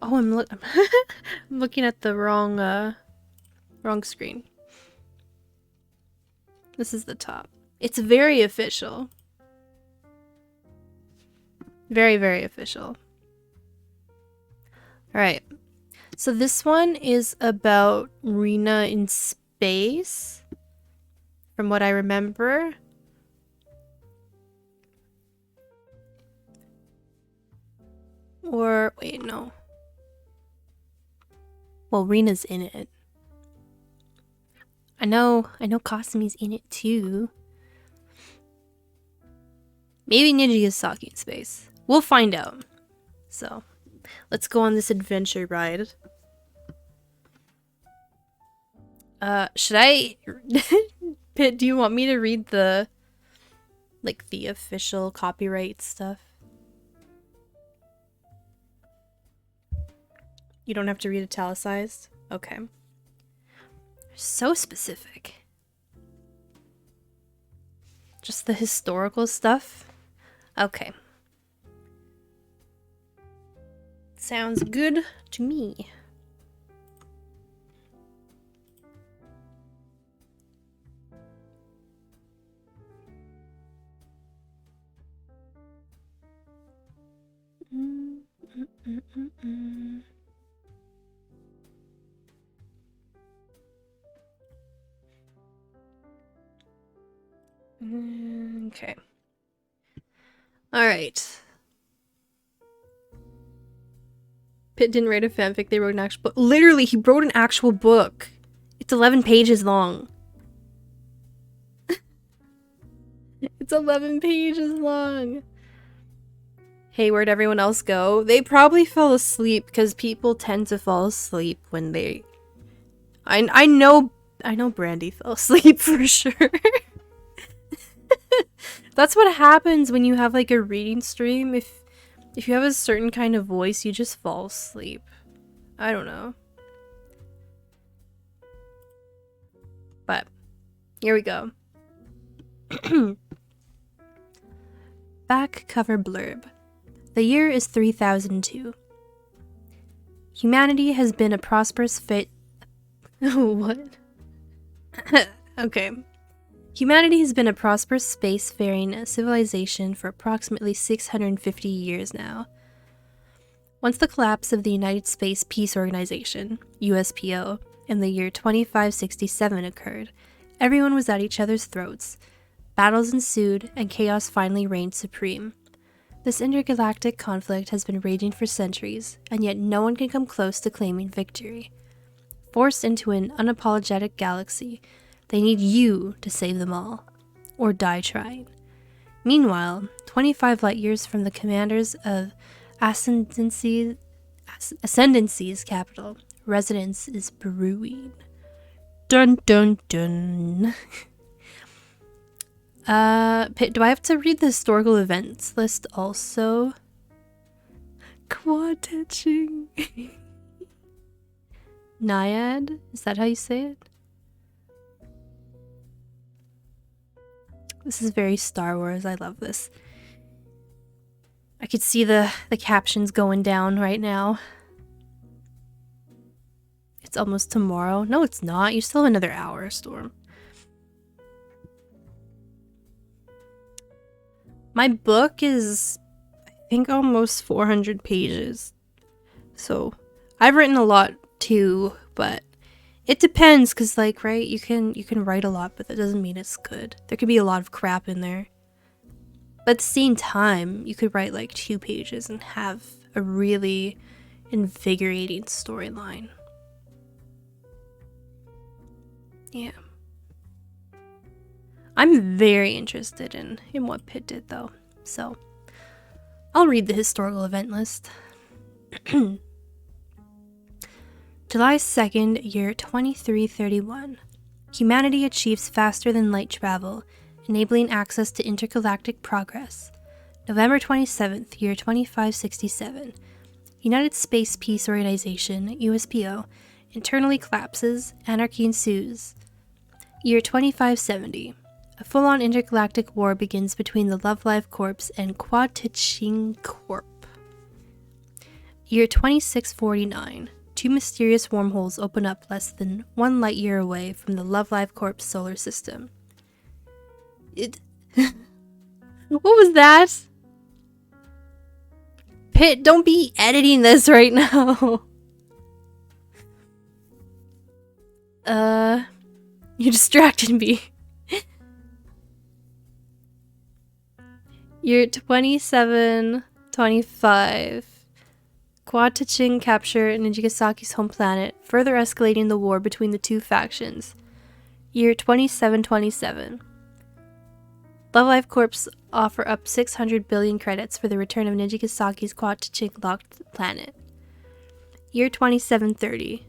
Oh, I'm looking at the wrong screen. This is the top. It's very official. Very, very official. Alright. So this one is about Rena in space. From what I remember. Or, wait, no. Well, Rena's in it. I know Kasumi's in it too. Maybe Nijigasaki in space. We'll find out. So, let's go on this adventure ride. Should I... Pit, do you want me to read the... like, the official copyright stuff? You don't have to read italicized? Okay. So specific. Just the historical stuff? Okay. Sounds good to me. Okay. Alright. Pitt didn't write a fanfic, they wrote an actual book. Literally, he wrote an actual book. It's 11 pages long. It's 11 pages long. Hey, where'd everyone else go? They probably fell asleep because people tend to fall asleep when they... I know Brandy fell asleep for sure. That's what happens when you have like a reading stream. If you have a certain kind of voice, you just fall asleep. I don't know. But here we go. Back cover blurb. The year is 3002. Humanity has been a prosperous fit. What? Okay. Humanity has been a prosperous space-faring civilization for approximately 650 years now. Once the collapse of the United Space Peace Organization, USPO, in the year 2567 occurred, everyone was at each other's throats. Battles ensued, and chaos finally reigned supreme. This intergalactic conflict has been raging for centuries, and yet no one can come close to claiming victory. Forced into an unapologetic galaxy, they need you to save them all, or die trying. Meanwhile, 25 light years from the commanders of Ascendancy's capital, resonance is brewing. Dun dun dun. Pitt, do I have to read the historical events list also? Quad touching. Naiad? Is that how you say it? This is very Star Wars. I love this. I could see the captions going down right now. It's almost tomorrow. No, it's not. You still have another hour, Storm. My book is, I think, almost 400 pages. So, I've written a lot too, but it depends, because, like, right, you can write a lot, but that doesn't mean it's good. There could be a lot of crap in there. But at the same time, you could write, like, 2 pages and have a really invigorating storyline. Yeah. I'm very interested in what Pitt did, though. So, I'll read the historical event list. July 2nd, year 2331. Humanity achieves faster than light travel, enabling access to intergalactic progress. November 27th, year 2567. United Space Peace Organization, USPO, internally collapses, anarchy ensues. Year 2570. A full-on intergalactic war begins between the Love Life Corps and Quad-Ching Corp. Year 2649. 2 mysterious wormholes open up less than 1 light year away from the Love Life Corp solar system. What was that? Pitt, don't be editing this right now. You distracted me. Year 2725. Quad-Ching capture Nijikasaki's home planet, further escalating the war between the two factions. Year 2727. Love Life Corps offer up 600 billion credits for the return of Nijikasaki's Quad-Ching locked planet. Year 2730.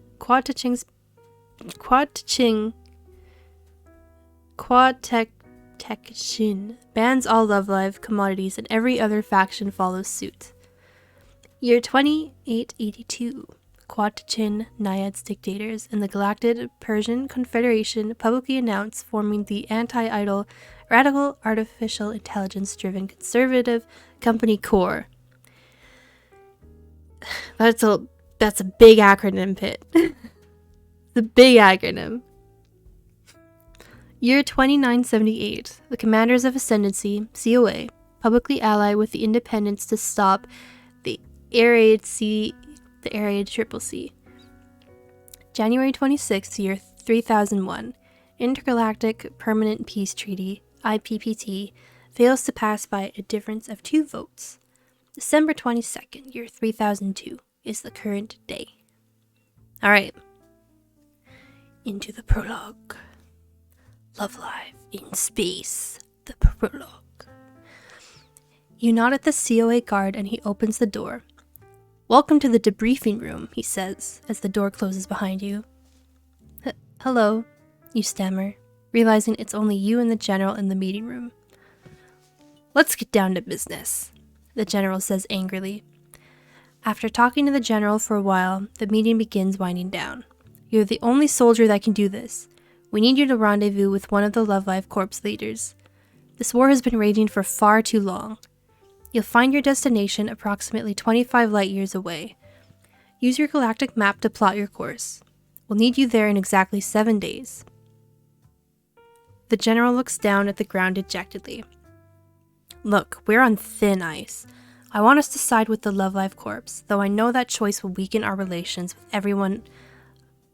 Quad-Ching bans all Love Life commodities, and every other faction follows suit. Year 2882. Quad-Ching Naiads dictators and the Galactic Persian Confederation publicly announced forming the anti-idol Radical Artificial Intelligence-driven conservative company Core. That's a big acronym, Pitt. The big acronym. Year 2978. The Commanders of Ascendancy, COA, publicly ally with the Independents to stop the Arid Triple C. January 26th, year 3001. Intergalactic Permanent Peace Treaty, IPPT, fails to pass by a difference of 2 votes. December 22nd, year 3002, is the current day. Alright. Into the prologue. Love Life in Space, the prologue. You nod at the COA guard and he opens the door. Welcome to the debriefing room, he says, as the door closes behind you. Hello, you stammer, realizing it's only you and the general in the meeting room. Let's get down to business, the general says angrily. After talking to the general for a while, the meeting begins winding down. You're the only soldier that can do this. We need you to rendezvous with one of the Love Life Corps leaders. This war has been raging for far too long. You'll find your destination approximately 25 light years away. Use your galactic map to plot your course. We'll need you there in exactly 7 days. The general looks down at the ground dejectedly. Look, we're on thin ice. I want us to side with the Love Life Corps, though I know that choice will weaken our relations with everyone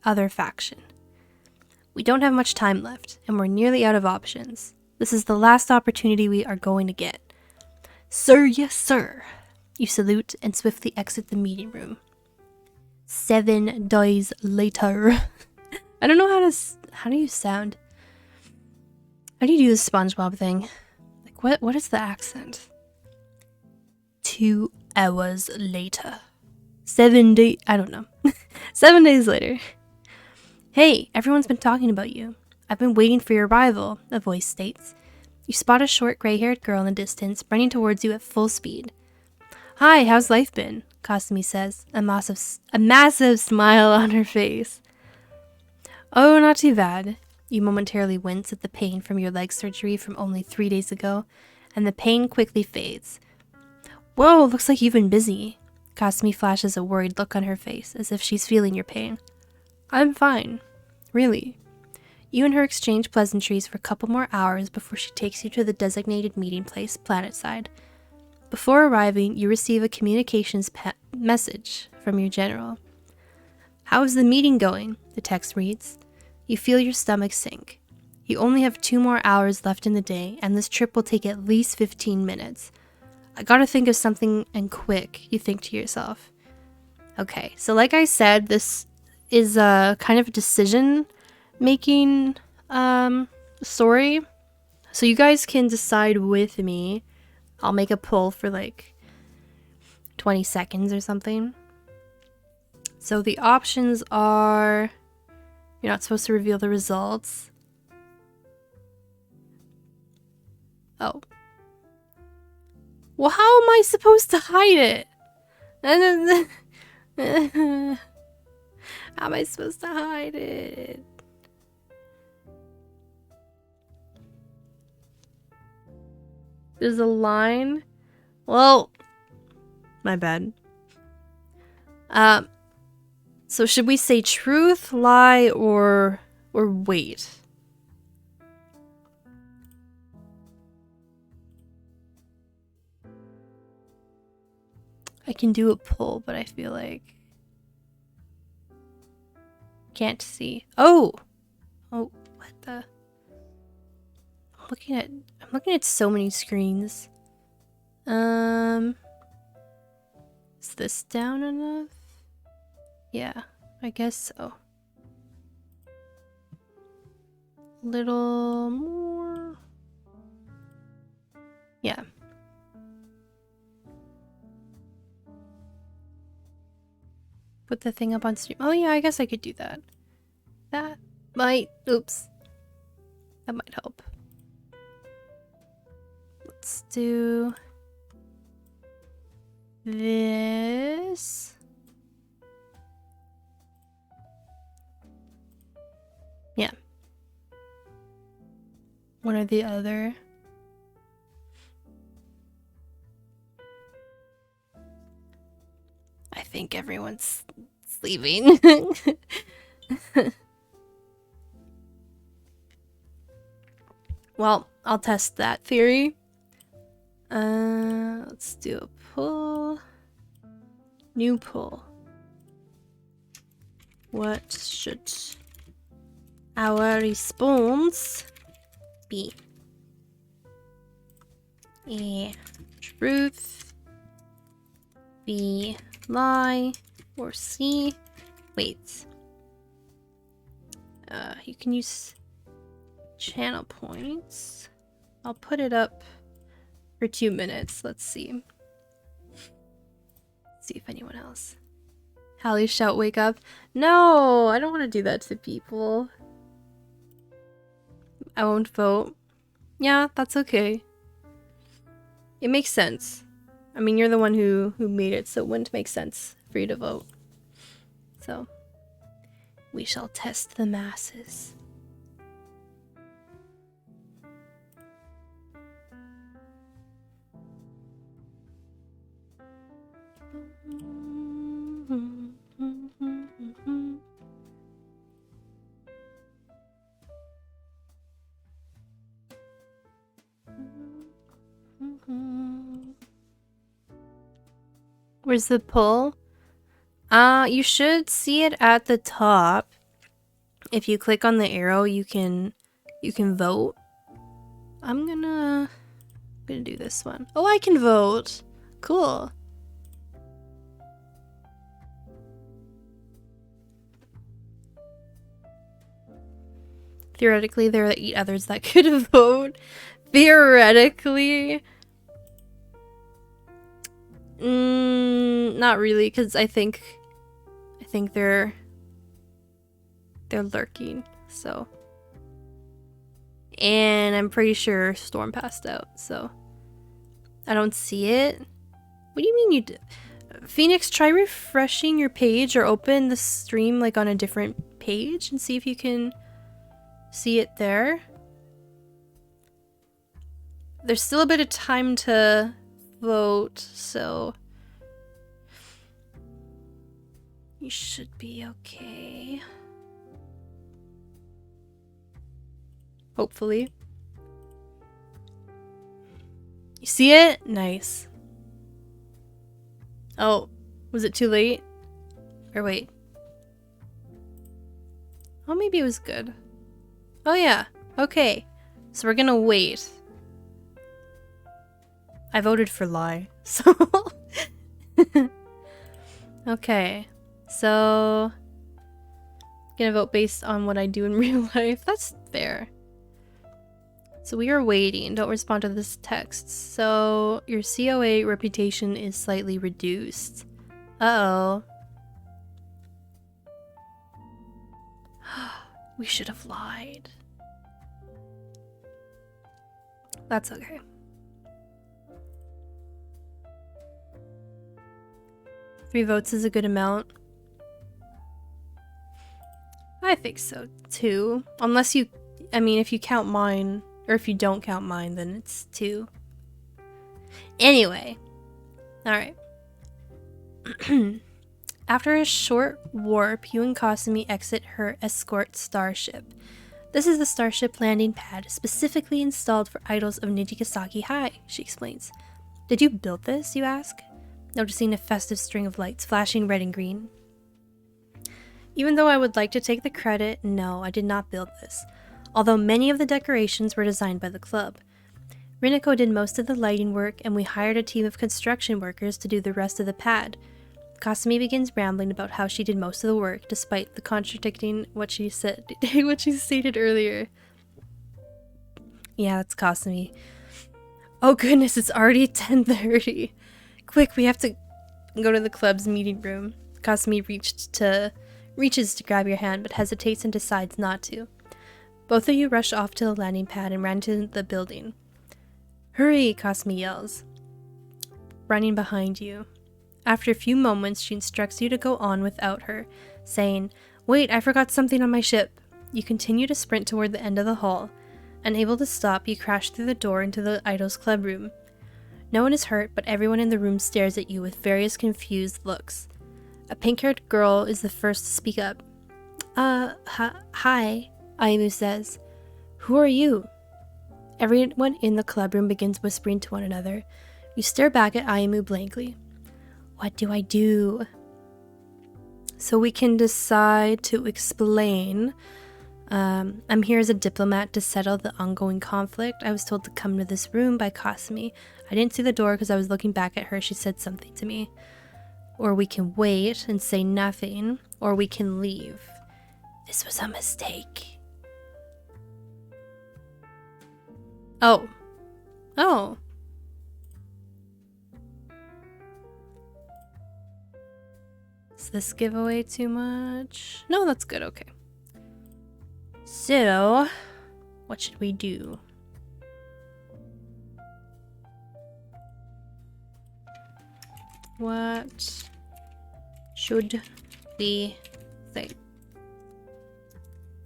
other faction. We don't have much time left, and we're nearly out of options. This is the last opportunity we are going to get. Sir, yes, sir. You salute and swiftly exit the meeting room. 7 days later. I don't know how do you sound? How do you do the SpongeBob thing? Like what is the accent? 2 hours later. 7 days, I don't know. 7 days later. Hey, everyone's been talking about you. I've been waiting for your arrival, a voice states. You spot a short gray-haired girl in the distance, running towards you at full speed. Hi, how's life been? Kasumi says, a massive smile on her face. Oh, not too bad. You momentarily wince at the pain from your leg surgery from only 3 days ago, and the pain quickly fades. Whoa, looks like you've been busy. Kasumi flashes a worried look on her face, as if she's feeling your pain. I'm fine. Really. You and her exchange pleasantries for a couple more hours before she takes you to the designated meeting place, planetside. Before arriving, you receive a communications message from your general. How is the meeting going? The text reads. You feel your stomach sink. You only have 2 more hours left in the day, and this trip will take at least 15 minutes. I gotta think of something and quick, you think to yourself. Okay, so like I said, this is a kind of a decision-making story. So you guys can decide with me. I'll make a poll for like 20 seconds or something. So the options are... You're not supposed to reveal the results. Oh. Well, how am I supposed to hide it? How am I supposed to hide it? There's a line. Well, my bad. So should we say truth, lie, or wait? I can do a poll, but I feel like can't see. Oh, what the? I'm looking at so many screens. Is this down enough? Yeah, I guess so. Little more. Yeah. Put the thing up on stream. Oh yeah, I guess I could do that. That might, oops. That might help. Let's do this. Yeah. One or the other. I think everyone's sleeping. Well, I'll test that theory. Let's do a pull. New pull. What should our response be? A truth, B lie, or C wait. You can use channel points. I'll put it up for 2 minutes. Let's see. See if anyone else. Hallie shout wake up. No, I don't want to do that to people. I won't vote. Yeah, that's okay. It makes sense. I mean, you're the one who made it, so it wouldn't make sense for you to vote. So, we shall test the masses. Where's the poll? You should see it at the top. If you click on the arrow, you can vote. I'm gonna do this one. Oh, I can vote. Cool. Theoretically, there are 8 others that could vote. Theoretically. Not really, because I think they're lurking, so. And I'm pretty sure Storm passed out, so. I don't see it. What do you mean you did? Phoenix, try refreshing your page or open the stream like on a different page and see if you can see it there. There's still a bit of time to vote, so you should be okay. Hopefully. You see it? Nice. Oh, was it too late? Or wait. Oh, maybe it was good. Oh yeah, okay. So we're gonna wait. I voted for lie, so... Okay, so... Gonna vote based on what I do in real life. That's fair. So we are waiting. Don't respond to this text. So your COA reputation is slightly reduced. Uh-oh. We should have lied. That's okay. Three votes is a good amount. I think so too. Unless you, I mean, if you count mine, or if you don't count mine, then it's 2. Anyway. Alright. After a short warp, you and Kasumi exit her escort starship. This is the starship landing pad, specifically installed for idols of Nijigasaki High, she explains. Did you build this, you ask? Noticing a festive string of lights flashing red and green. Even though I would like to take the credit, no, I did not build this. Although many of the decorations were designed by the club. Rinako did most of the lighting work, and we hired a team of construction workers to do the rest of the pad. Kasumi begins rambling about how she did most of the work, despite the contradicting what she said, what she stated earlier. Yeah, that's Kasumi. Oh goodness, it's already 10:30. Quick, we have to go to the club's meeting room. Kasumi reaches to grab your hand, but hesitates and decides not to. Both of you rush off to the landing pad and run to the building. Hurry, Kasumi yells, running behind you. After a few moments, she instructs you to go on without her, saying, Wait, I forgot something on my ship. You continue to sprint toward the end of the hall. Unable to stop, you crash through the door into the Idol's club room. No one is hurt, but everyone in the room stares at you with various confused looks. A pink-haired girl is the first to speak up. Hi, Ayumu says. Who are you? Everyone in the clubroom begins whispering to one another. You stare back at Ayumu blankly. What do I do? So we can decide to explain. I'm here as a diplomat to settle the ongoing conflict. I was told to come to this room by Kasumi. I didn't see the door because I was looking back at her. She said something to me. Or we can wait and say nothing, or we can leave. This was a mistake. Oh. Oh. Does this give away too much? No, that's good, okay. So, what should we do? What should we say?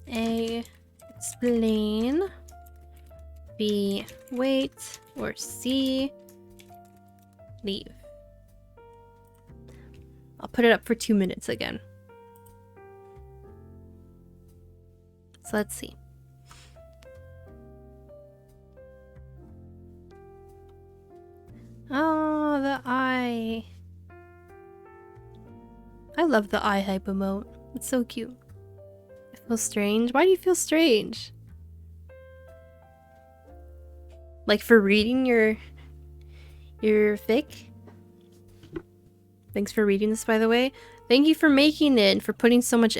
A. Explain. B. Wait. Or C. Leave. I'll put it up for 2 minutes again. So let's see. Oh, the eye. I love the eye hype emote. It's so cute. I feel strange. Why do you feel strange? Like for reading your fic? Thanks for reading this, by the way. Thank you for making it and for putting so much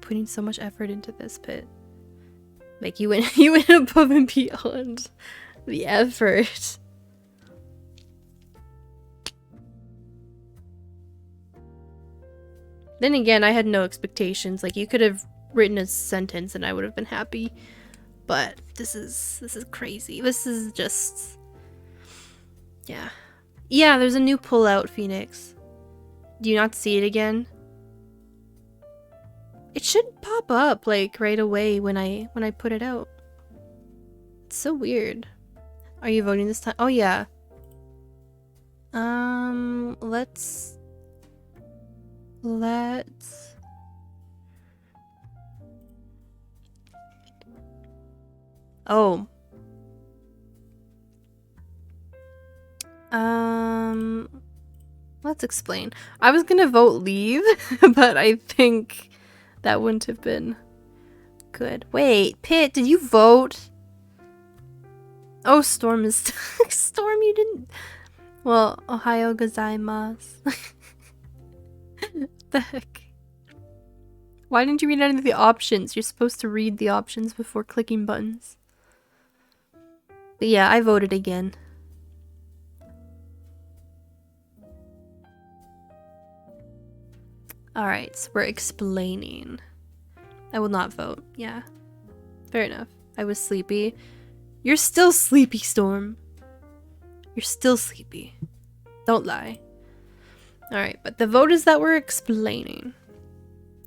putting so much effort into this, Pit. Like you went above and beyond the effort. Then again, I had no expectations. Like you could have written a sentence and I would have been happy. But this is crazy. This is just, yeah. Yeah, there's a new pullout, Phoenix. Do you not see it again? It should pop up like right away when I put it out. It's so weird. Are you voting this time? Oh yeah. Let's Oh. Let's explain. I was gonna vote leave, but I think that wouldn't have been good. Wait, Pit, did you vote? Oh, Storm is Storm, you didn't. Well, Ohio gozaimasu. The heck? Why didn't you read any of the options? You're supposed to read the options before clicking buttons. But yeah, I voted again. Alright, so we're explaining. I will not vote. Yeah. Fair enough. I was sleepy. You're still sleepy, Storm. You're still sleepy. Don't lie. Alright, but the vote is that we're explaining.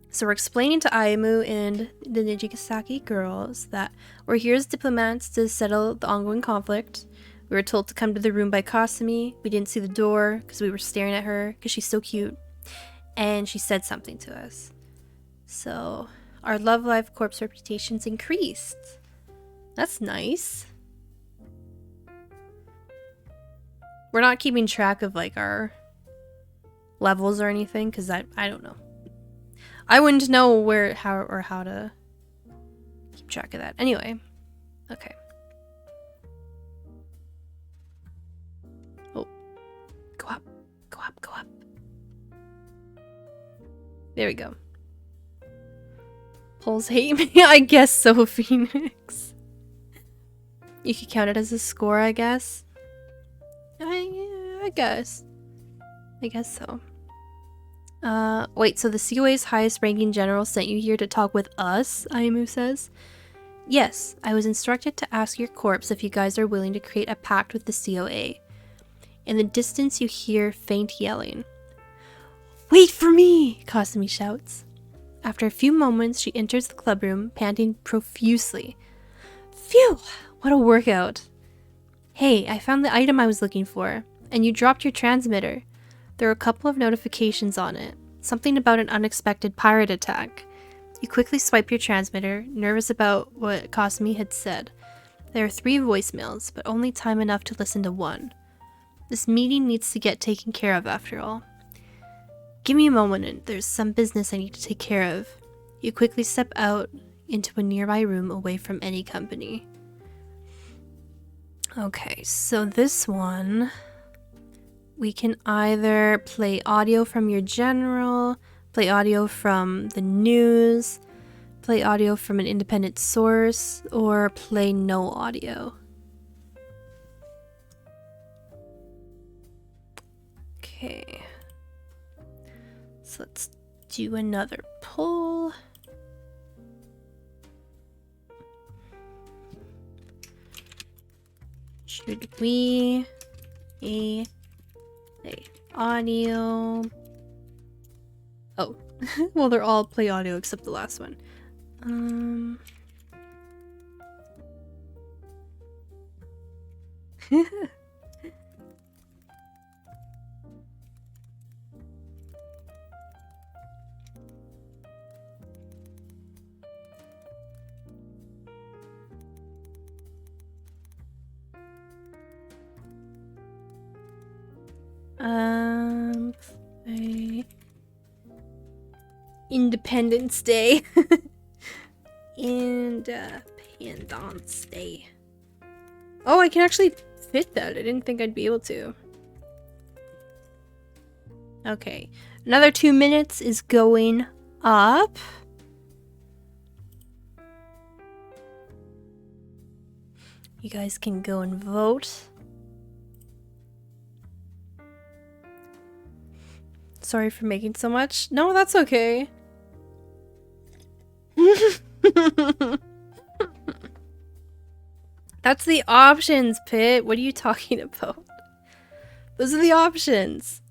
So we're explaining to Ayumu and the Nijigasaki girls that we're here as diplomats to settle the ongoing conflict. We were told to come to the room by Kasumi. We didn't see the door because we were staring at her because she's so cute. And she said something to us. So our Love Live Corp's reputation's increased. That's nice. We're not keeping track of like our levels or anything because I don't know. I wouldn't know how to keep track of that. Anyway, okay. Oh, go up, go up, go up. There we go. Polls hate me. I guess so, Phoenix. You could count it as a score, I guess. I guess. I guess so. Wait, so the COA's highest ranking general sent you here to talk with us, Ayumu says? Yes, I was instructed to ask your corpse if you guys are willing to create a pact with the COA. In the distance you hear faint yelling. Wait for me, Kasumi shouts. After a few moments, she enters the clubroom, panting profusely. Phew, what a workout. Hey, I found the item I was looking for, and you dropped your transmitter. There are a couple of notifications on it. Something about an unexpected pirate attack. You quickly swipe your transmitter, nervous about what Kasumi had said. There are 3 voicemails, but only time enough to listen to one. This meeting needs to get taken care of after all. Give me a moment and there's some business I need to take care of. You quickly step out into a nearby room away from any company. Okay, so this one, we can either play audio from your general, play audio from the news, play audio from an independent source, or play no audio. Okay. So let's do another poll. Should we play audio? Oh, well, they're all play audio except the last one. Play Independence Day. Independence Day. Oh, I can actually fit that. I didn't think I'd be able to. Okay. Another 2 minutes is going up. You guys can go and vote. Sorry for making so much. No, that's okay. That's the options, Pit. What are you talking about? Those are the options.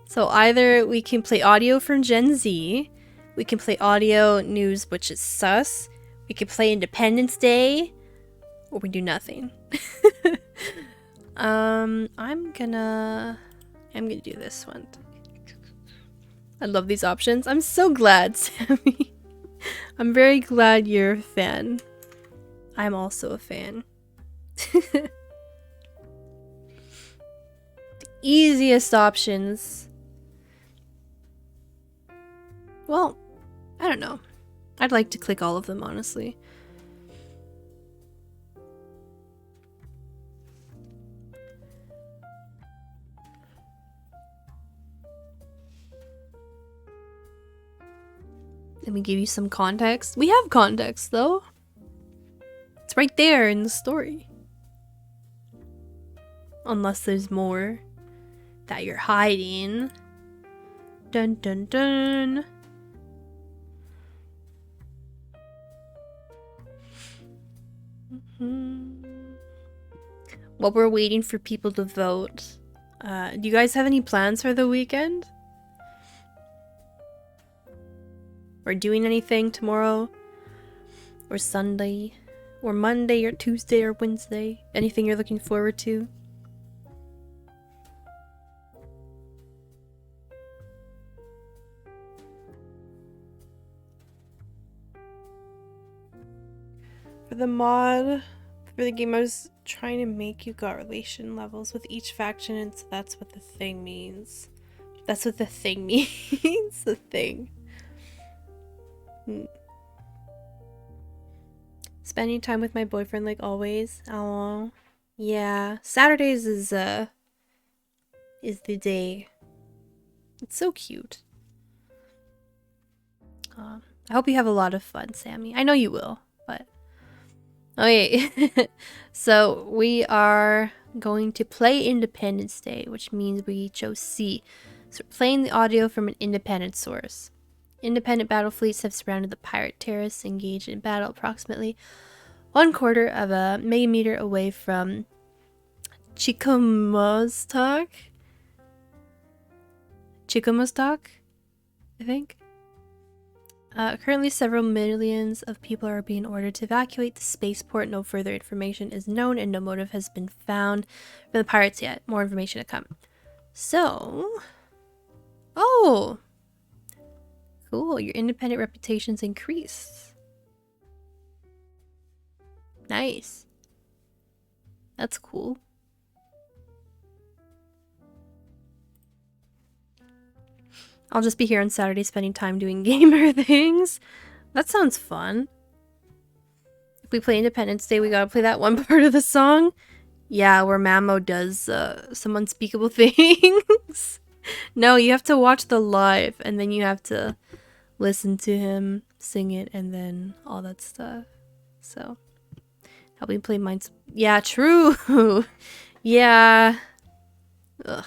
So either we can play audio from Gen Z, we can play audio news, which is sus, we can play Independence Day, or we do nothing. I'm gonna do this one. I love these options. I'm so glad, Sammy. I'm very glad you're a fan. I'm also a fan. The easiest options. Well, I don't know. I'd like to click all of them, honestly. Let me give you some context. We have context, though. It's right there in the story. Unless there's more that you're hiding. Dun dun dun. While we're waiting for people to vote, do you guys have any plans for the weekend? Or doing anything tomorrow? Or Sunday? Or Monday or Tuesday or Wednesday? Anything you're looking forward to? For the mod, for the game, I was trying to make you got relation levels with each faction, and so that's what the thing means. That's what the thing means. The thing. Spending time with my boyfriend like always. Oh, yeah. Saturdays is the day. It's so cute. I hope you have a lot of fun, Sammy. I know you will, but okay. So we are going to play Independence Day, which means we chose C. So we're playing the audio from an independent source. Independent battle fleets have surrounded the pirate terrorists engaged in battle approximately 1/4 of a megameter away from Chicomoztoc, I think. Currently, several millions of people are being ordered to evacuate the spaceport. No further information is known, and no motive has been found for the pirates yet. More information to come. So, oh, cool! Your independent reputation's increased. Nice. That's cool. I'll just be here on Saturday spending time doing gamer things. That sounds fun. If we play Independence Day, we gotta play that one part of the song. Yeah, where Mamo does some unspeakable things. No, you have to watch the live, and then you have to listen to him sing it, and then all that stuff. So, help me play mine. Yeah, true. Yeah. Ugh.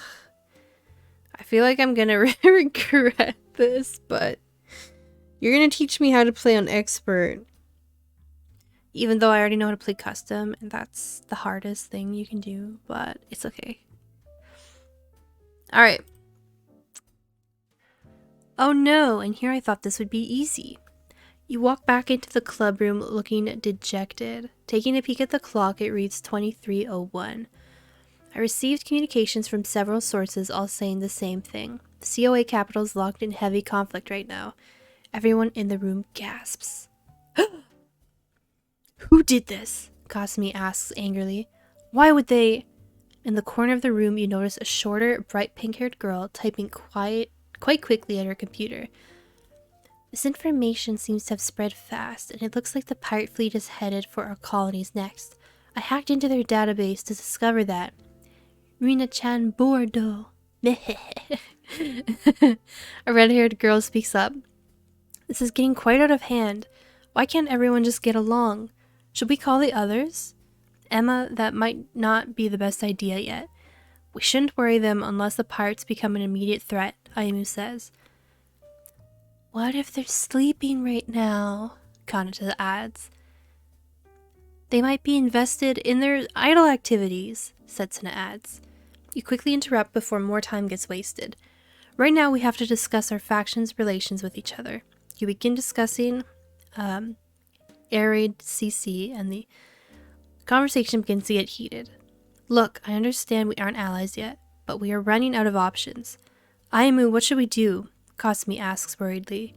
I feel like I'm gonna regret this, but you're gonna teach me how to play on expert. Even though I already know how to play custom, and that's the hardest thing you can do, but it's okay. Alright. Oh no, and here I thought this would be easy. You walk back into the club room looking dejected. Taking a peek at the clock, it reads 23:01. I received communications from several sources all saying the same thing. The COA capital is locked in heavy conflict right now. Everyone in the room gasps. Who did this? Kasumi asks angrily. Why would they... In the corner of the room, you notice a shorter, bright pink-haired girl typing quite quickly at her computer. This information seems to have spread fast, and it looks like the pirate fleet is headed for our colonies next. I hacked into their database to discover that. Rina-chan Bordeaux. A red-haired girl speaks up. This is getting quite out of hand. Why can't everyone just get along? Should we call the others? Emma, that might not be the best idea yet. We shouldn't worry them unless the pirates become an immediate threat, Ayumu says. What if they're sleeping right now? Kanata adds. They might be invested in their idle activities, Setsuna adds. You quickly interrupt before more time gets wasted. Right now we have to discuss our factions' relations with each other. You begin discussing Arid CC, and the conversation begins to get heated. Look, I understand we aren't allies yet, but we are running out of options. Ayumu, what should we do? Kasumi asks worriedly.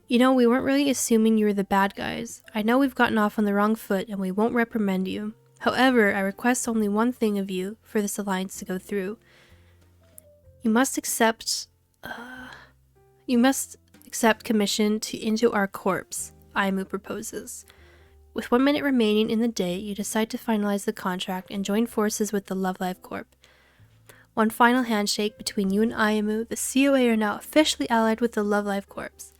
You know, we weren't really assuming you were the bad guys. I know we've gotten off on the wrong foot and we won't reprimand you. However, I request only one thing of you for this alliance to go through. You must accept commission into our corps, Ayumu proposes. With 1 minute remaining in the day, you decide to finalize the contract and join forces with the Love Life Corp. One final handshake between you and Ayumu. The COA are now officially allied with the Love Life Corps.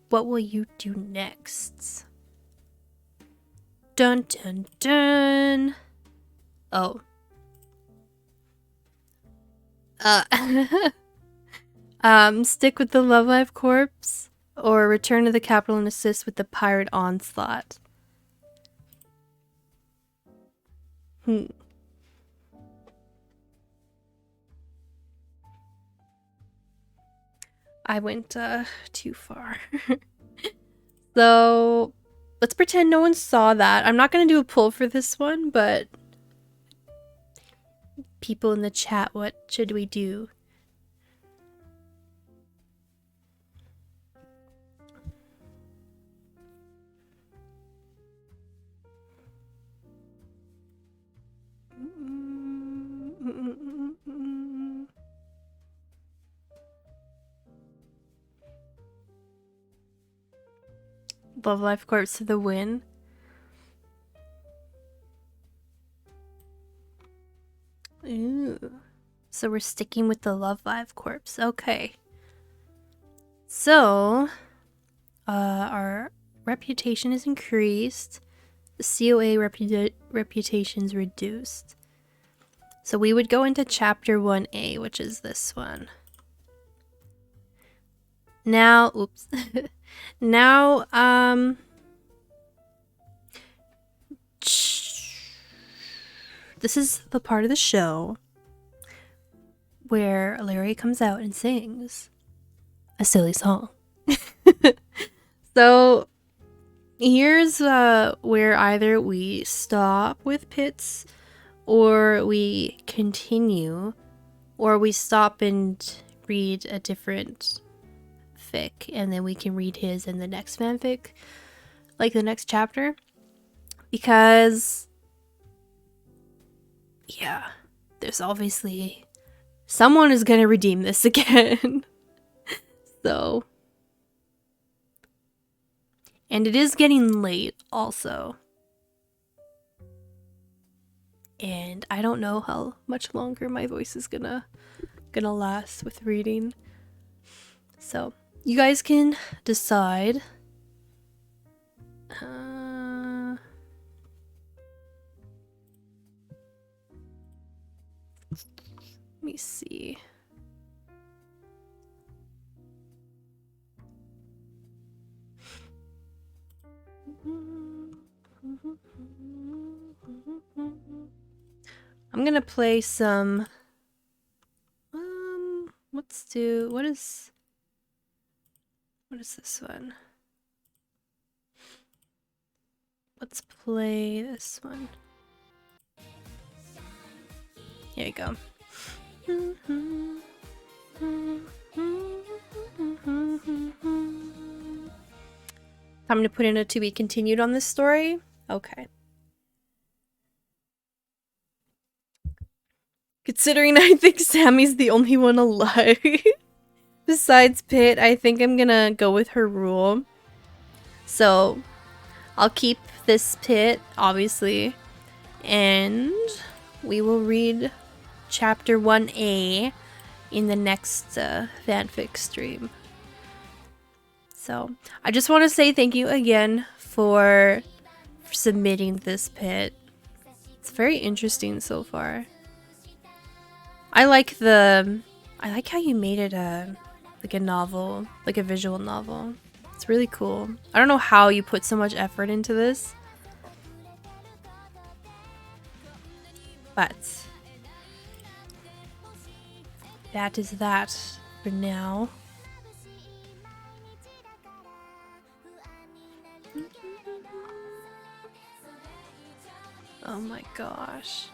What will you do next? Dun dun dun. Oh. Stick with the Love Life Corps or return to the capital and assist with the pirate onslaught. I went too far. So let's pretend no one saw that. I'm not going to do a poll for this one, but people in the chat, what should we do? Love Life Corps to the win. Ooh. So we're sticking with the Love Life Corps. Okay. So, our reputation is increased. The COA reputation's reduced. So we would go into Chapter 1A, which is this one. Now, oops. Now, this is the part of the show where Larry comes out and sings a silly song. So here's where either we stop with Pitts or we continue, or we stop and read a different fic, and then we can read his in the next fanfic, like the next chapter, because yeah, there's obviously someone is gonna redeem this again. So, and it is getting late also, and I don't know how much longer my voice is gonna last with reading, so you guys can decide. Let me see. I'm gonna play some. Let's do. What is this one? Let's play this one. Here you go. Time to put in a to be continued on this story? Okay. Considering I think Sammy's the only one alive. Besides Pit, I think I'm gonna go with her rule. So, I'll keep this Pit, obviously. And we will read chapter 1A in the next fanfic stream. So, I just want to say thank you again for submitting this Pit. It's very interesting so far. I like how you made it like a novel, like a visual novel. It's really cool. I don't know how you put so much effort into this. But that is that for now. Oh my gosh.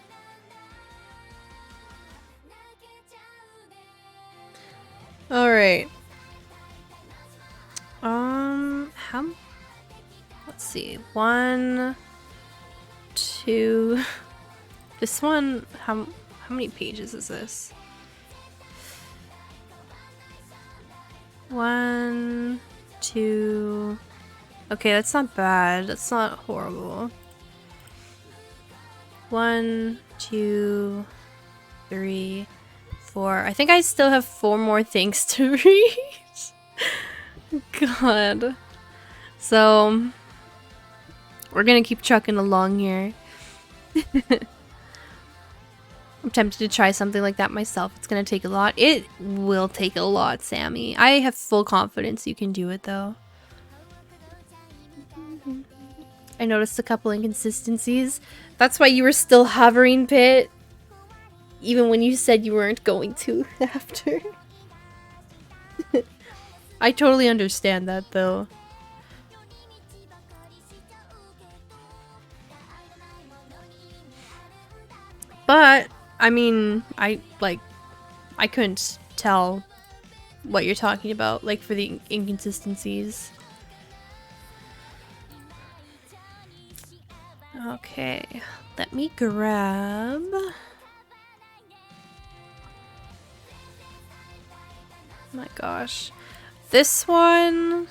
All right. Let's see. 1, 2. This one, how many pages is this? 1, 2. Okay, that's not bad. That's not horrible. 1, 2, 3, 4. I think I still have 4 more things to read. God. So, we're gonna keep trucking along here. I'm tempted to try something like that myself. It's gonna take a lot. It will take a lot, Sammy. I have full confidence you can do it, though. I noticed a couple inconsistencies. That's why you were still hovering, Pit. Even when you said you weren't going to after. I totally understand that, though. But, I mean, I couldn't tell what you're talking about, like, for the inconsistencies. Okay, let me grab... My gosh. This one...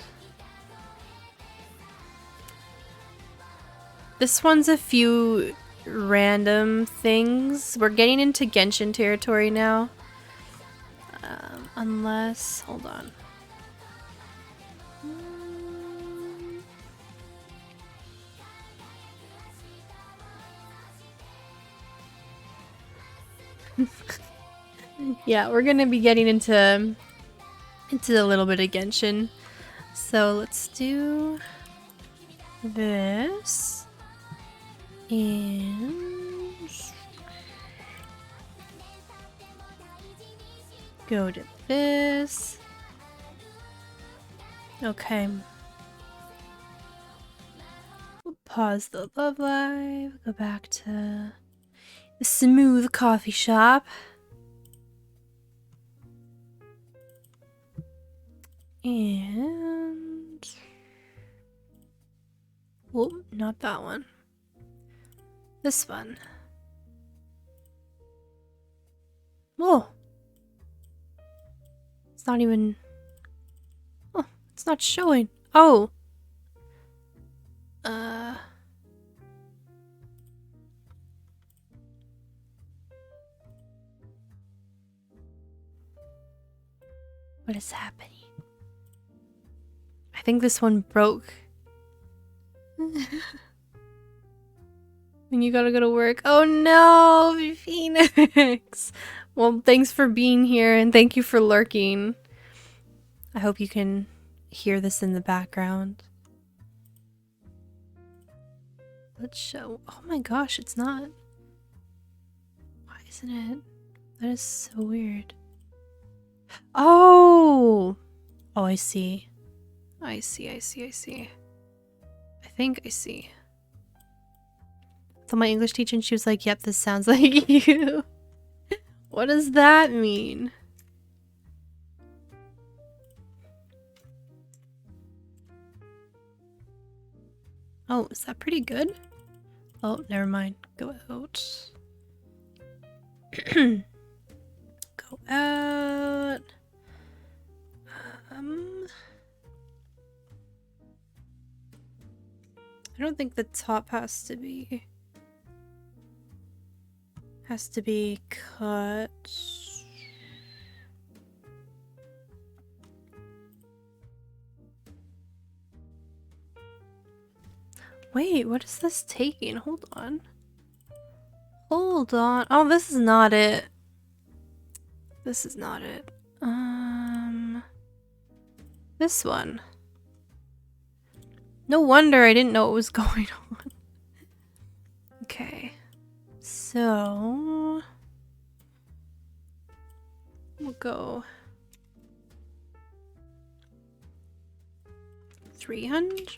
This one's a few random things. We're getting into Genshin territory now. Unless... Hold on. Yeah, we're gonna be getting into a little bit of Genshin. So let's do this. And go to this. Okay. We'll pause the love live. Go back to the smooth coffee shop. And... Whoop, not that one. This one. Oh! It's not even... Oh, it's not showing. Oh! What is happening? I think this one broke. When you gotta go to work. Oh no, Phoenix! Well, thanks for being here and thank you for lurking. I hope you can hear this in the background. Let's show. Oh my gosh, it's not. Why isn't it? That is so weird. Oh! Oh, I see. I see. I think I see. So my English teacher, and she was like, yep, this sounds like you. What does that mean? Oh, is that pretty good? Oh, never mind. Go out. go out. I don't think the top has to be cut. Wait, what is this taking? Hold on. Hold on. Oh, this is not it. This is not it. This one. No wonder I didn't know what was going on. Okay. So we'll go 300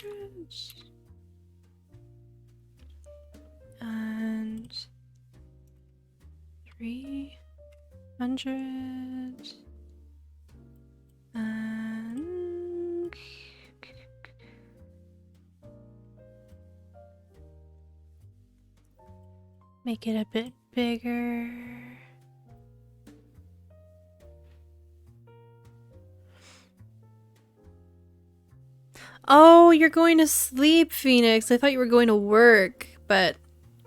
and 300 and make it a bit bigger. Oh, you're going to sleep, Phoenix. I thought you were going to work, but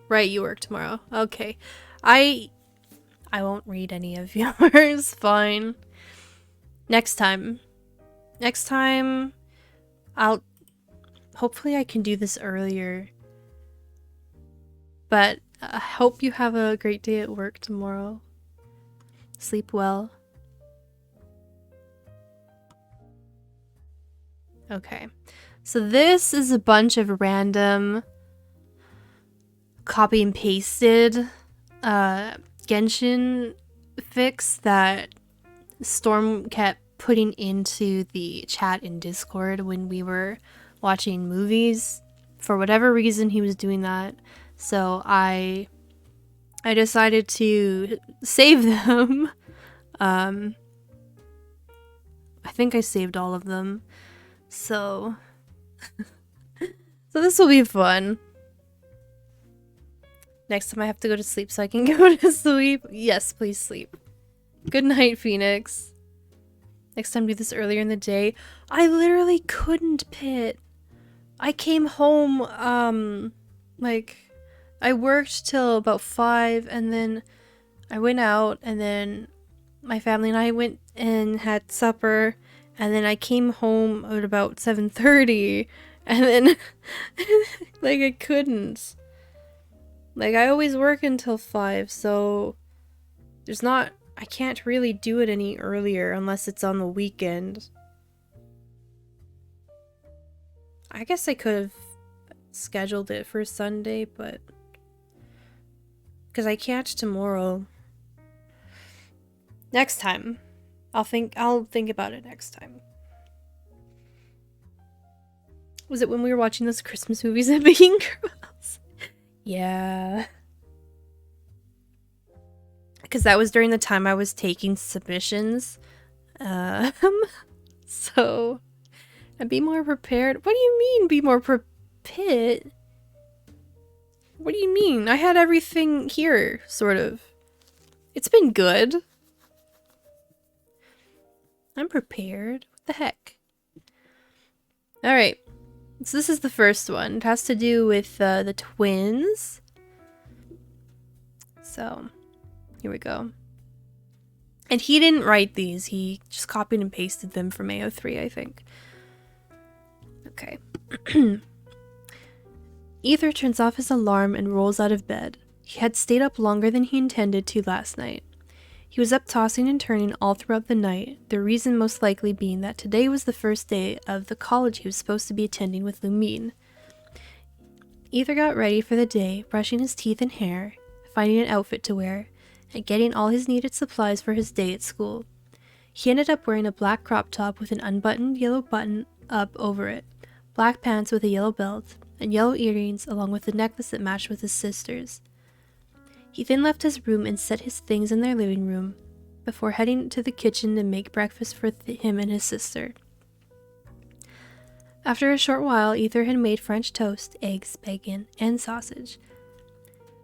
right, you work tomorrow. Okay. I won't read any of yours. Fine. Next time. Hopefully I can do this earlier. But I hope you have a great day at work tomorrow. Sleep well. Okay. So this is a bunch of random copy and pasted Genshin fics that Storm kept putting into the chat in Discord when we were watching movies. For whatever reason, he was doing that. So I decided to save them. I think I saved all of them. So this will be fun. Next time I have to go to sleep so I can go to sleep. Yes, please sleep. Good night, Phoenix. Next time do this earlier in the day. I literally couldn't pit. I came home, like, I worked till about 5 and then I went out and then my family and I went and had supper and then I came home at about 7:30 and then like I couldn't. Like I always work until 5, so I can't really do it any earlier unless it's on the weekend. I guess I could have scheduled it for Sunday, but because I can't tomorrow. Next time. I'll think about it next time. Was it when we were watching those Christmas movies at Being Girls? Yeah. Because that was during the time I was taking submissions. So and be more prepared. What do you mean be more prepared? What do you mean? I had everything here, sort of. It's been good. I'm prepared. What the heck? Alright. So this is the first one. It has to do with the twins. So, here we go. And he didn't write these. He just copied and pasted them from AO3, I think. Okay. Ether turns off his alarm and rolls out of bed. He had stayed up longer than he intended to last night. He was up tossing and turning all throughout the night, the reason most likely being that today was the first day of the college he was supposed to be attending with Lumine. Ether got ready for the day, brushing his teeth and hair, finding an outfit to wear, and getting all his needed supplies for his day at school. He ended up wearing a black crop top with an unbuttoned yellow button up over it, black pants with a yellow belt, and yellow earrings along with the necklace that matched with his sister's. He then left his room and set his things in their living room, before heading to the kitchen to make breakfast for him and his sister. After a short while, Ether had made French toast, eggs, bacon, and sausage.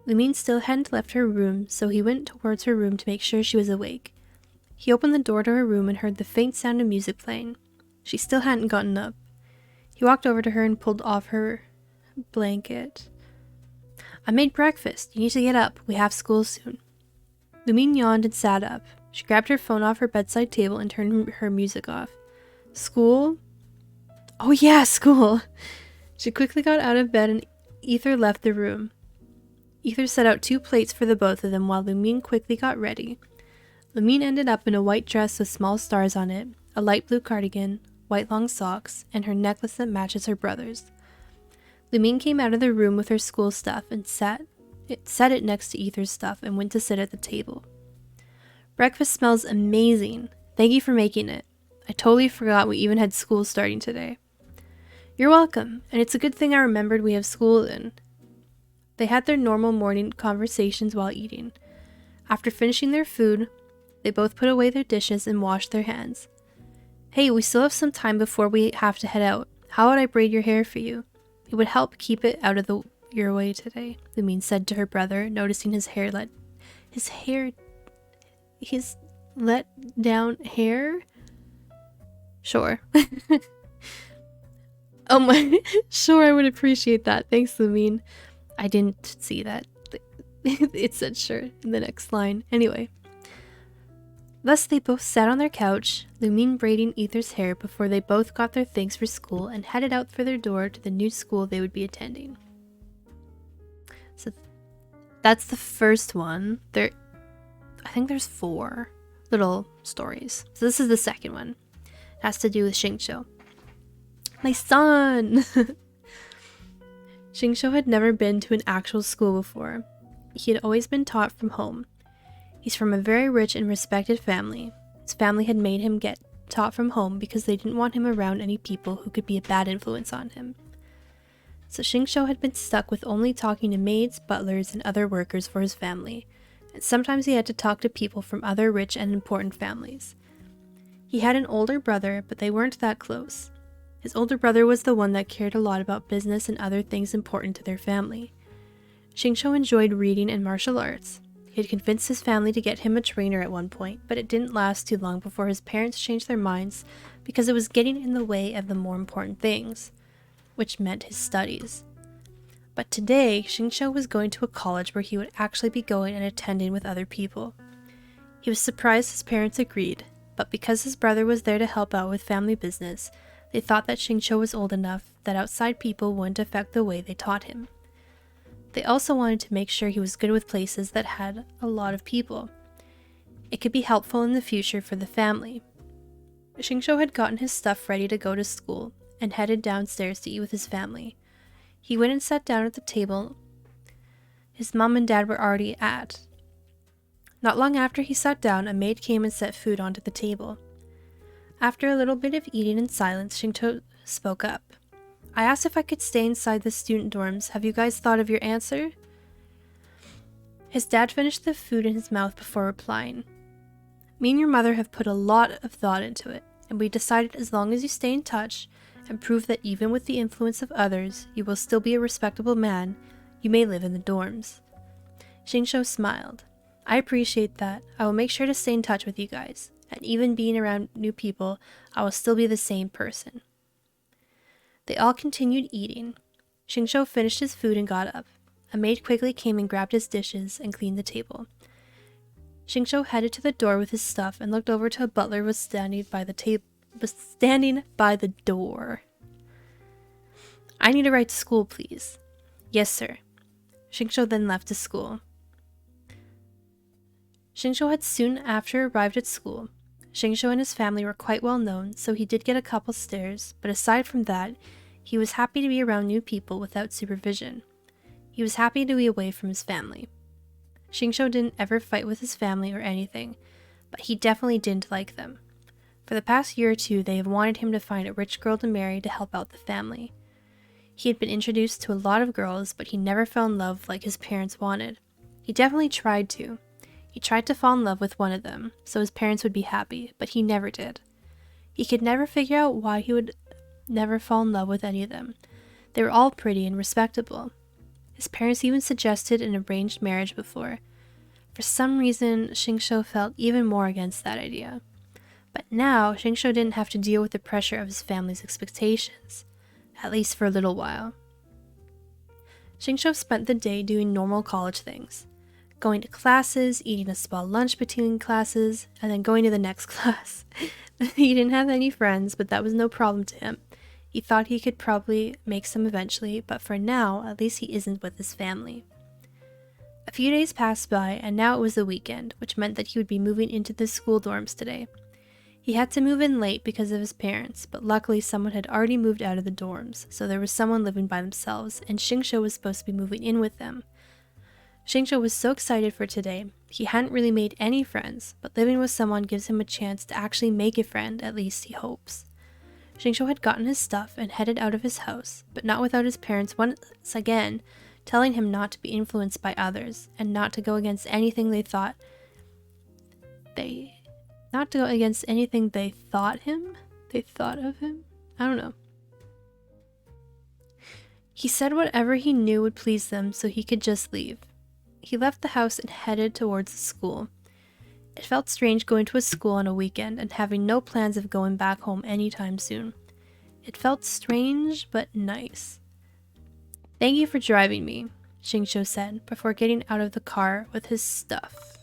Lumine still hadn't left her room, so he went towards her room to make sure she was awake. He opened the door to her room and heard the faint sound of music playing. She still hadn't gotten up. He walked over to her and pulled off her blanket. I made breakfast. You need to get up. We have school soon. Lumine yawned and sat up. She grabbed her phone off her bedside table and turned her music off. School? Oh yeah, school! She quickly got out of bed and Ether left the room. Ether set out 2 plates for the both of them while Lumine quickly got ready. Lumine ended up in a white dress with small stars on it, a light blue cardigan, white long socks, and her necklace that matches her brother's. Lumine came out of the room with her school stuff and set it next to Ether's stuff and went to sit at the table. Breakfast smells amazing. Thank you for making it. I totally forgot we even had school starting today. You're welcome, and it's a good thing I remembered we have school then. They had their normal morning conversations while eating. After finishing their food, they both put away their dishes and washed their hands. Hey, we still have some time before we have to head out. How would I braid your hair for you? It would help keep it out of your way today, Lumine said to her brother, noticing his let down hair? Sure. Oh my, sure, I would appreciate that. Thanks, Lumine. I didn't see that. It said sure in the next line. Anyway. Thus they both sat on their couch, Lumine braiding Ether's hair before they both got their things for school and headed out for their door to the new school they would be attending. So that's the first one. I think there's 4 little stories. So this is the second one. It has to do with Xingqiu. My son! Xingqiu had never been to an actual school before. He had always been taught from home. He's from a very rich and respected family. His family had made him get taught from home because they didn't want him around any people who could be a bad influence on him. So Xingqiu had been stuck with only talking to maids, butlers, and other workers for his family, and sometimes he had to talk to people from other rich and important families. He had an older brother, but they weren't that close. His older brother was the one that cared a lot about business and other things important to their family. Xingqiu enjoyed reading and martial arts. He had convinced his family to get him a trainer at one point, but it didn't last too long before his parents changed their minds because it was getting in the way of the more important things, which meant his studies. But today, Xingqiu was going to a college where he would actually be going and attending with other people. He was surprised his parents agreed, but because his brother was there to help out with family business, they thought that Xingqiu was old enough that outside people wouldn't affect the way they taught him. They also wanted to make sure he was good with places that had a lot of people. It could be helpful in the future for the family. Xingqiu had gotten his stuff ready to go to school and headed downstairs to eat with his family. He went and sat down at the table his mom and dad were already at. Not long after he sat down, a maid came and set food onto the table. After a little bit of eating in silence, Xingqiu spoke up. I asked if I could stay inside the student dorms. Have you guys thought of your answer? His dad finished the food in his mouth before replying. Me and your mother have put a lot of thought into it, and we decided as long as you stay in touch and prove that even with the influence of others, you will still be a respectable man, you may live in the dorms. Xingqiu smiled. I appreciate that. I will make sure to stay in touch with you guys, and even being around new people, I will still be the same person. They all continued eating. Xingqiu finished his food and got up. A maid quickly came and grabbed his dishes and cleaned the table. Xingqiu headed to the door with his stuff and looked over to a butler who was standing by the door. I need to write to school, please. Yes, sir. Xingqiu then left to school. Xingqiu had soon after arrived at school. Xingqiu and his family were quite well known, so he did get a couple stares, but aside from that, he was happy to be around new people without supervision. He was happy to be away from his family. Xingqiu didn't ever fight with his family or anything, but he definitely didn't like them. For the past year or 2, they have wanted him to find a rich girl to marry to help out the family. He had been introduced to a lot of girls, but he never fell in love like his parents wanted. He definitely tried to. He tried to fall in love with one of them, so his parents would be happy, but he never did. He could never figure out why he would never fall in love with any of them. They were all pretty and respectable. His parents even suggested an arranged marriage before. For some reason, Xingqiu felt even more against that idea. But now, Xingqiu didn't have to deal with the pressure of his family's expectations, at least for a little while. Xingqiu spent the day doing normal college things, going to classes, eating a small lunch between classes, and then going to the next class. He didn't have any friends, but that was no problem to him. He thought he could probably make some eventually, but for now, at least he isn't with his family. A few days passed by, and now it was the weekend, which meant that he would be moving into the school dorms today. He had to move in late because of his parents, but luckily someone had already moved out of the dorms, so there was someone living by themselves, and Xingqiu was supposed to be moving in with them. Xingqiu was so excited for today. He hadn't really made any friends, but living with someone gives him a chance to actually make a friend, at least he hopes. Xingqiu had gotten his stuff and headed out of his house, but not without his parents once again telling him not to be influenced by others, and not to go against anything they thought of him? I don't know. He said whatever he knew would please them so he could just leave. He left the house and headed towards the school. It felt strange going to a school on a weekend and having no plans of going back home anytime soon. It felt strange, but nice. "Thank you for driving me," Xingqiu said before getting out of the car with his stuff.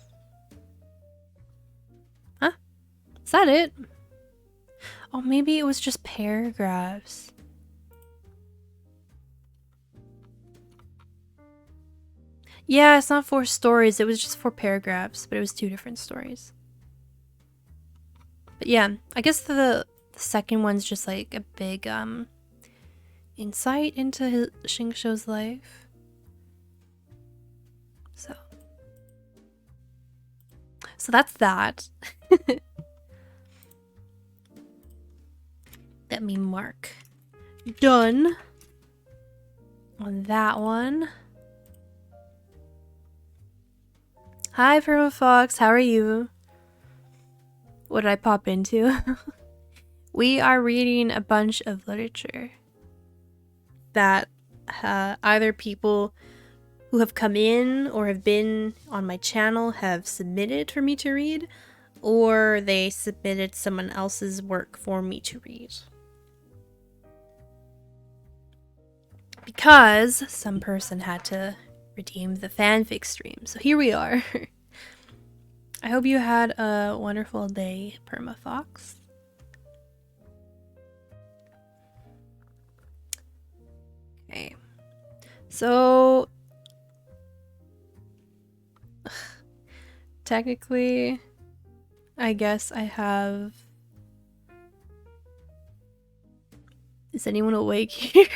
Huh? Is that it? Oh, maybe it was just paragraphs. Yeah, it's not 4 stories, it was just 4 paragraphs, but it was 2 different stories. But yeah, I guess the second one's just like a big insight into Xingqiu's life. So that's that. Let me mark done on that one. Hi, Permafox, how are you? What did I pop into? We are reading a bunch of literature that either people who have come in or have been on my channel have submitted for me to read, or they submitted someone else's work for me to read. Because some person had to redeem the fanfic stream. So here we are. I hope you had a wonderful day, Permafox. Okay. So technically, I guess I have... Is anyone awake here?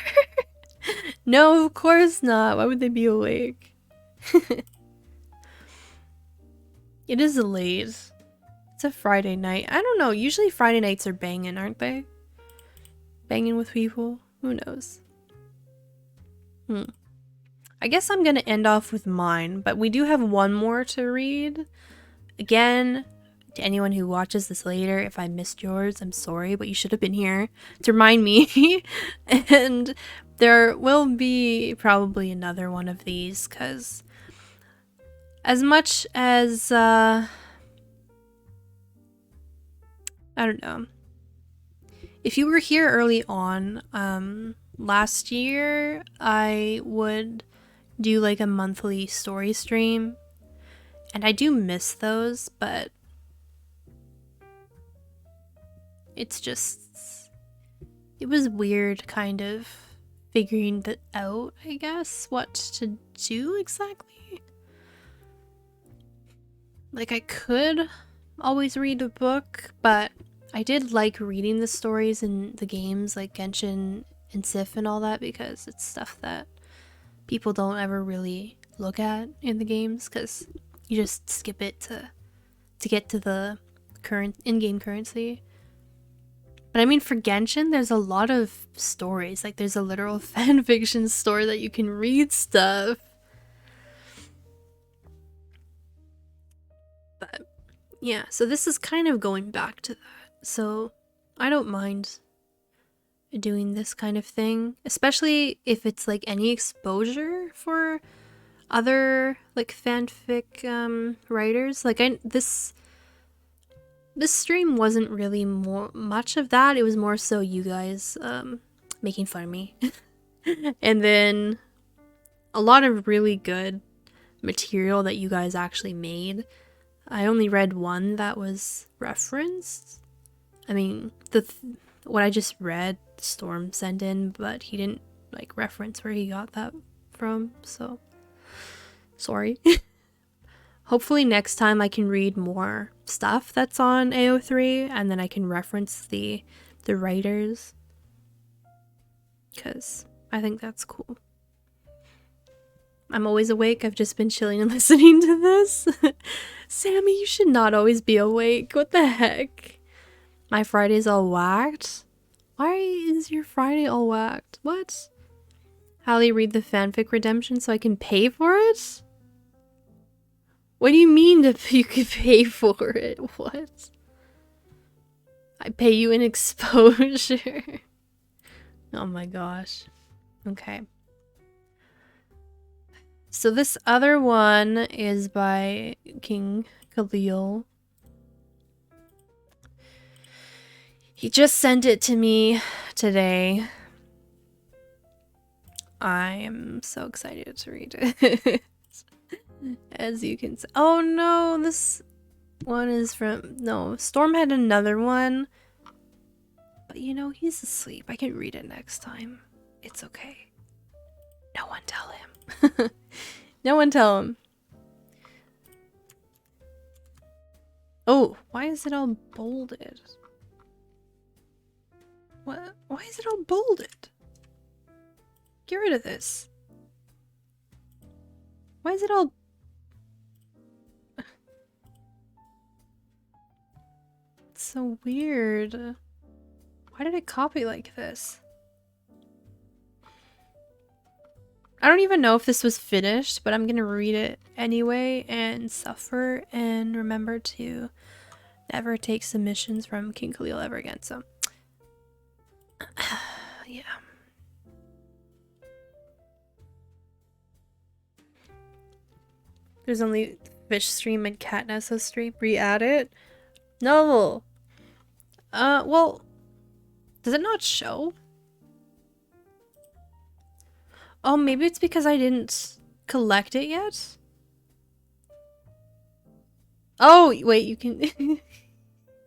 No, of course not. Why would they be awake? It is late. It's a Friday night. I don't know. Usually Friday nights are banging, aren't they? Banging with people? Who knows? I guess I'm gonna end off with mine, but we do have one more to read. Again, to anyone who watches this later, if I missed yours, I'm sorry, but you should have been here to remind me. And there will be probably another one of these, because as much as, I don't know. If you were here early on, last year, I would do like a monthly story stream, and I do miss those, but it's just, it was weird kind of figuring that out, I guess, what to do exactly. Like, I could always read a book, but I did like reading the stories in the games like Genshin and Sif and all that, because it's stuff that people don't ever really look at in the games, because you just skip it to get to the current in-game currency. But I mean, for Genshin, there's a lot of stories. Like, there's a literal fanfiction store that you can read stuff. But yeah, so this is kind of going back to that. So I don't mind doing this kind of thing, especially if it's like any exposure for other like fanfic writers. Like this stream wasn't really much of that. It was more so you guys making fun of me. And then a lot of really good material that you guys actually made. I only read one that was referenced. I mean, what I just read, Storm sent in, but he didn't like reference where he got that from, so sorry. Hopefully next time I can read more stuff that's on AO3 and then I can reference the writers, because I think that's cool. I'm always awake. I've just been chilling and listening to this. Sammy, you should not always be awake. What the heck? My Friday's all whacked? Why is your Friday all whacked? What? Hallie, read the fanfic redemption so I can pay for it? What do you mean you could pay for it? What? I pay you in exposure. Oh my gosh. Okay. So this other one is by King Khalil. He just sent it to me today. I am so excited to read it. As you can see. Oh no, this one is from... No, Storm had another one. But you know, he's asleep. I can read it next time. It's okay. No one tell him. No one tell him. Oh, why is it all bolded? What? Why is it all bolded? Get rid of this. Why is it all... It's so weird. Why did it copy like this? I don't even know if this was finished, but I'm gonna read it anyway and suffer and remember to never take submissions from King Khalil ever again, so... yeah. There's only Fish Stream and Katnessa Stream. Re-add it? No! Well... Does it not show? Oh, maybe it's because I didn't collect it yet? Oh, wait, you can...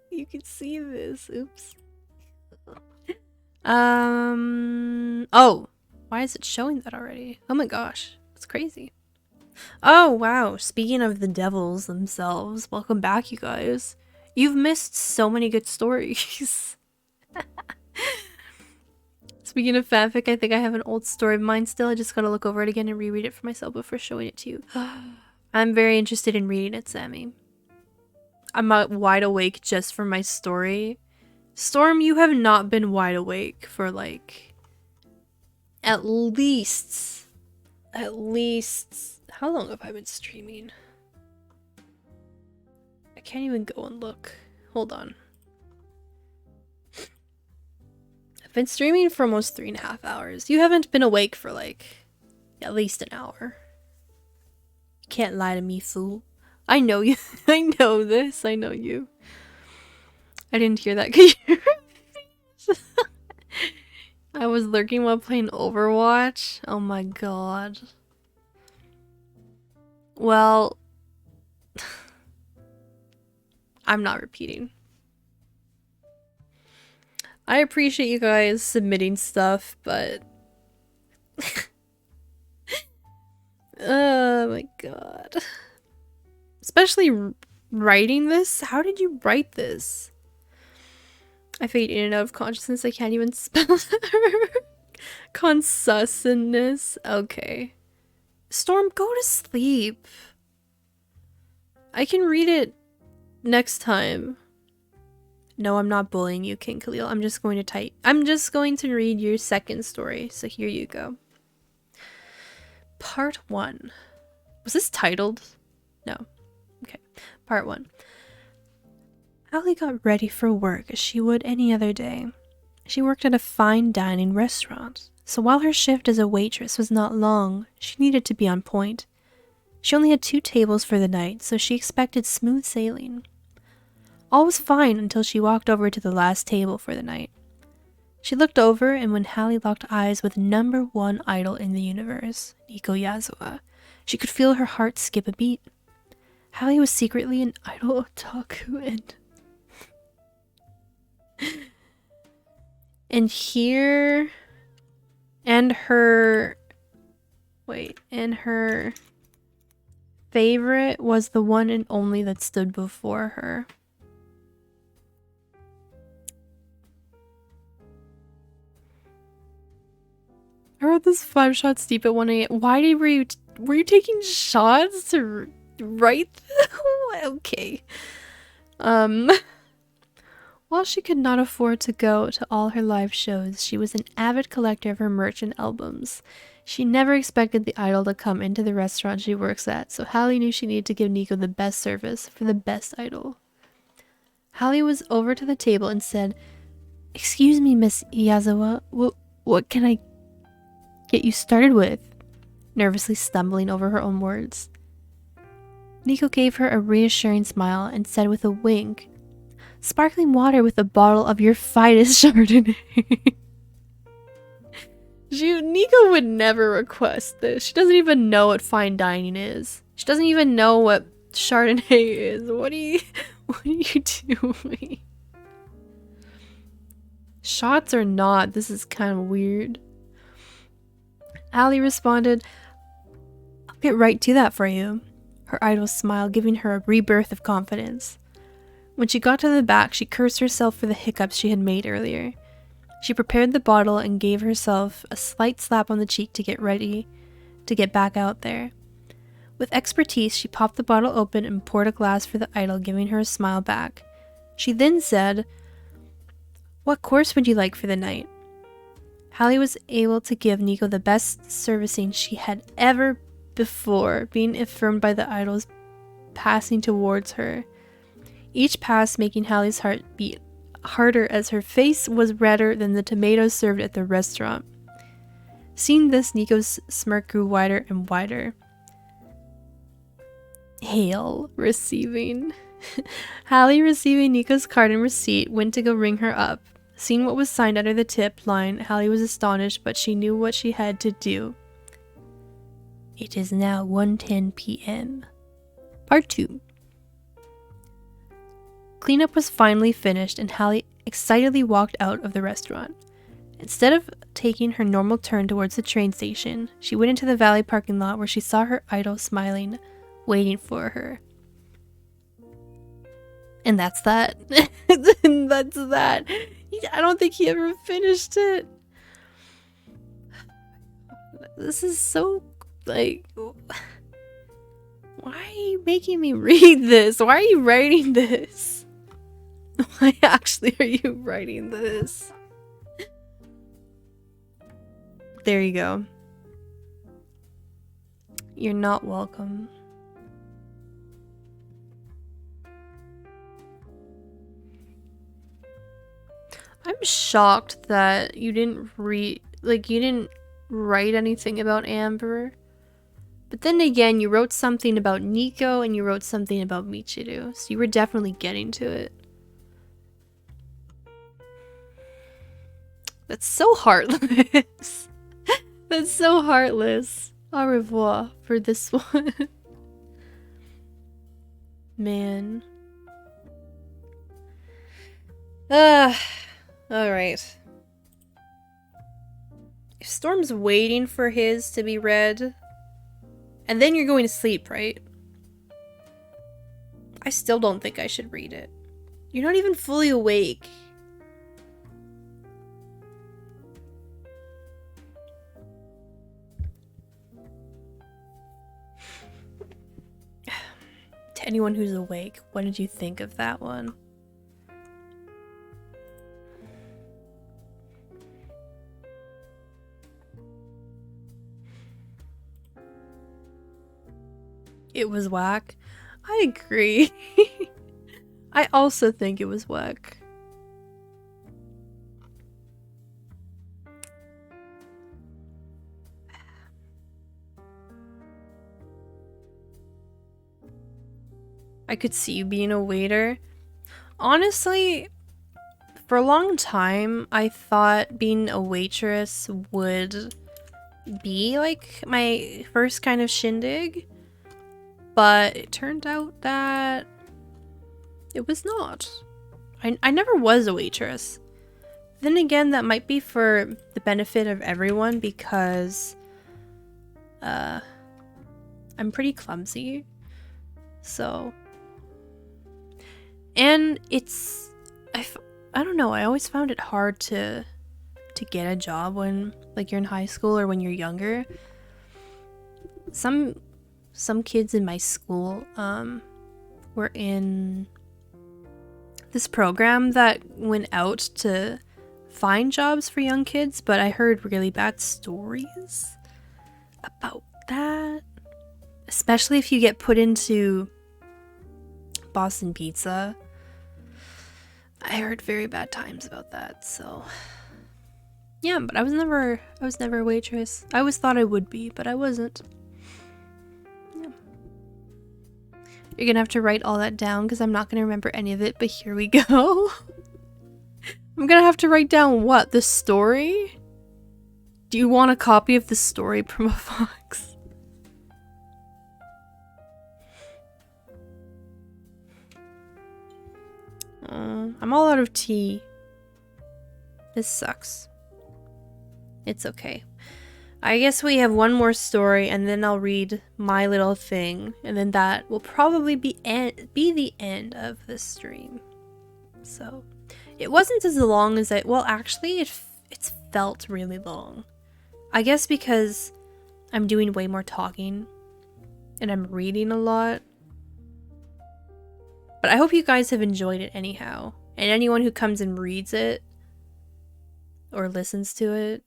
you can see this. Oops. Oh! Why is it showing that already? Oh my gosh. That's crazy. Oh, wow. Speaking of the devils themselves, welcome back, you guys. You've missed so many good stories. Speaking of fanfic, I think I have an old story of mine still. I just gotta look over it again and reread it for myself before showing it to you. I'm very interested in reading it, Sammy. I'm wide awake just for my story. Storm, you have not been wide awake for like... At least... How long have I been streaming? I can't even go and look. Hold on. I've been streaming for almost 3.5 hours. You haven't been awake for like at least an hour. You can't lie to me, fool. I know you. I know this. I know you. I didn't hear that. Could you repeat? I was lurking while playing Overwatch. Oh my god. Well, I'm not repeating. I appreciate you guys submitting stuff, but... oh my god. Especially writing this? How did you write this? I fade in and out of consciousness. I can't even spell consciousness. Okay. Storm, go to sleep. I can read it next time. No, I'm not bullying you, King Khalil. I'm just going to read your second story. So here you go. Part 1. Was this titled? No. Okay. Part 1. Allie got ready for work as she would any other day. She worked at a fine dining restaurant, so while her shift as a waitress was not long, she needed to be on point. She only had 2 tables for the night, so she expected smooth sailing. All was fine until she walked over to the last table for the night. She looked over, and when Hallie locked eyes with number 1 idol in the universe, Nico Yazawa, she could feel her heart skip a beat. Hallie was secretly an idol otaku, and here, and her favorite was the one and only that stood before her. I wrote this 5 shots deep at 1 a.m. Why were you taking shots to write? Okay. While she could not afford to go to all her live shows, she was an avid collector of her merch and albums. She never expected the idol to come into the restaurant she works at, so Hallie knew she needed to give Nico the best service for the best idol. Hallie was over to the table and said, "Excuse me, Miss Yazawa, what can I get you started with?" Nervously stumbling over her own words. Nico gave her a reassuring smile and said with a wink, "Sparkling water with a bottle of your finest Chardonnay." Nico would never request this. She doesn't even know what fine dining is. She doesn't even know what Chardonnay is. What are you doing? Shots or not, this is kind of weird. Hallie responded, "I'll get right to that for you." Her idol smile giving her a rebirth of confidence. When she got to the back, she cursed herself for the hiccups she had made earlier. She prepared the bottle and gave herself a slight slap on the cheek to get ready to get back out there. With expertise, she popped the bottle open and poured a glass for the idol, giving her a smile back. She then said, "What course would you like for the night?" Hallie was able to give Nico the best servicing she had ever before, being affirmed by the idols passing towards her. Each pass making Hallie's heart beat harder as her face was redder than the tomatoes served at the restaurant. Seeing this, Nico's smirk grew wider and wider. Hail receiving. Hallie, receiving Nico's card and receipt, went to go ring her up. Seeing what was signed under the tip line, Hallie was astonished, but she knew what she had to do. It is now 1:10 p.m. Part 2. Cleanup was finally finished, and Hallie excitedly walked out of the restaurant. Instead of taking her normal turn towards the train station, she went into the valet parking lot where she saw her idol smiling, waiting for her. And that's that. And that's that. I don't think he ever finished it. This is so, like... Why are you making me read this? Why are you writing this? Why actually are you writing this? There you go. You're not welcome. I'm shocked that you didn't you didn't write anything about Amber. But then again, you wrote something about Nico and you wrote something about Michiru, so you were definitely getting to it. That's so heartless. That's so heartless. Au revoir for this one. Man. Alright. If Storm's waiting for his to be read, and then you're going to sleep, right? I still don't think I should read it. You're not even fully awake. To anyone who's awake, what did you think of that one? It was whack. I agree. I also think it was whack. I could see you being a waiter. Honestly, for a long time, I thought being a waitress would be like my first kind of shindig, but it turned out that it was not. I never was a waitress. Then again, that might be for the benefit of everyone because I'm pretty clumsy. So, and it's I don't know, I always found it hard to get a job when like you're in high school or when you're younger. Some kids in my school were in this program that went out to find jobs for young kids, but I heard really bad stories about that. Especially if you get put into Boston Pizza. I heard very bad times about that, so yeah, but I was never a waitress. I always thought I would be, but I wasn't. Yeah. You're gonna have to write all that down because I'm not gonna remember any of it, but here we go. I'm gonna have to write down what? The story? Do you want a copy of the story, Permafox? I'm all out of tea. This sucks. It's okay. I guess we have one more story and then I'll read my little thing and then that will probably be the end of this stream. So, it wasn't as long as well actually it's felt really long. I guess because I'm doing way more talking and I'm reading a lot. But I hope you guys have enjoyed it anyhow. And anyone who comes and reads it or listens to it,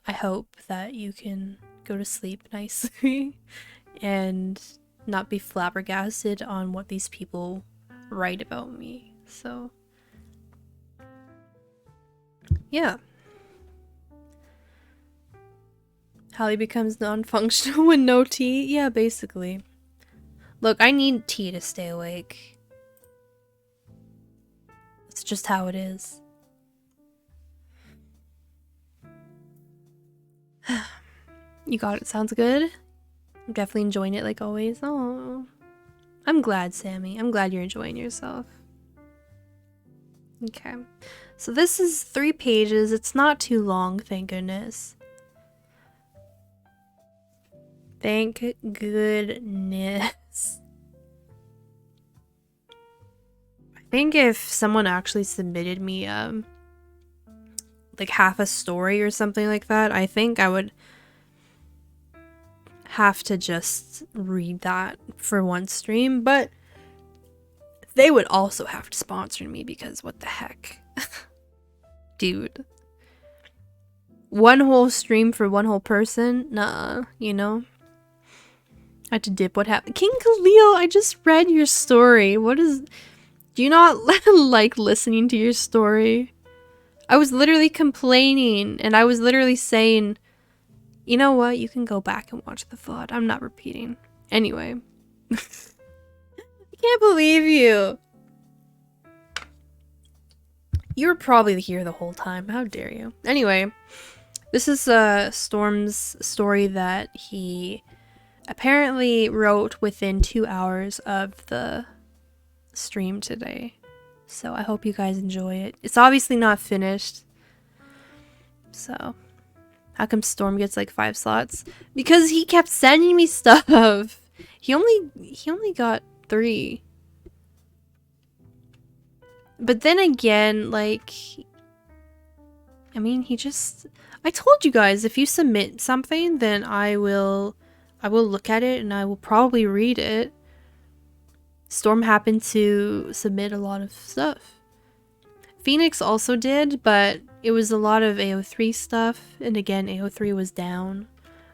I hope that you can go to sleep nicely and not be flabbergasted on what these people write about me. So, yeah. Hallie becomes non-functional with no tea? Yeah, basically. Look, I need tea to stay awake. It's just how it is. You got it. Sounds good. I'm definitely enjoying it like always. Oh, I'm glad, Sammy. I'm glad you're enjoying yourself. Okay. So this is 3 pages. It's not too long, thank goodness. Thank goodness. I think if someone actually submitted me like half a story or something like that, I think I would have to just read that for one stream, but they would also have to sponsor me because what the heck. Dude. One whole stream for one whole person? Nah, you know? I had to dip. What happened? King Khalil, I just read your story. What is... Do you not like listening to your story? I was literally complaining, and I was literally saying, you know what? You can go back and watch the VOD. I'm not repeating. Anyway. I can't believe you. You were probably here the whole time. How dare you? Anyway. This is Storm's story that he apparently wrote within 2 hours of the stream today. So I hope you guys enjoy it. It's obviously not finished. So, how come Storm gets like 5 slots? Because he kept sending me stuff. He only got 3. But then again, like, I mean, I told you guys, if you submit something, then I will look at it and I will probably read it. Storm happened to submit a lot of stuff. Phoenix also did, but it was a lot of AO3 stuff, and again, AO3 was down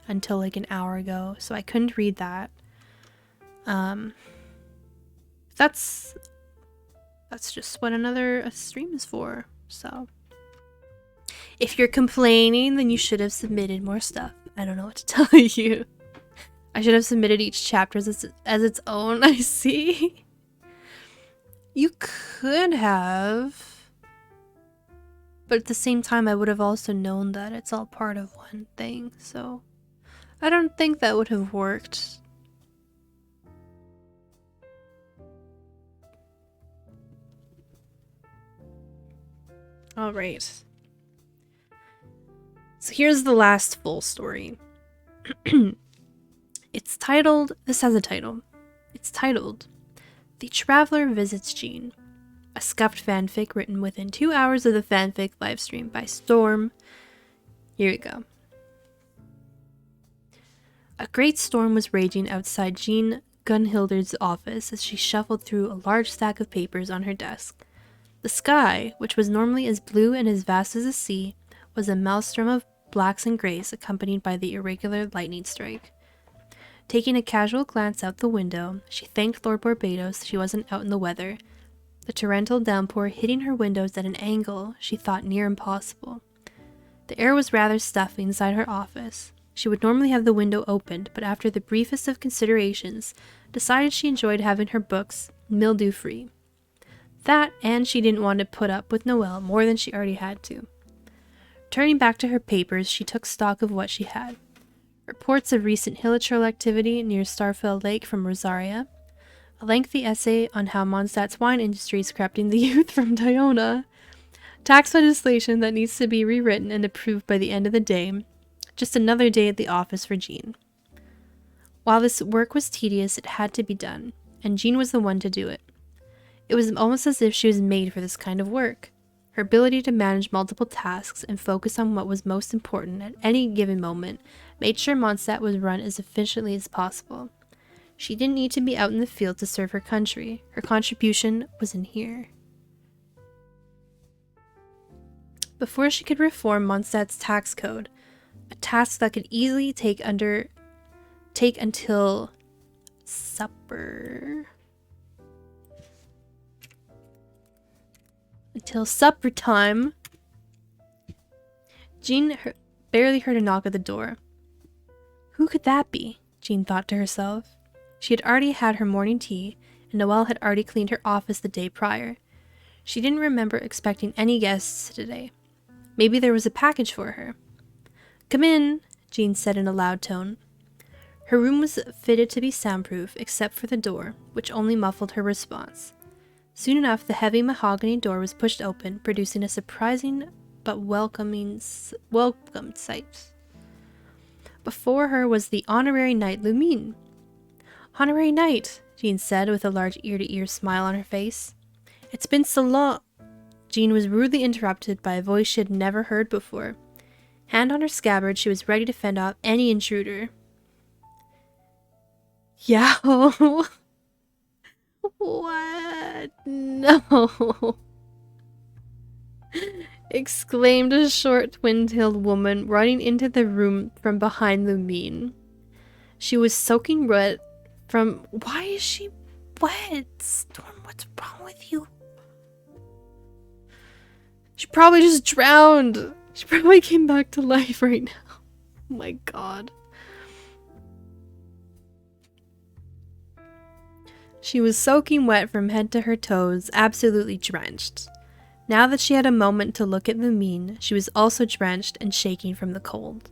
until like an hour ago, so I couldn't read that. That's just what a stream is for, so. If you're complaining, then you should have submitted more stuff. I don't know what to tell you. I should have submitted each chapter as its own. I see. You could have. But at the same time, I would have also known that it's all part of one thing, so I don't think that would have worked. Alright. So here's the last full story. It's titled, this has a title. It's titled, The Traveler Visits Jean. A scuffed fanfic written within 2 hours of the fanfic livestream by Storm. Here we go. A great storm was raging outside Jean Gunhilder's office as she shuffled through a large stack of papers on her desk. The sky, which was normally as blue and as vast as the sea, was a maelstrom of blacks and grays accompanied by the irregular lightning strike. Taking a casual glance out the window, she thanked Lord Barbados she wasn't out in the weather, the torrential downpour hitting her windows at an angle she thought near impossible. The air was rather stuffy inside her office. She would normally have the window opened, but after the briefest of considerations, decided she enjoyed having her books mildew-free. That, and she didn't want to put up with Noelle more than she already had to. Turning back to her papers, she took stock of what she had. Reports of recent hilichurl activity near Starfell Lake from Rosaria, a lengthy essay on how Mondstadt's wine industry is corrupting the youth from Diona, tax legislation that needs to be rewritten and approved by the end of the day, just another day at the office for Jean. While this work was tedious, it had to be done, and Jean was the one to do it. It was almost as if she was made for this kind of work. Her ability to manage multiple tasks and focus on what was most important at any given moment made sure Mondstadt was run as efficiently as possible. She didn't need to be out in the field to serve her country. Her contribution was in here. Before she could reform Mondstadt's tax code, a task that could easily take until supper. Until supper time, Jean barely heard a knock at the door. Who could that be? Jean thought to herself. She had already had her morning tea, and Noelle had already cleaned her office the day prior. She didn't remember expecting any guests today. Maybe there was a package for her. Come in, Jean said in a loud tone. Her room was fitted to be soundproof, except for the door, which only muffled her response. Soon enough, the heavy mahogany door was pushed open, producing a surprising but welcome sight. Before her was the honorary knight Lumine. Honorary knight, Jean said with a large ear-to-ear smile on her face. It's been so long. Jean was rudely interrupted by a voice she had never heard before. Hand on her scabbard, she was ready to fend off any intruder. Yow! What? No! Exclaimed a short, twin-tailed woman running into the room from behind Lumine. She was soaking wet from... Why is she wet? Storm, what's wrong with you? She probably just drowned. She probably came back to life right now. Oh my god. She was soaking wet from head to her toes, absolutely drenched. Now that she had a moment to look at Lumine, she was also drenched and shaking from the cold.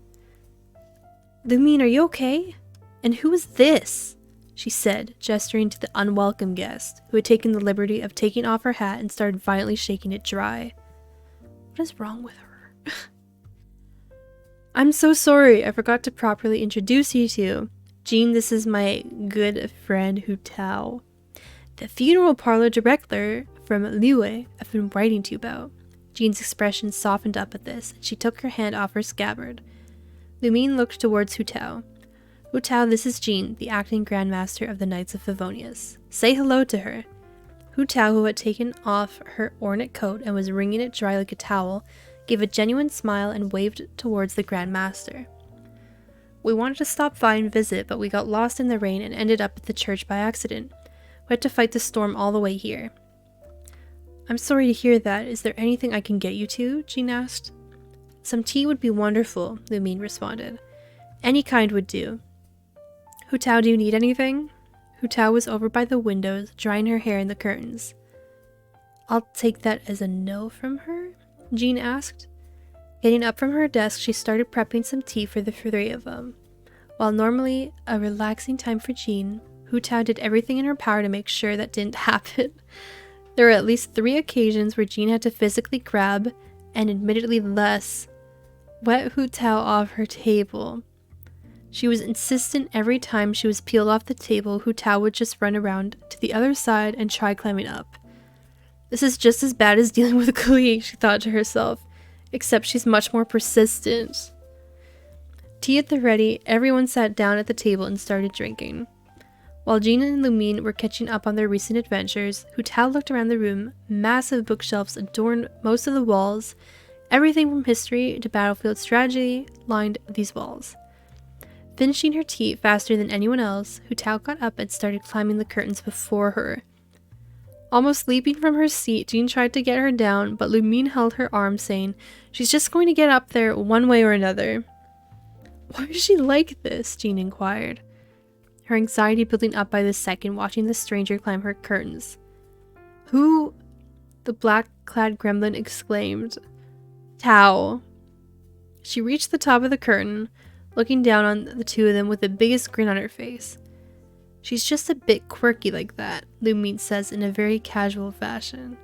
Lumine, are you okay? And who is this? She said, gesturing to the unwelcome guest, who had taken the liberty of taking off her hat and started violently shaking it dry. What is wrong with her? I'm so sorry, I forgot to properly introduce you to. Jean, this is my good friend Hu Tao, the funeral parlor director from Liue I've been writing to you about. Jean's expression softened up at this, and she took her hand off her scabbard. Lumine looked towards Hu Tao. Hu Tao, this is Jean, the acting grandmaster of the Knights of Favonius. Say hello to her. Hu Tao, who had taken off her ornate coat and was wringing it dry like a towel, gave a genuine smile and waved towards the Grand Master. We wanted to stop by and visit, but we got lost in the rain and ended up at the church by accident. We had to fight the storm all the way here. I'm sorry to hear that. Is there anything I can get you to? Jean asked. Some tea would be wonderful, Lumine responded. Any kind would do. Hu Tao, do you need anything? Hu Tao was over by the windows, drying her hair in the curtains. I'll take that as a no from her? Jean asked. Getting up from her desk, she started prepping some tea for the three of them. While normally a relaxing time for Jean, Hu Tao did everything in her power to make sure that didn't happen. There were at least 3 occasions where Jean had to physically grab, and admittedly less, wet Hu Tao off her table. She was insistent every time she was peeled off the table, Hu Tao would just run around to the other side and try climbing up. This is just as bad as dealing with a colleague, she thought to herself, except she's much more persistent. Tea at the ready, everyone sat down at the table and started drinking. While Jean and Lumine were catching up on their recent adventures, Hu Tao looked around the room. Massive bookshelves adorned most of the walls. Everything from history to battlefield strategy lined these walls. Finishing her tea faster than anyone else, Hu Tao got up and started climbing the curtains before her. Almost leaping from her seat, Jean tried to get her down, but Lumine held her arm, saying, "She's just going to get up there one way or another." Why is she like this? Jean inquired, her anxiety building up by the second, watching the stranger climb her curtains. Who? The black-clad gremlin exclaimed. Tao. She reached the top of the curtain, looking down on the two of them with the biggest grin on her face. She's just a bit quirky like that, Lumine says in a very casual fashion.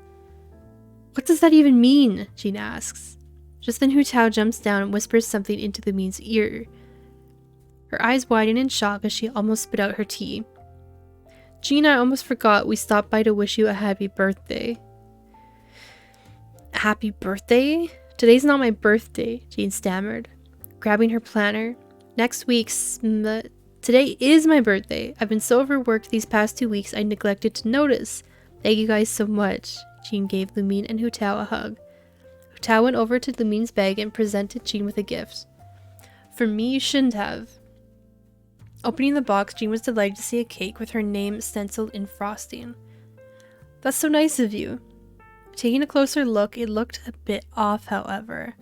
What does that even mean? Jean asks. Just then Hu Tao jumps down and whispers something into Lumine's ear. Her eyes widen in shock as she almost spit out her tea. Jean, I almost forgot we stopped by to wish you a happy birthday. Happy birthday? Today's not my birthday, Jean stammered, grabbing her planner. Next week's... Today is my birthday. I've been so overworked these past 2 weeks I neglected to notice. Thank you guys so much. Jean gave Lumine and Hu Tao a hug. Hu Tao went over to Lumine's bag and presented Jean with a gift. For me, you shouldn't have. Opening the box, Jean was delighted to see a cake with her name stenciled in frosting. That's so nice of you. Taking a closer look, it looked a bit off, however.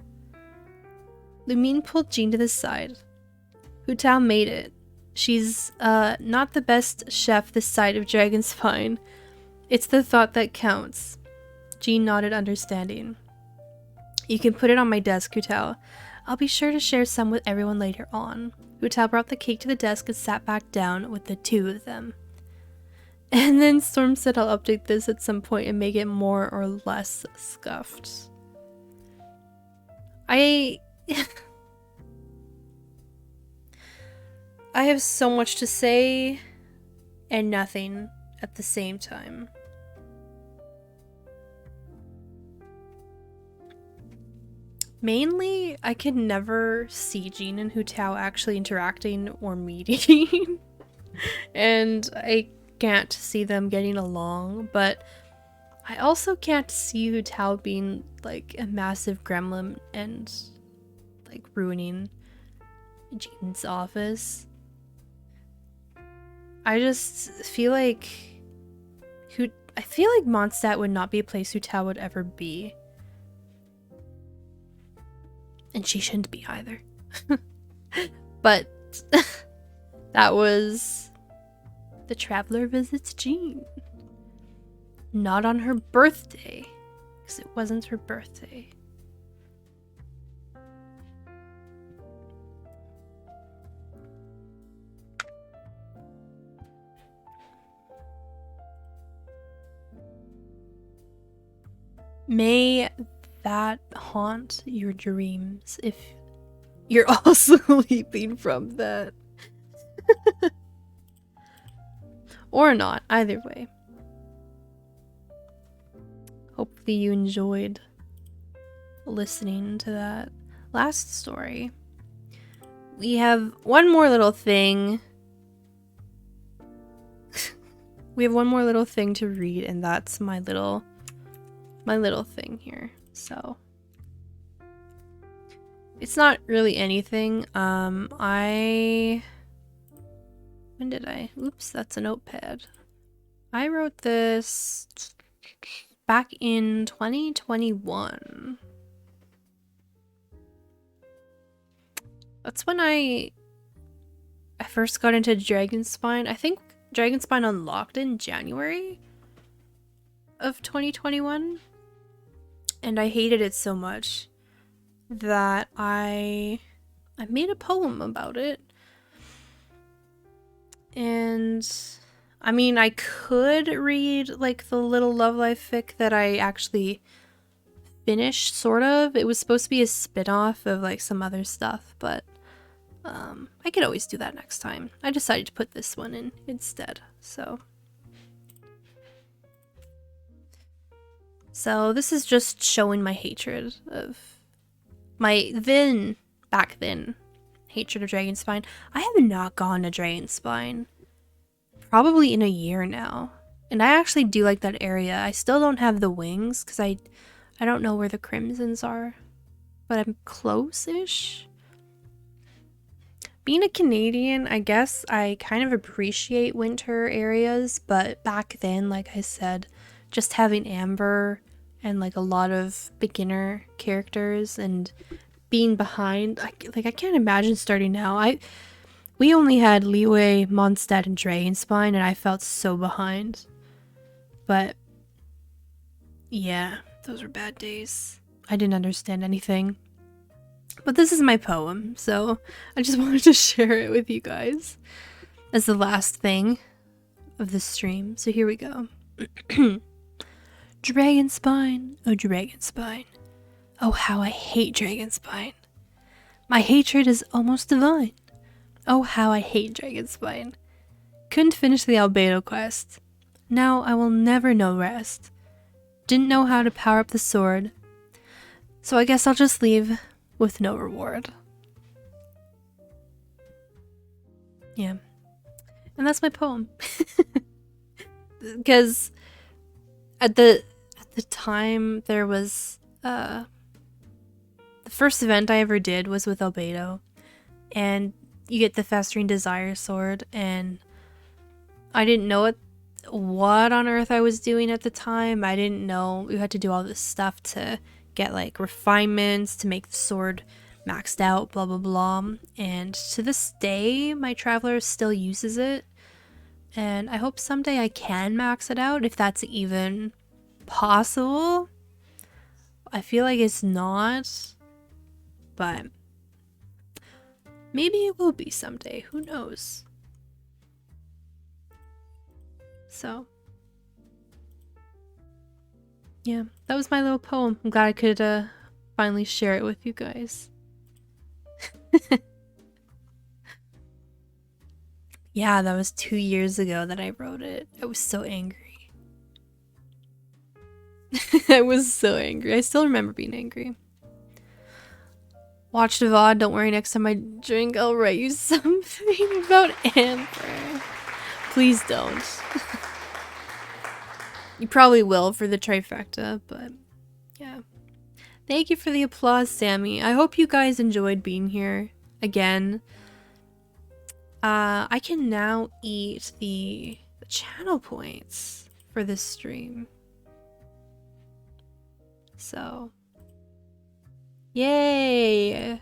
Lumine pulled Jean to the side. Hu Tao made it. She's, not the best chef this side of Dragon's Spine. It's the thought that counts. Jean nodded understanding. You can put it on my desk, Hu Tao. I'll be sure to share some with everyone later on. Hu Tao brought the cake to the desk and sat back down with the two of them. And then Storm said I'll update this at some point and make it more or less scuffed. I have so much to say and nothing at the same time. Mainly, I could never see Jean and Hu Tao actually interacting or meeting. And I can't see them getting along, but I also can't see Hu Tao being like a massive gremlin and like ruining Jean's office. I just feel like Mondstadt would not be a place Hu Tao would ever be. And she shouldn't be either. But that was The Traveler Visits Jean. Not on her birthday, because it wasn't her birthday. May that haunt your dreams if you're also leaping from that. Or not, either way. Hopefully you enjoyed listening to that last story. We have one more little thing. We have one more little thing to read, and that's my little thing here. So it's not really anything. When did I? Oops, that's a notepad. I wrote this back in 2021. That's when I first got into Dragonspine. I think Dragonspine unlocked in January of 2021. And I hated it so much that I made a poem about it. And I mean, I could read like the little love life fic that I actually finished, sort of. It was supposed to be a spin-off of like some other stuff, but I could always do that next time. I decided to put this one in instead. So this is just showing my hatred of my back then hatred of Dragonspine. I have not gone to Dragonspine probably in a year now, and I actually do like that area. I still don't have the wings because I don't know where the Crimsons are, but I'm close-ish. Being a Canadian, I guess I kind of appreciate winter areas, but back then, like I said, just having Amber and like a lot of beginner characters and being behind, I can't imagine starting now. We only had Liyue, Mondstadt, and Dragonspine, and I felt so behind. But yeah, those were bad days. I didn't understand anything. But this is my poem, so I just wanted to share it with you guys as the last thing of the stream. So here we go. Dragonspine, oh Dragonspine. Oh, how I hate Dragonspine. My hatred is almost divine. Oh, how I hate Dragonspine. Couldn't finish the Albedo quest. Now I will never know rest. Didn't know how to power up the sword. So I guess I'll just leave with no reward. Yeah. And that's my poem. Because at the time there was the first event I ever did was with Albedo, and you get the Festering Desire sword, and I didn't know what on earth I was doing at the time. I didn't know we had to do all this stuff to get like refinements to make the sword maxed out, blah blah blah. And to this day my Traveler still uses it, and I hope someday I can max it out, if that's even possible. I feel like it's not, but maybe it will be someday, who knows. So yeah, that was my little poem. I'm glad I could finally share it with you guys. Yeah, that was 2 years ago that I wrote it. I was so angry. I was so angry. I still remember being angry. Watch the VOD. Don't worry, next time I drink, I'll write you something about Amber. Please don't. You probably will for the trifecta, but yeah. Thank you for the applause, Sammy. I hope you guys enjoyed being here again. I can now eat the channel points for this stream. So, yay!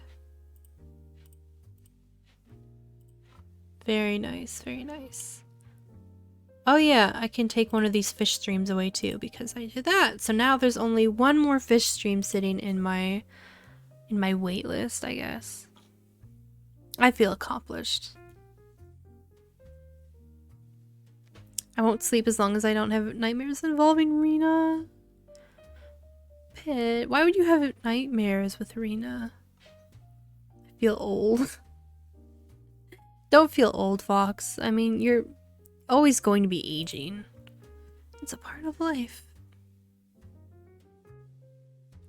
Very nice, very nice. Oh yeah, I can take one of these fish streams away too because I did that. So now there's only one more fish stream sitting in my wait list, I guess. I feel accomplished. I won't sleep as long as I don't have nightmares involving Rena. Pit, why would you have nightmares with Rena? I feel old. Don't feel old, Fox. I mean, you're always going to be aging. It's a part of life.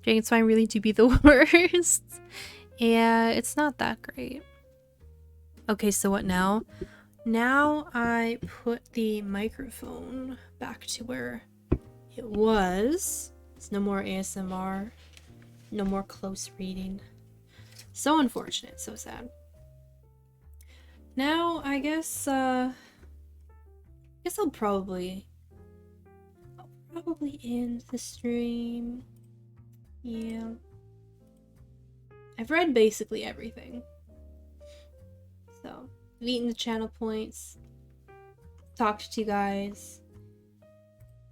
Dragonspine really do be the worst. Yeah, it's not that great. Okay, so what now? Now I put the microphone back to where it was. It's no more ASMR. No more close reading. So unfortunate, so sad. Now, I guess I'll probably end the stream. Yeah. I've read basically everything. So, I've eaten the channel points. Talked to you guys.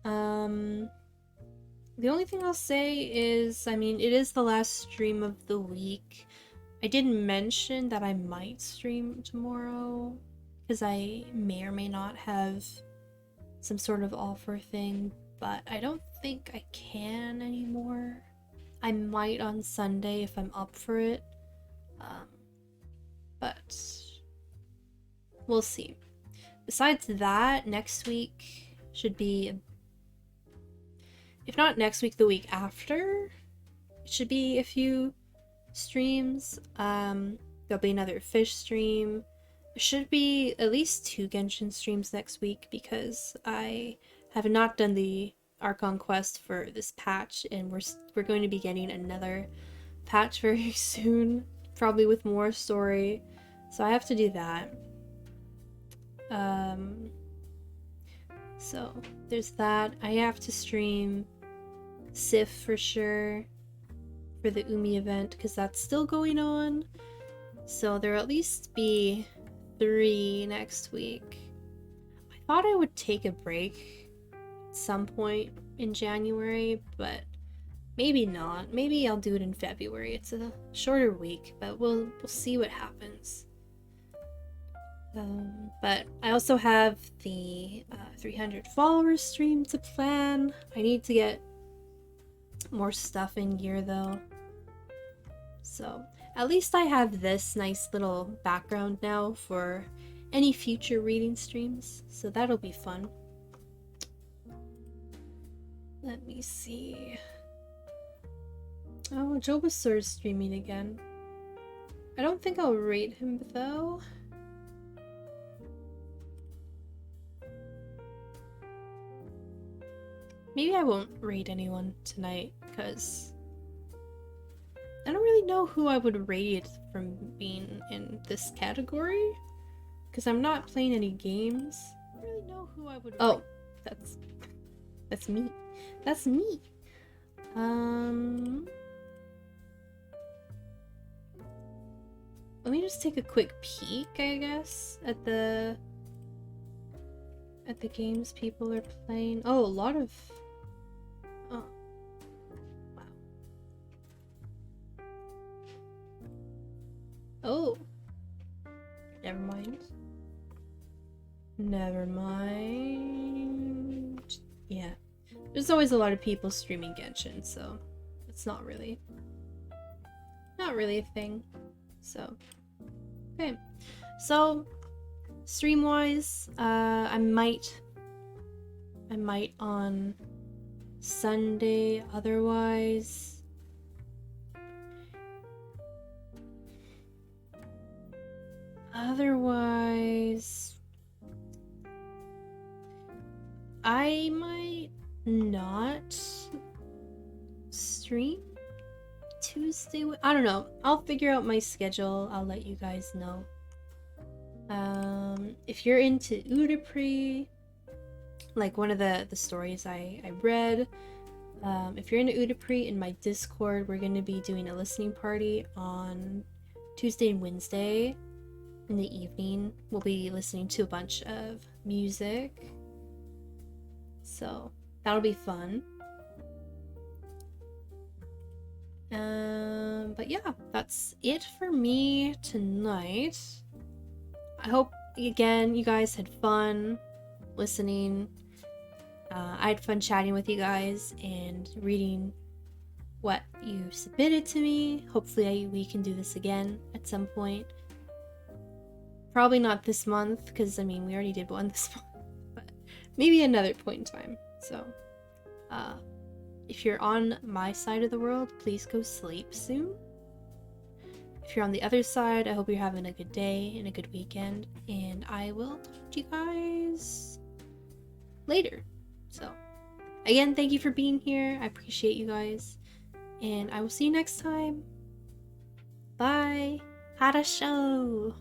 The only thing I'll say is, I mean, it is the last stream of the week. I did mention that I might stream tomorrow, because I may or may not have some sort of offer thing, but I don't think I can anymore. I might on Sunday if I'm up for it, but we'll see. Besides that, next week should be, if not next week, the week after, it should be a few streams. There'll be another fish stream. There should be at least 2 Genshin streams next week because I have not done the Archon quest for this patch, and we're going to be getting another patch very soon, probably with more story. So I have to do that. So there's that. I have to stream LLSIF for sure for the Umi event because that's still going on. So there'll at least be 3 next week. I thought I would take a break at some point in January, but maybe not. Maybe I'll do it in February. It's a shorter week, but we'll see what happens. But I also have the 300 followers stream to plan. I need to get more stuff in gear though. So at least I have this nice little background now for any future reading streams. So that'll be fun. Let me see. Oh, Jobasur's streaming again. I don't think I'll rate him though. Maybe I won't rate anyone tonight, because I don't really know who I would rate from being in this category, because I'm not playing any games. I don't really know who I would rate. That's me. That's me. Let me just take a quick peek, I guess, at the games people are playing. Oh, a lot of... Oh. Wow. Oh. Never mind. Never mind. Yeah. There's always a lot of people streaming Genshin, so it's not really a thing. So, okay. So, stream-wise, I might on Sunday, otherwise I might not stream Tuesday. I don't know. I'll figure out my schedule. I'll let you guys know. If you're into Udapri, like one of the stories I read, if you're into Udapri, in my Discord, we're going to be doing a listening party on Tuesday and Wednesday in the evening. We'll be listening to a bunch of music, so that'll be fun. But yeah, that's it for me tonight. I hope, again, you guys had fun listening. I had fun chatting with you guys and reading what you submitted to me. Hopefully we can do this again at some point. Probably not this month, because, I mean, we already did one this month. But maybe another point in time. So, if you're on my side of the world, please go sleep soon. If you're on the other side, I hope you're having a good day and a good weekend, and I will talk to you guys later. So, again, thank you for being here. I appreciate you guys, and I will see you next time. Bye. Harasho.